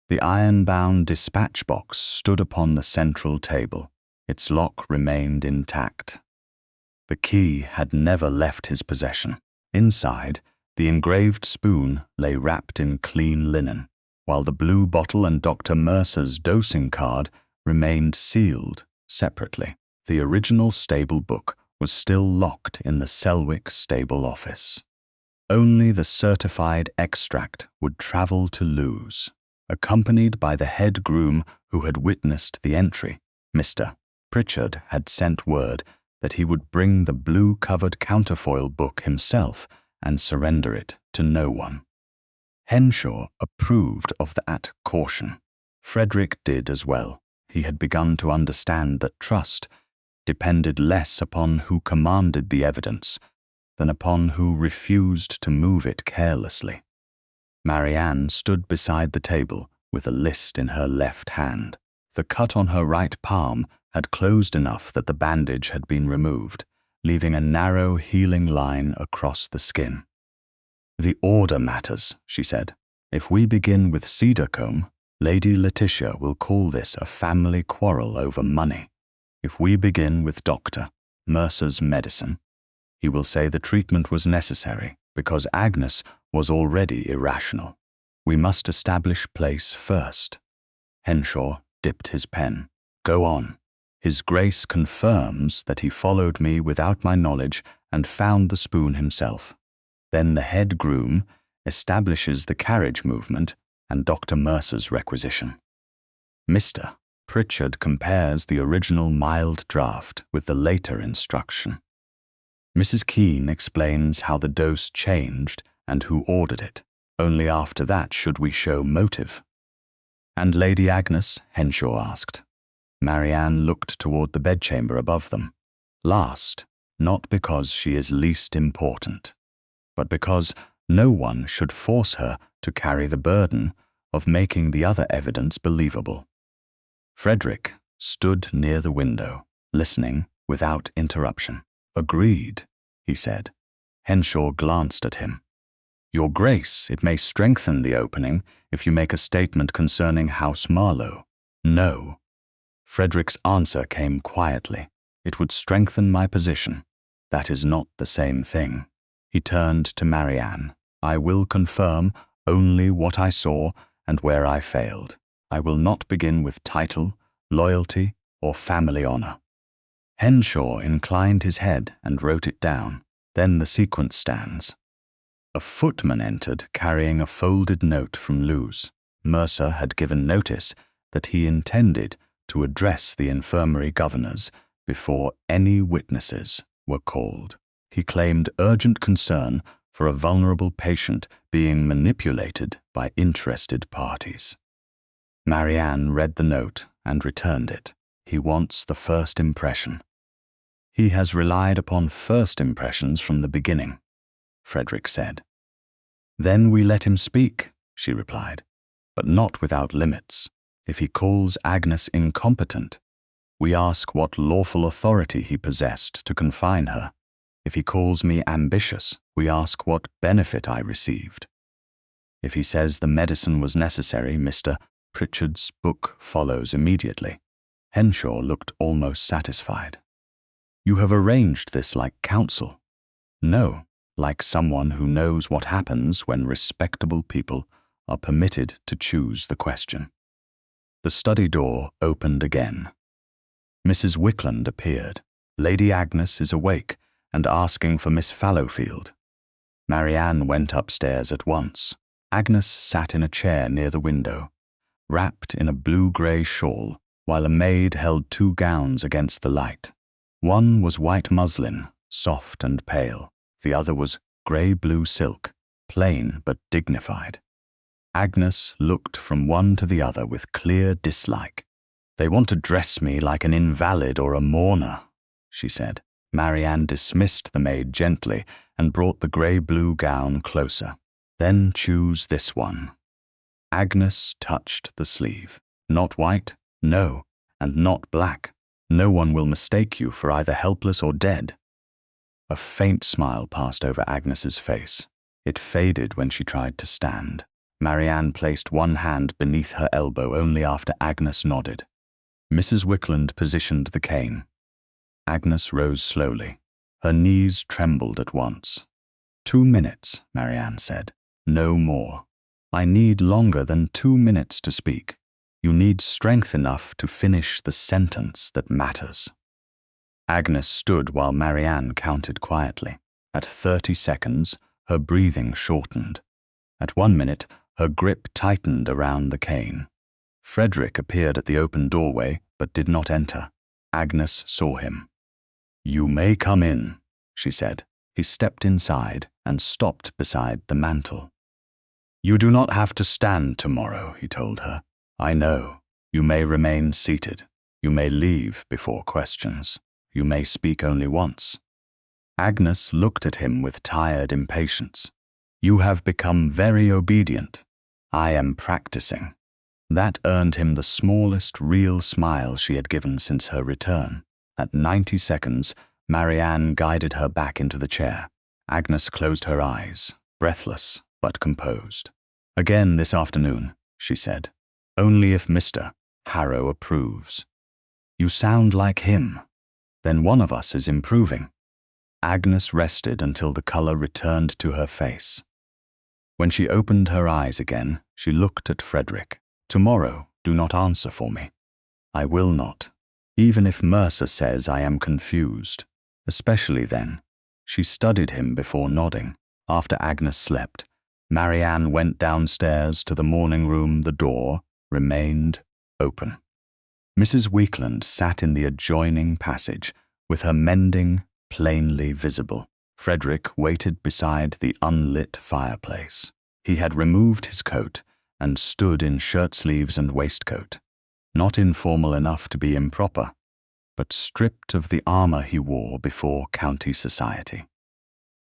The iron-bound dispatch box stood upon the central table. Its lock remained intact. The key had never left his possession. Inside, the engraved spoon lay wrapped in clean linen, while the blue bottle and Dr. Mercer's dosing card remained sealed separately. The original stable book was still locked in the Selwick stable office. Only the certified extract would travel to Lewes, accompanied by the head groom who had witnessed the entry. Mr. Pritchard had sent word that he would bring the blue-covered counterfoil book himself and surrender it to no one. Henshaw approved of that caution. Frederick did as well. He had begun to understand that trust depended less upon who commanded the evidence than upon who refused to move it carelessly. Marianne stood beside the table with a list in her left hand. The cut on her right palm had closed enough that the bandage had been removed, leaving a narrow healing line across the skin. "The order matters," she said. "If we begin with Cedarcombe, Lady Letitia will call this a family quarrel over money. If we begin with Dr. Mercer's medicine, he will say the treatment was necessary because Agnes was already irrational. We must establish place first." Henshaw dipped his pen. "Go on. His Grace confirms that he followed me without my knowledge and found the spoon himself. Then the head groom establishes the carriage movement and Dr. Mercer's requisition. Mr. Pritchard compares the original mild draft with the later instruction. Mrs. Keene explains how the dose changed and who ordered it. Only after that should we show motive." "And Lady Agnes?" Henshaw asked. Marianne looked toward the bedchamber above them. "Last, not because she is least important, but because no one should force her to carry the burden of making the other evidence believable." Frederick stood near the window, listening without interruption. "Agreed," he said. Henshaw glanced at him. "Your Grace, it may strengthen the opening if you make a statement concerning House Marlowe." "No." Frederick's answer came quietly. "It would strengthen my position. That is not the same thing." He turned to Marianne. "I will confirm only what I saw and where I failed. I will not begin with title, loyalty, or family honor." Henshaw inclined his head and wrote it down. Then the sequence stands. A footman entered carrying a folded note from Lewes. Mercer had given notice that he intended to address the infirmary governors before any witnesses were called. He claimed urgent concern for a vulnerable patient being manipulated by interested parties. Marianne read the note and returned it. "He wants the first impression." "He has relied upon first impressions from the beginning," Frederick said. "Then we let him speak," she replied, "but not without limits. If he calls Agnes incompetent, we ask what lawful authority he possessed to confine her. If he calls me ambitious, we ask what benefit I received. If he says the medicine was necessary, Mr. Pritchard's book follows immediately. Henshaw looked almost satisfied. You have arranged this like counsel. No, like someone who knows what happens when respectable people are permitted to choose the question. The study door opened again. Mrs. Wickland appeared. Lady Agnes is awake and asking for Miss Fallowfield. Marianne went upstairs at once. Agnes sat in a chair near the window, wrapped in a blue-grey shawl, while a maid held 2 gowns against the light. One was white muslin, soft and pale. The other was grey-blue silk, plain but dignified. Agnes looked from one to the other with clear dislike. "They want to dress me like an invalid or a mourner," she said. Marianne dismissed the maid gently and brought the grey-blue gown closer. "Then choose this one." Agnes touched the sleeve. "Not white? No, and not black. No one will mistake you for either helpless or dead." A faint smile passed over Agnes's face. It faded when she tried to stand. Marianne placed one hand beneath her elbow only after Agnes nodded. Mrs. Wickland positioned the cane. Agnes rose slowly. Her knees trembled at once. 2 minutes, Marianne said. No more. I need longer than 2 minutes to speak. You need strength enough to finish the sentence that matters. Agnes stood while Marianne counted quietly. At 30 seconds, her breathing shortened. At 1 minute, her grip tightened around the cane. Frederick appeared at the open doorway, but did not enter. Agnes saw him. "You may come in," she said. He stepped inside and stopped beside the mantel. "You do not have to stand tomorrow," he told her. "I know. You may remain seated. You may leave before questions. You may speak only once." Agnes looked at him with tired impatience. "You have become very obedient. I am practicing." That earned him the smallest real smile she had given since her return. At 90 seconds, Marianne guided her back into the chair. Agnes closed her eyes, breathless but composed. "Again this afternoon," she said. "Only if Mr. Harrow approves." "You sound like him. Then one of us is improving." Agnes rested until the color returned to her face. When she opened her eyes again, she looked at Frederick. "Tomorrow, do not answer for me." "I will not, even if Mercer says I am confused. Especially then." She studied him before nodding. After Agnes slept, Marianne went downstairs to the morning room. The door remained open. Mrs. Wickland sat in the adjoining passage, with her mending plainly visible. Frederick waited beside the unlit fireplace. He had removed his coat and stood in shirt-sleeves and waistcoat, not informal enough to be improper, but stripped of the armor he wore before county society.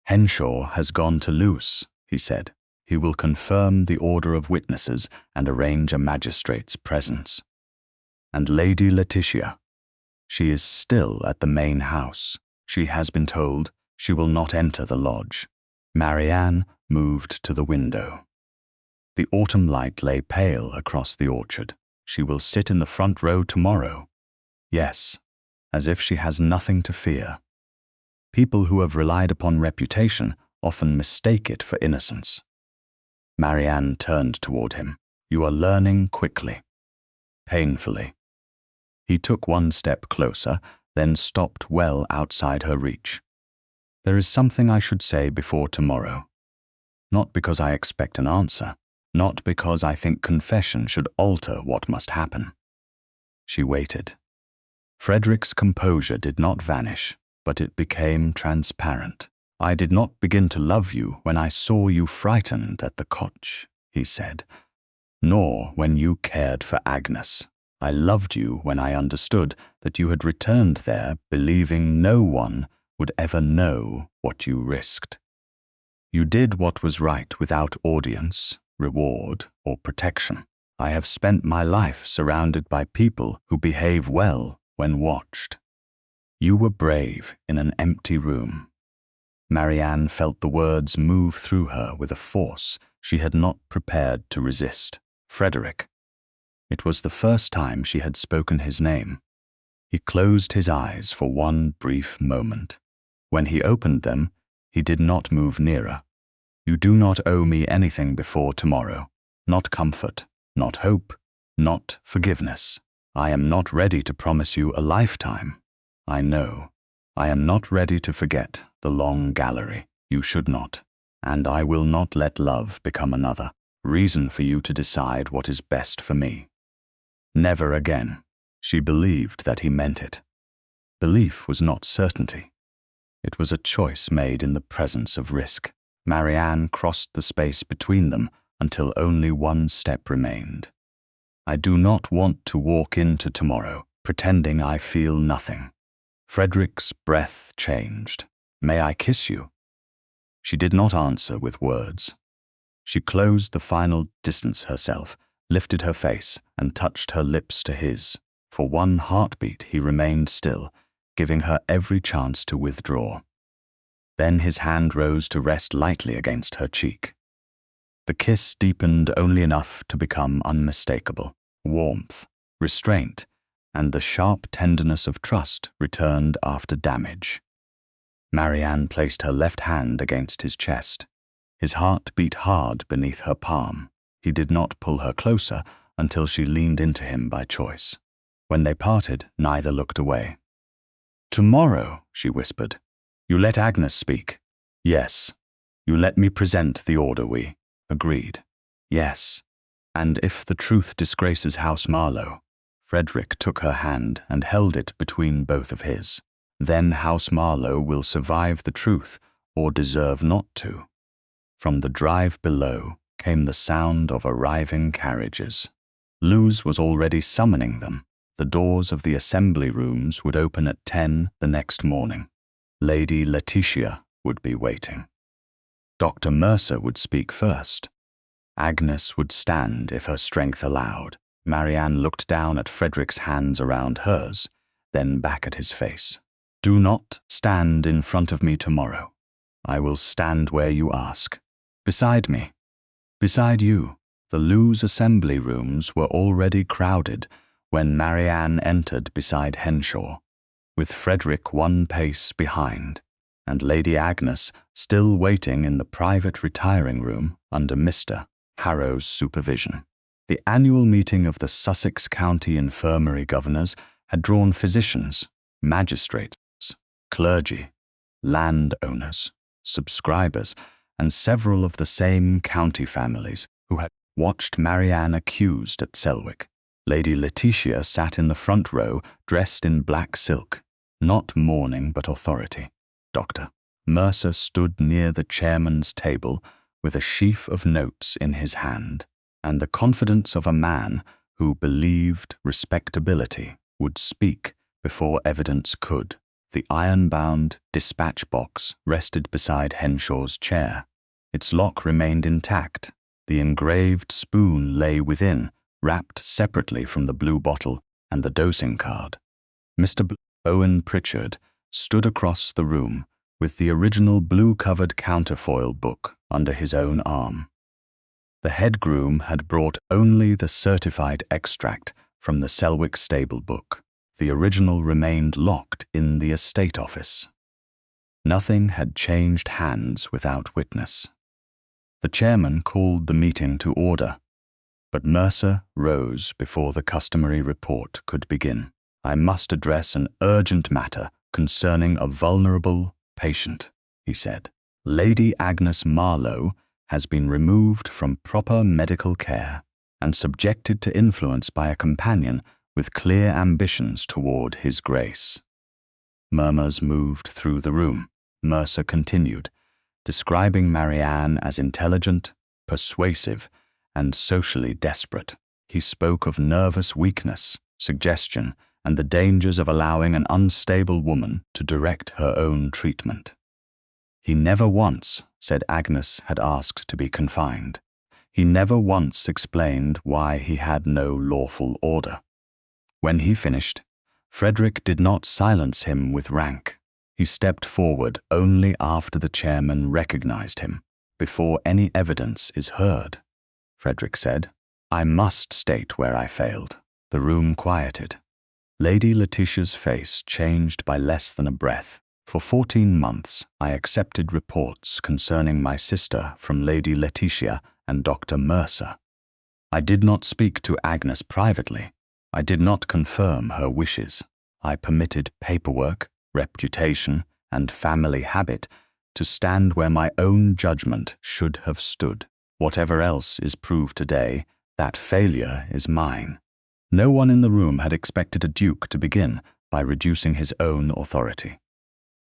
"Henshaw has gone to Luce," he said. "He will confirm the order of witnesses and arrange a magistrate's presence. And Lady Letitia, she is still at the main house. She has been told she will not enter the lodge." Marianne moved to the window. The autumn light lay pale across the orchard. "She will sit in the front row tomorrow." Yes, as if she has nothing to fear. People who have relied upon reputation often mistake it for innocence. Marianne turned toward him. "You are learning quickly." Painfully. He took 1 step closer, then stopped well outside her reach. "There is something I should say before tomorrow. Not because I expect an answer, not because I think confession should alter what must happen." She waited. Frederick's composure did not vanish, but it became transparent. "I did not begin to love you when I saw you frightened at the Cottage," he said, "nor when you cared for Agnes. I loved you when I understood that you had returned there believing no one would ever know what you risked. You did what was right without audience, reward, or protection. I have spent my life surrounded by people who behave well when watched. You were brave in an empty room." Marianne felt the words move through her with a force she had not prepared to resist. Frederick. It was the first time she had spoken his name. He closed his eyes for one brief moment. When he opened them, he did not move nearer. You do not owe me anything before tomorrow. Not comfort, not hope, not forgiveness. I am not ready to promise you a lifetime. I know. I am not ready to forget the long gallery. You should not. And I will not let love become another reason for you to decide what is best for me. Never again. She believed that he meant it. Belief was not certainty. It was a choice made in the presence of risk. Marianne crossed the space between them until only one step remained. I do not want to walk into tomorrow pretending I feel nothing. Frederick's breath changed. May I kiss you? She did not answer with words. She closed the final distance herself, lifted her face, and touched her lips to his. For one heartbeat he remained still, giving her every chance to withdraw. Then his hand rose to rest lightly against her cheek. The kiss deepened only enough to become unmistakable. Warmth, restraint, and the sharp tenderness of trust returned after damage. Marianne placed her left hand against his chest. His heart beat hard beneath her palm. He did not pull her closer until she leaned into him by choice. When they parted, neither looked away. "Tomorrow," she whispered, "you let Agnes speak." "Yes." "You let me present the order we agreed." "Yes." "And if the truth disgraces House Marlowe," Frederick took her hand and held it between both of his, "then House Marlowe will survive the truth or deserve not to." From the drive below came the sound of arriving carriages. Luz was already summoning them. The doors of the assembly rooms would open at 10 the next morning. Lady Letitia would be waiting. Dr. Mercer would speak first. Agnes would stand if her strength allowed. Marianne looked down at Frederick's hands around hers, then back at his face. "Do not stand in front of me tomorrow. I will stand where you ask. Beside me. Beside you." The Luz assembly rooms were already crowded when Marianne entered beside Henshaw, with Frederick one pace behind, and Lady Agnes still waiting in the private retiring room under Mr. Harrow's supervision. The annual meeting of the Sussex County Infirmary Governors had drawn physicians, magistrates, clergy, landowners, subscribers, and several of the same county families who had watched Marianne accused at Selwick. Lady Letitia sat in the front row, dressed in black silk, not mourning but authority. Dr. Mercer stood near the chairman's table with a sheaf of notes in his hand, and the confidence of a man who believed respectability would speak before evidence could. The iron-bound dispatch box rested beside Henshaw's chair. Its lock remained intact. The engraved spoon lay within, wrapped separately from the blue bottle and the dosing card. Mr. Owen Pritchard stood across the room with the original blue-covered counterfoil book under his own arm. The head groom had brought only the certified extract from the Selwick stable book. The original remained locked in the estate office. Nothing had changed hands without witness. The chairman called the meeting to order, but Mercer rose before the customary report could begin. "I must address an urgent matter concerning a vulnerable patient," he said. "Lady Agnes Marlowe has been removed from proper medical care and subjected to influence by a companion with clear ambitions toward his grace." Murmurs moved through the room. Mercer continued, describing Marianne as intelligent, persuasive, and socially desperate. He spoke of nervous weakness, suggestion, and the dangers of allowing an unstable woman to direct her own treatment. He never once said Agnes had asked to be confined. He never once explained why he had no lawful order. When he finished, Frederick did not silence him with rank. He stepped forward only after the chairman recognized him. "Before any evidence is heard," Frederick said, "I must state where I failed." The room quieted. Lady Letitia's face changed by less than a breath. For 14 months, I accepted reports concerning my sister from Lady Letitia and Dr. Mercer. I did not speak to Agnes privately. I did not confirm her wishes. I permitted paperwork, reputation, and family habit to stand where my own judgment should have stood. Whatever else is proved today, that failure is mine. No one in the room had expected a duke to begin by reducing his own authority.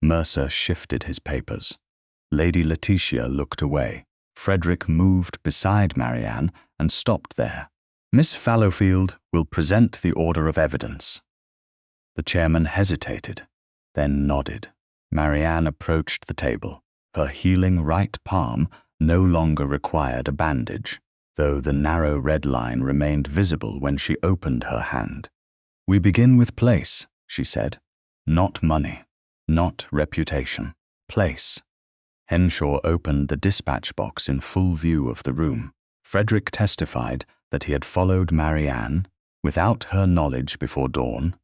Mercer shifted his papers. Lady Letitia looked away. Frederick moved beside Marianne and stopped there. Miss Fallowfield will present the order of evidence. The chairman hesitated, then nodded. Marianne approached the table. Her healing right palm no longer required a bandage, though the narrow red line remained visible when she opened her hand. "We begin with place," she said. "Not money, not reputation. Place." Henshaw opened the dispatch box in full view of the room. Frederick testified that he had followed Marianne, without her knowledge before dawn,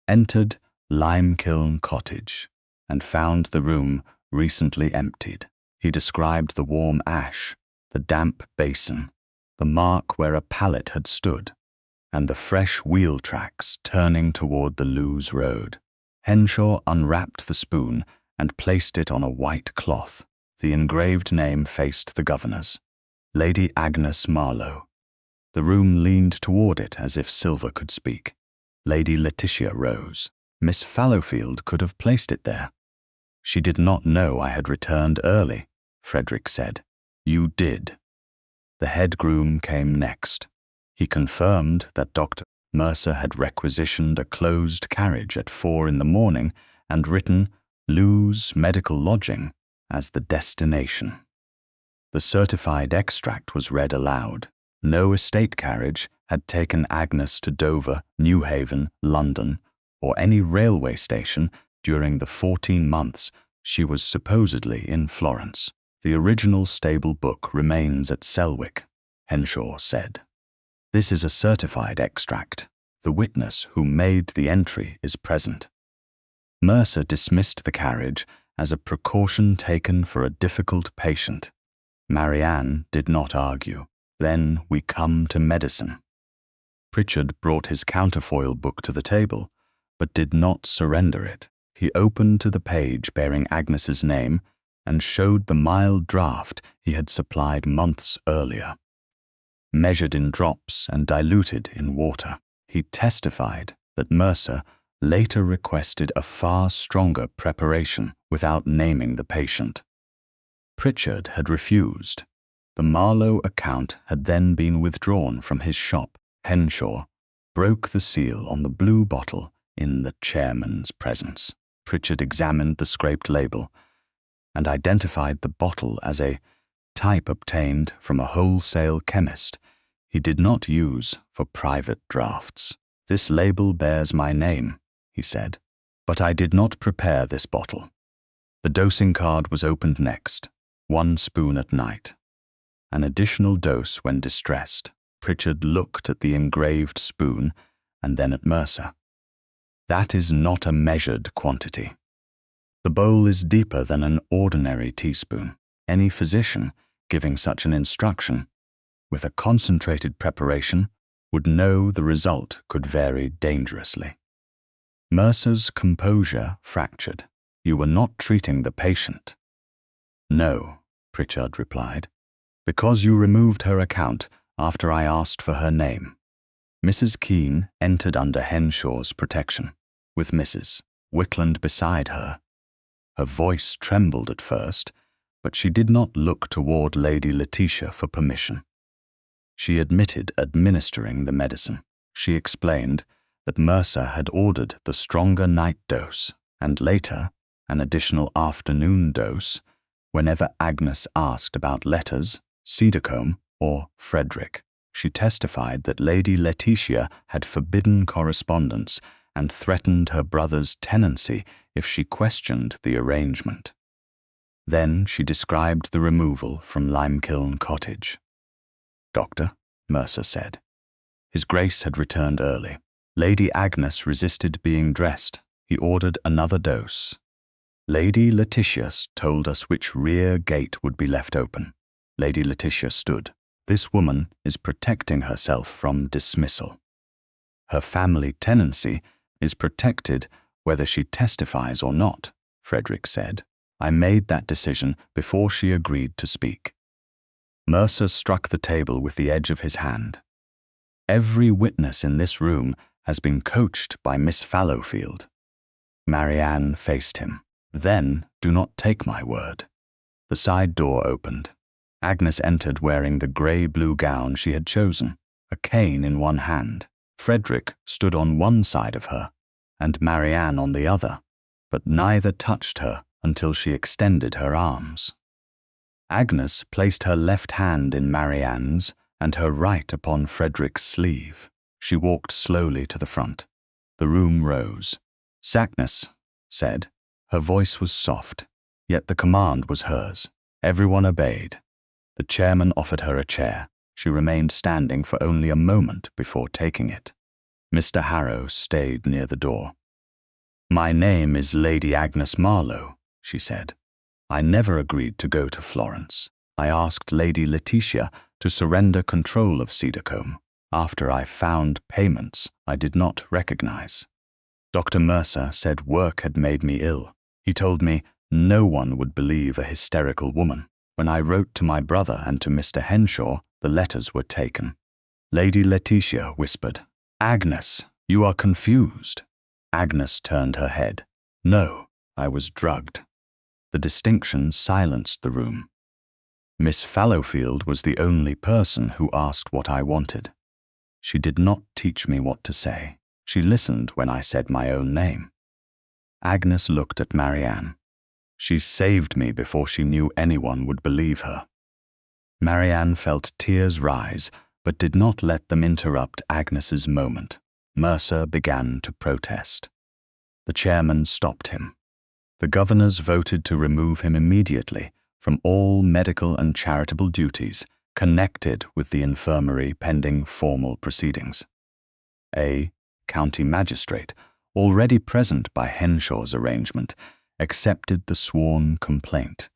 entered Limekiln Cottage, and found the room recently emptied. He described the warm ash, the damp basin, the mark where a pallet had stood, and the fresh wheel tracks turning toward the Lewes Road. Henshaw unwrapped the spoon and placed it on a white cloth. The engraved name faced the governor's, Lady Agnes Marlowe. The room leaned toward it as if silver could speak. Lady Letitia rose. Miss Fallowfield could have placed it there. "She did not know I had returned early," Frederick said. "You did." The head groom came next. He confirmed that Dr. Mercer had requisitioned a closed carriage at 4 in the morning and written Lewes Medical Lodging as the destination. The certified extract was read aloud. No estate carriage had taken Agnes to Dover, Newhaven, London, or any railway station during the 14 months she was supposedly in Florence. "The original stable book remains at Selwick," Henshaw said. "This is a certified extract. The witness who made the entry is present." Mercer dismissed the carriage as a precaution taken for a difficult patient. Marianne did not argue. "Then we come to medicine." Pritchard brought his counterfoil book to the table, but did not surrender it. He opened to the page bearing Agnes's name and showed the mild draught he had supplied months earlier. Measured in drops and diluted in water, he testified that Mercer later requested a far stronger preparation without naming the patient. Pritchard had refused. The Marlowe account had then been withdrawn from his shop. Henshaw broke the seal on the blue bottle in the chairman's presence. Pritchard examined the scraped label and identified the bottle as a type obtained from a wholesale chemist he did not use for private drafts. "This label bears my name," he said, "but I did not prepare this bottle." The dosing card was opened next. 1 spoon at night. An additional dose when distressed. Pritchard looked at the engraved spoon and then at Mercer. "That is not a measured quantity. The bowl is deeper than an ordinary teaspoon. Any physician giving such an instruction, with a concentrated preparation, would know the result could vary dangerously." Mercer's composure fractured. "You were not treating the patient." "No," Pritchard replied, "because you removed her account after I asked for her name." Mrs. Keene entered under Henshaw's protection, with Mrs. Wickland beside her. Her voice trembled at first, but she did not look toward Lady Letitia for permission. She admitted administering the medicine. She explained that Mercer had ordered the stronger night dose, and later an additional afternoon dose, whenever Agnes asked about letters, Cedarcombe, or Frederick. She testified that Lady Letitia had forbidden correspondence and threatened her brother's tenancy if she questioned the arrangement. Then she described the removal from Limekiln Cottage. "Doctor," Mercer said. His Grace had returned early. Lady Agnes resisted being dressed. He ordered another dose. Lady Letitia told us which rear gate would be left open. Lady Letitia stood. This woman is protecting herself from dismissal. Her family tenancy is protected whether she testifies or not, Frederick said. I made that decision before she agreed to speak. Mercer struck the table with the edge of his hand. Every witness in this room has been coached by Miss Fallowfield. Marianne faced him. Then do not take my word. The side door opened. Agnes entered wearing the grey-blue gown she had chosen, a cane in one hand. Frederick stood on one side of her, and Marianne on the other, but neither touched her until she extended her arms. Agnes placed her left hand in Marianne's and her right upon Frederick's sleeve. She walked slowly to the front. The room rose. Agnes said. Her voice was soft, yet the command was hers. Everyone obeyed. The chairman offered her a chair. She remained standing for only a moment before taking it. Mr. Harrow stayed near the door. My name is Lady Agnes Marlowe, she said. I never agreed to go to Florence. I asked Lady Letitia to surrender control of Cedarcombe after I found payments I did not recognize. Dr. Mercer said work had made me ill. He told me no one would believe a hysterical woman. When I wrote to my brother and to Mr. Henshaw, the letters were taken. Lady Letitia whispered, Agnes, you are confused. Agnes turned her head. No, I was drugged. The distinction silenced the room. Miss Fallowfield was the only person who asked what I wanted. She did not teach me what to say. She listened when I said my own name. Agnes looked at Marianne. She saved me before she knew anyone would believe her. Marianne felt tears rise, but did not let them interrupt Agnes's moment. Mercer began to protest. The chairman stopped him. The governors voted to remove him immediately from all medical and charitable duties connected with the infirmary pending formal proceedings. A county magistrate, already present by Henshaw's arrangement, accepted the sworn complaint,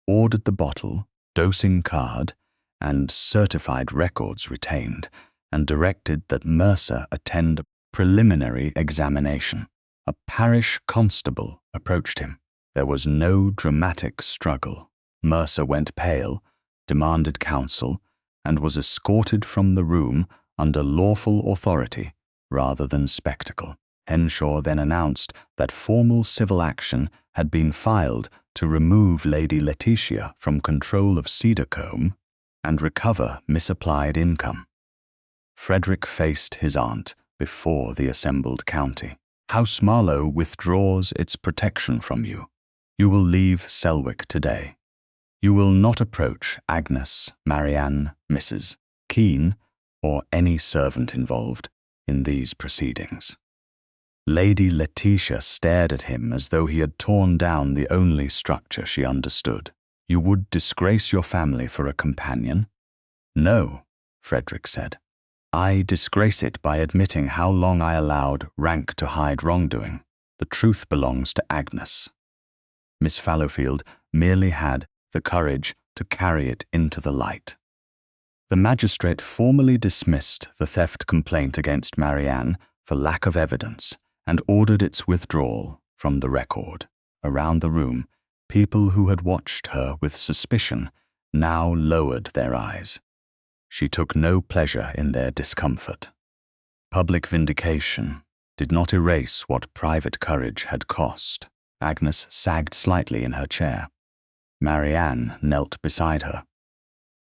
ordered the bottle, dosing card, and certified records retained, and directed that Mercer attend a preliminary examination. A parish constable approached him. There was no dramatic struggle. Mercer went pale, demanded counsel, and was escorted from the room under lawful authority rather than spectacle. Henshaw then announced that formal civil action had been filed to remove Lady Letitia from control of Cedarcombe and recover misapplied income. Frederick faced his aunt before the assembled county. House Marlowe withdraws its protection from you. You will leave Selwick today. You will not approach Agnes, Marianne, Mrs. Keene, or any servant involved in these proceedings. Lady Letitia stared at him as though he had torn down the only structure she understood. You would disgrace your family for a companion? No, Frederick said. I disgrace it by admitting how long I allowed rank to hide wrongdoing. The truth belongs to Agnes. Miss Fallowfield merely had the courage to carry it into the light. The magistrate formally dismissed the theft complaint against Marianne for lack of evidence and ordered its withdrawal from the record. Around the room, people who had watched her with suspicion now lowered their eyes. She took no pleasure in their discomfort. Public vindication did not erase what private courage had cost. Agnes sagged slightly in her chair. Marianne knelt beside her.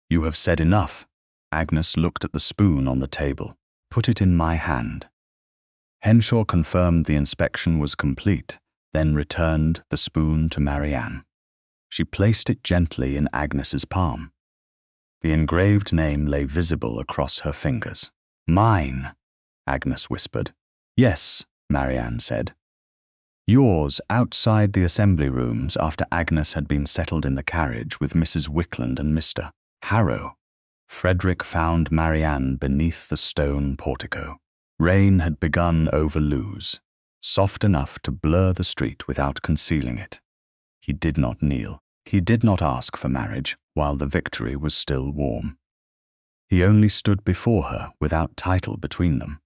You have said enough. Agnes looked at the spoon on the table. Put it in my hand. Henshaw confirmed the inspection was complete, then returned the spoon to Marianne. She placed it gently in Agnes's palm. The engraved name lay visible across her fingers. Mine, Agnes whispered. Yes, Marianne said. Yours outside the assembly rooms after Agnes had been settled in the carriage with Mrs. Wickland and Mr. Harrow. Frederick found Marianne beneath the stone portico. Rain had begun over Lewes, soft enough to blur the street without concealing it. He did not kneel. He did not ask for marriage while the victory was still warm. He only stood before her without title between them.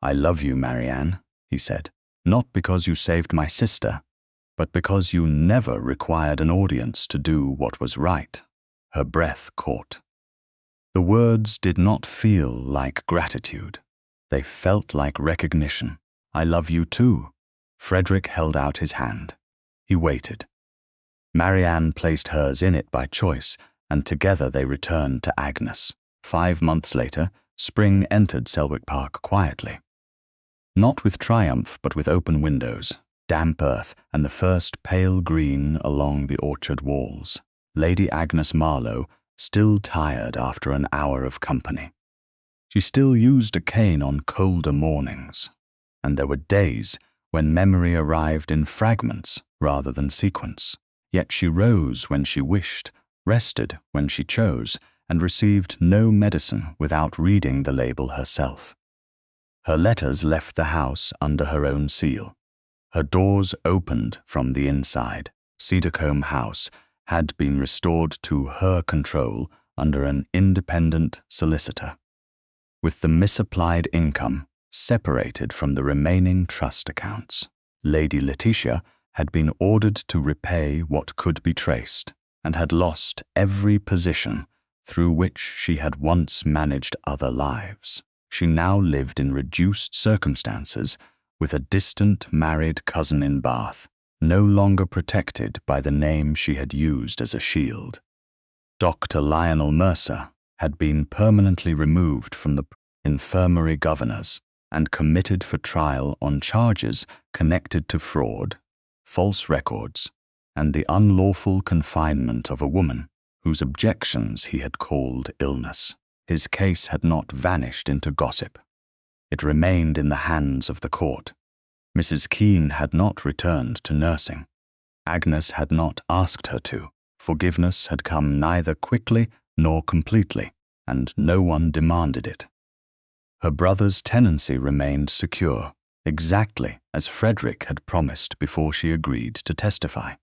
"I love you, Marianne," he said, "not because you saved my sister, but because you never required an audience to do what was right." Her breath caught. The words did not feel like gratitude. They felt like recognition. "I love you too." Frederick held out his hand. He waited. Marianne placed hers in it by choice, and together they returned to Agnes. 5 months later, spring entered Selwick Park quietly. Not with triumph, but with open windows, damp earth, and the first pale green along the orchard walls. Lady Agnes Marlowe, still tired after an hour of company. She still used a cane on colder mornings, and there were days when memory arrived in fragments rather than sequence. Yet she rose when she wished, rested when she chose, and received no medicine without reading the label herself. Her letters left the house under her own seal. Her doors opened from the inside. Cedarcombe House had been restored to her control under an independent solicitor, with the misapplied income separated from the remaining trust accounts. Lady Letitia had been ordered to repay what could be traced, and had lost every position through which she had once managed other lives. She now lived in reduced circumstances with a distant married cousin in Bath, no longer protected by the name she had used as a shield. Dr. Lionel Mercer had been permanently removed from the infirmary governors and committed for trial on charges connected to fraud, false records, and the unlawful confinement of a woman whose objections he had called illness. His case had not vanished into gossip. It remained in the hands of the court. Mrs. Keene had not returned to nursing. Agnes had not asked her to. Forgiveness had come neither quickly nor completely, and no one demanded it. Her brother's tenancy remained secure, exactly as Frederick had promised before she agreed to testify.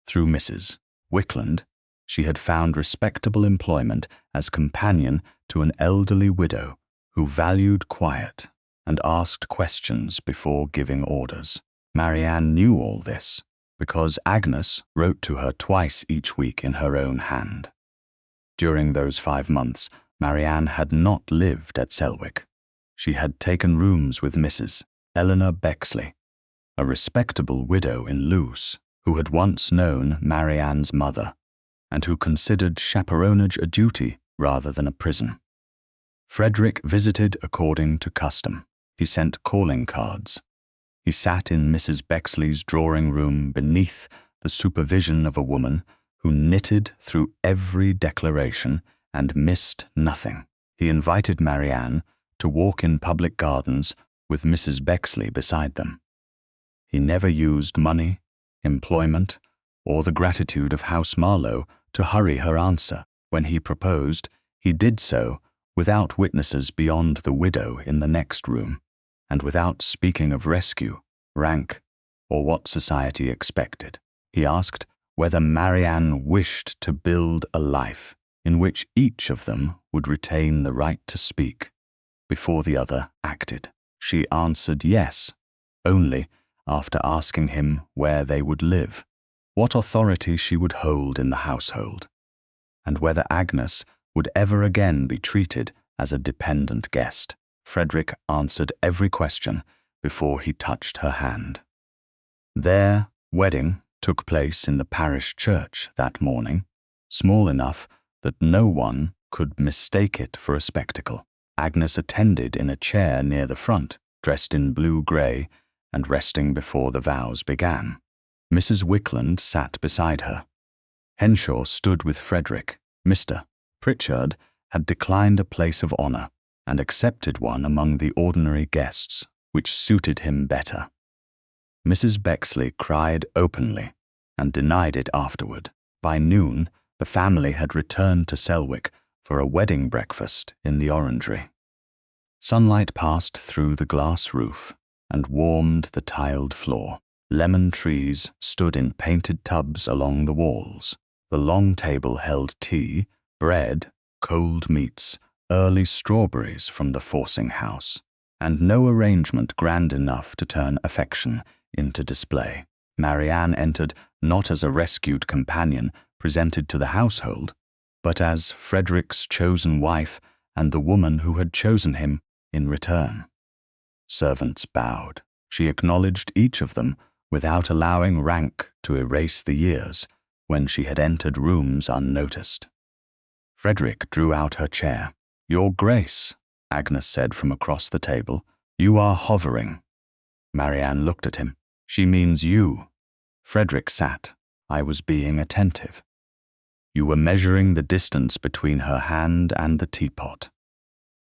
Through Mrs. Wickland, she had found respectable employment as companion to an elderly widow who valued quiet and asked questions before giving orders. Marianne knew all this because Agnes wrote to her twice each week in her own hand. During those 5 months, Marianne had not lived at Selwick. She had taken rooms with Mrs. Eleanor Bexley, a respectable widow in Lewes, who had once known Marianne's mother, and who considered chaperonage a duty rather than a prison. Frederick visited according to custom. He sent calling cards. He sat in Mrs. Bexley's drawing-room beneath the supervision of a woman who knitted through every declaration and missed nothing. He invited Marianne to walk in public gardens with Mrs. Bexley beside them. He never used money, employment, or the gratitude of House Marlowe to hurry her answer. When he proposed, he did so without witnesses beyond the widow in the next room, and without speaking of rescue, rank, or what society expected. He asked whether Marianne wished to build a life in which each of them would retain the right to speak before the other acted. She answered yes, only after asking him where they would live, what authority she would hold in the household, and whether Agnes would ever again be treated as a dependent guest. Frederick answered every question before he touched her hand. Their wedding took place in the parish church that morning, small enough that no one could mistake it for a spectacle. Agnes attended in a chair near the front, dressed in blue-grey and resting before the vows began. Mrs. Wickland sat beside her. Henshaw stood with Frederick. Mr. Pritchard had declined a place of honour and accepted one among the ordinary guests, which suited him better. Mrs. Bexley cried openly and denied it afterward. By noon, the family had returned to Selwick for a wedding breakfast in the orangery. Sunlight passed through the glass roof and warmed the tiled floor. Lemon trees stood in painted tubs along the walls. The long table held tea, bread, cold meats, early strawberries from the forcing house, and no arrangement grand enough to turn affection into display. Marianne entered not as a rescued companion presented to the household, but as Frederick's chosen wife and the woman who had chosen him in return. Servants bowed. She acknowledged each of them without allowing rank to erase the years when she had entered rooms unnoticed. Frederick drew out her chair. "Your Grace," Agnes said from across the table, "you are hovering." Marianne looked at him. "She means you." Frederick sat. I was being attentive. You were measuring the distance between her hand and the teapot.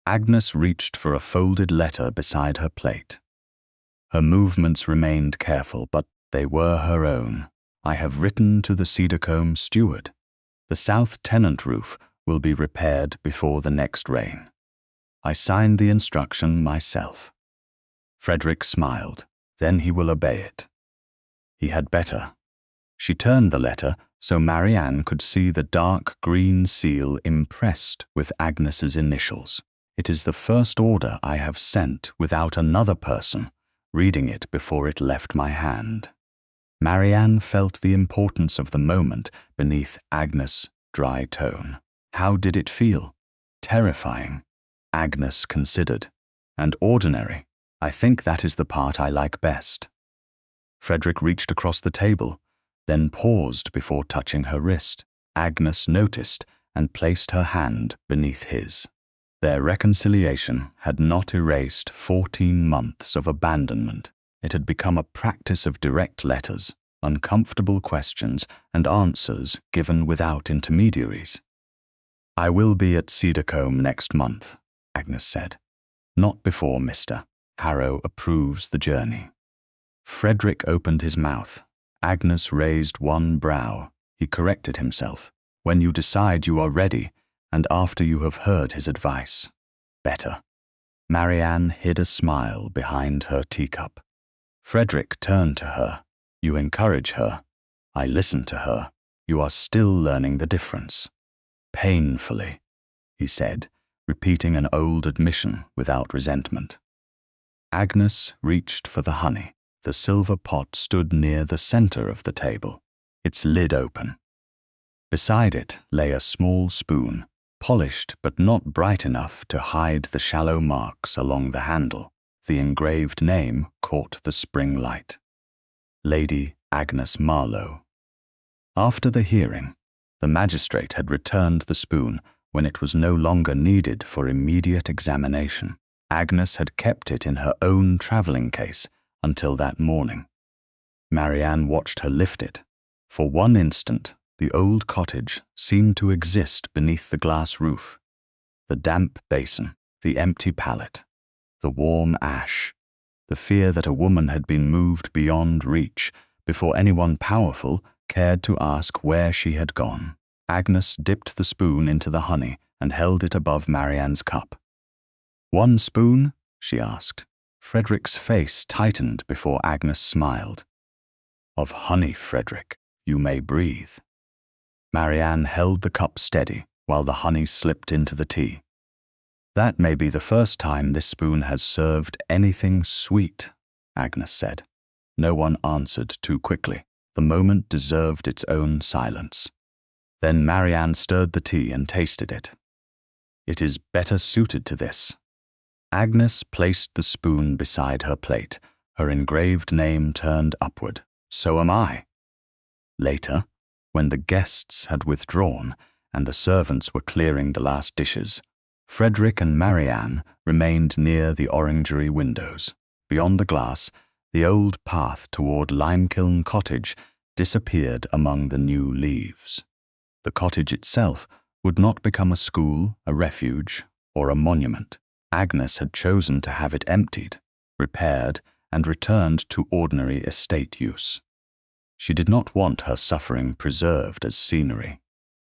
Agnes reached for a folded letter beside her plate. Her movements remained careful, but they were her own. "I have written to the Cedarcombe steward. The south tenant roof will be repaired before the next rain. I signed the instruction myself." Frederick smiled. "Then he will obey it." "He had better." She turned the letter so Marianne could see the dark green seal impressed with Agnes's initials. "It is the first order I have sent without another person reading it before it left my hand." Marianne felt the importance of the moment beneath Agnes' dry tone. How did it feel? Terrifying, Agnes considered, and ordinary. "I think that is the part I like best." Frederick reached across the table, then paused before touching her wrist. Agnes noticed and placed her hand beneath his. Their reconciliation had not erased 14 months of abandonment. It had become a practice of direct letters, uncomfortable questions, and answers given without intermediaries. "I will be at Cedarcombe next month," Agnes said. "Not before Mr. Harrow approves the journey." Frederick opened his mouth. Agnes raised one brow. He corrected himself. "When you decide you are ready, and after you have heard his advice." "Better." Marianne hid a smile behind her teacup. Frederick turned to her. "You encourage her. I listen to her. You are still learning the difference." "Painfully," he said, repeating an old admission without resentment. Agnes reached for the honey. The silver pot stood near the center of the table, its lid open. Beside it lay a small spoon, polished but not bright enough to hide the shallow marks along the handle. The engraved name caught the spring light. Lady Agnes Marlowe. After the hearing, the magistrate had returned the spoon when it was no longer needed for immediate examination. Agnes had kept it in her own travelling case until that morning. Marianne watched her lift it. For one instant, the old cottage seemed to exist beneath the glass roof. The damp basin, the empty pallet, the warm ash, the fear that a woman had been moved beyond reach before anyone powerful cared to ask where she had gone. Agnes dipped the spoon into the honey and held it above Marianne's cup. "One spoon?" she asked. Frederick's face tightened before Agnes smiled. "Of honey, Frederick, you may breathe." Marianne held the cup steady while the honey slipped into the tea. "That may be the first time this spoon has served anything sweet," Agnes said. No one answered too quickly. The moment deserved its own silence. Then Marianne stirred the tea and tasted it. "It is better suited to this." Agnes placed the spoon beside her plate, her engraved name turned upward. "So am I." Later, when the guests had withdrawn and the servants were clearing the last dishes, Frederick and Marianne remained near the orangery windows. Beyond the glass, the old path toward Limekiln Cottage disappeared among the new leaves. The cottage itself would not become a school, a refuge, or a monument. Agnes had chosen to have it emptied, repaired, and returned to ordinary estate use. She did not want her suffering preserved as scenery.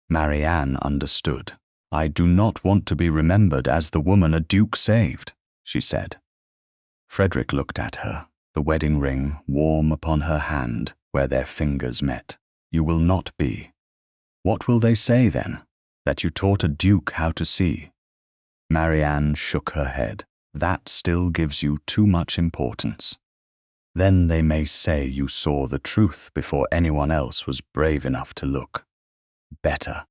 Marianne understood. I do not want to be remembered as the woman a duke saved, she said. Frederick looked at her, the wedding ring warm upon her hand where their fingers met. You will not be. What will they say then? That you taught a duke how to see? Marianne shook her head. That still gives you too much importance. Then they may say you saw the truth before anyone else was brave enough to look. Better.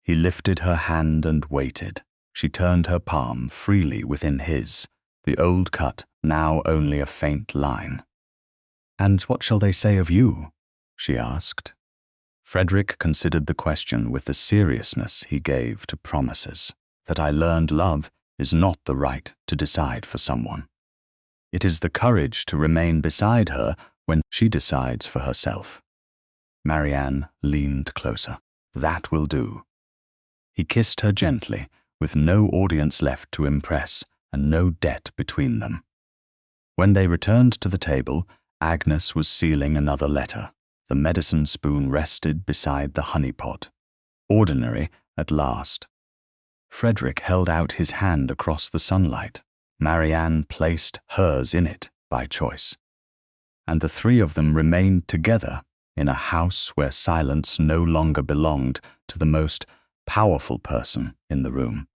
He lifted her hand and waited. She turned her palm freely within his, the old cut now only a faint line. And what shall they say of you? She asked. Frederick considered the question with the seriousness he gave to promises, that I learned love is not the right to decide for someone. It is the courage to remain beside her when she decides for herself. Marianne leaned closer. That will do. He kissed her gently, with no audience left to impress and no debt between them. When they returned to the table, Agnes was sealing another letter. The medicine spoon rested beside the honey pot. Ordinary at last. Frederick held out his hand across the sunlight. Marianne placed hers in it by choice. And the three of them remained together in a house where silence no longer belonged to the most powerful person in the room.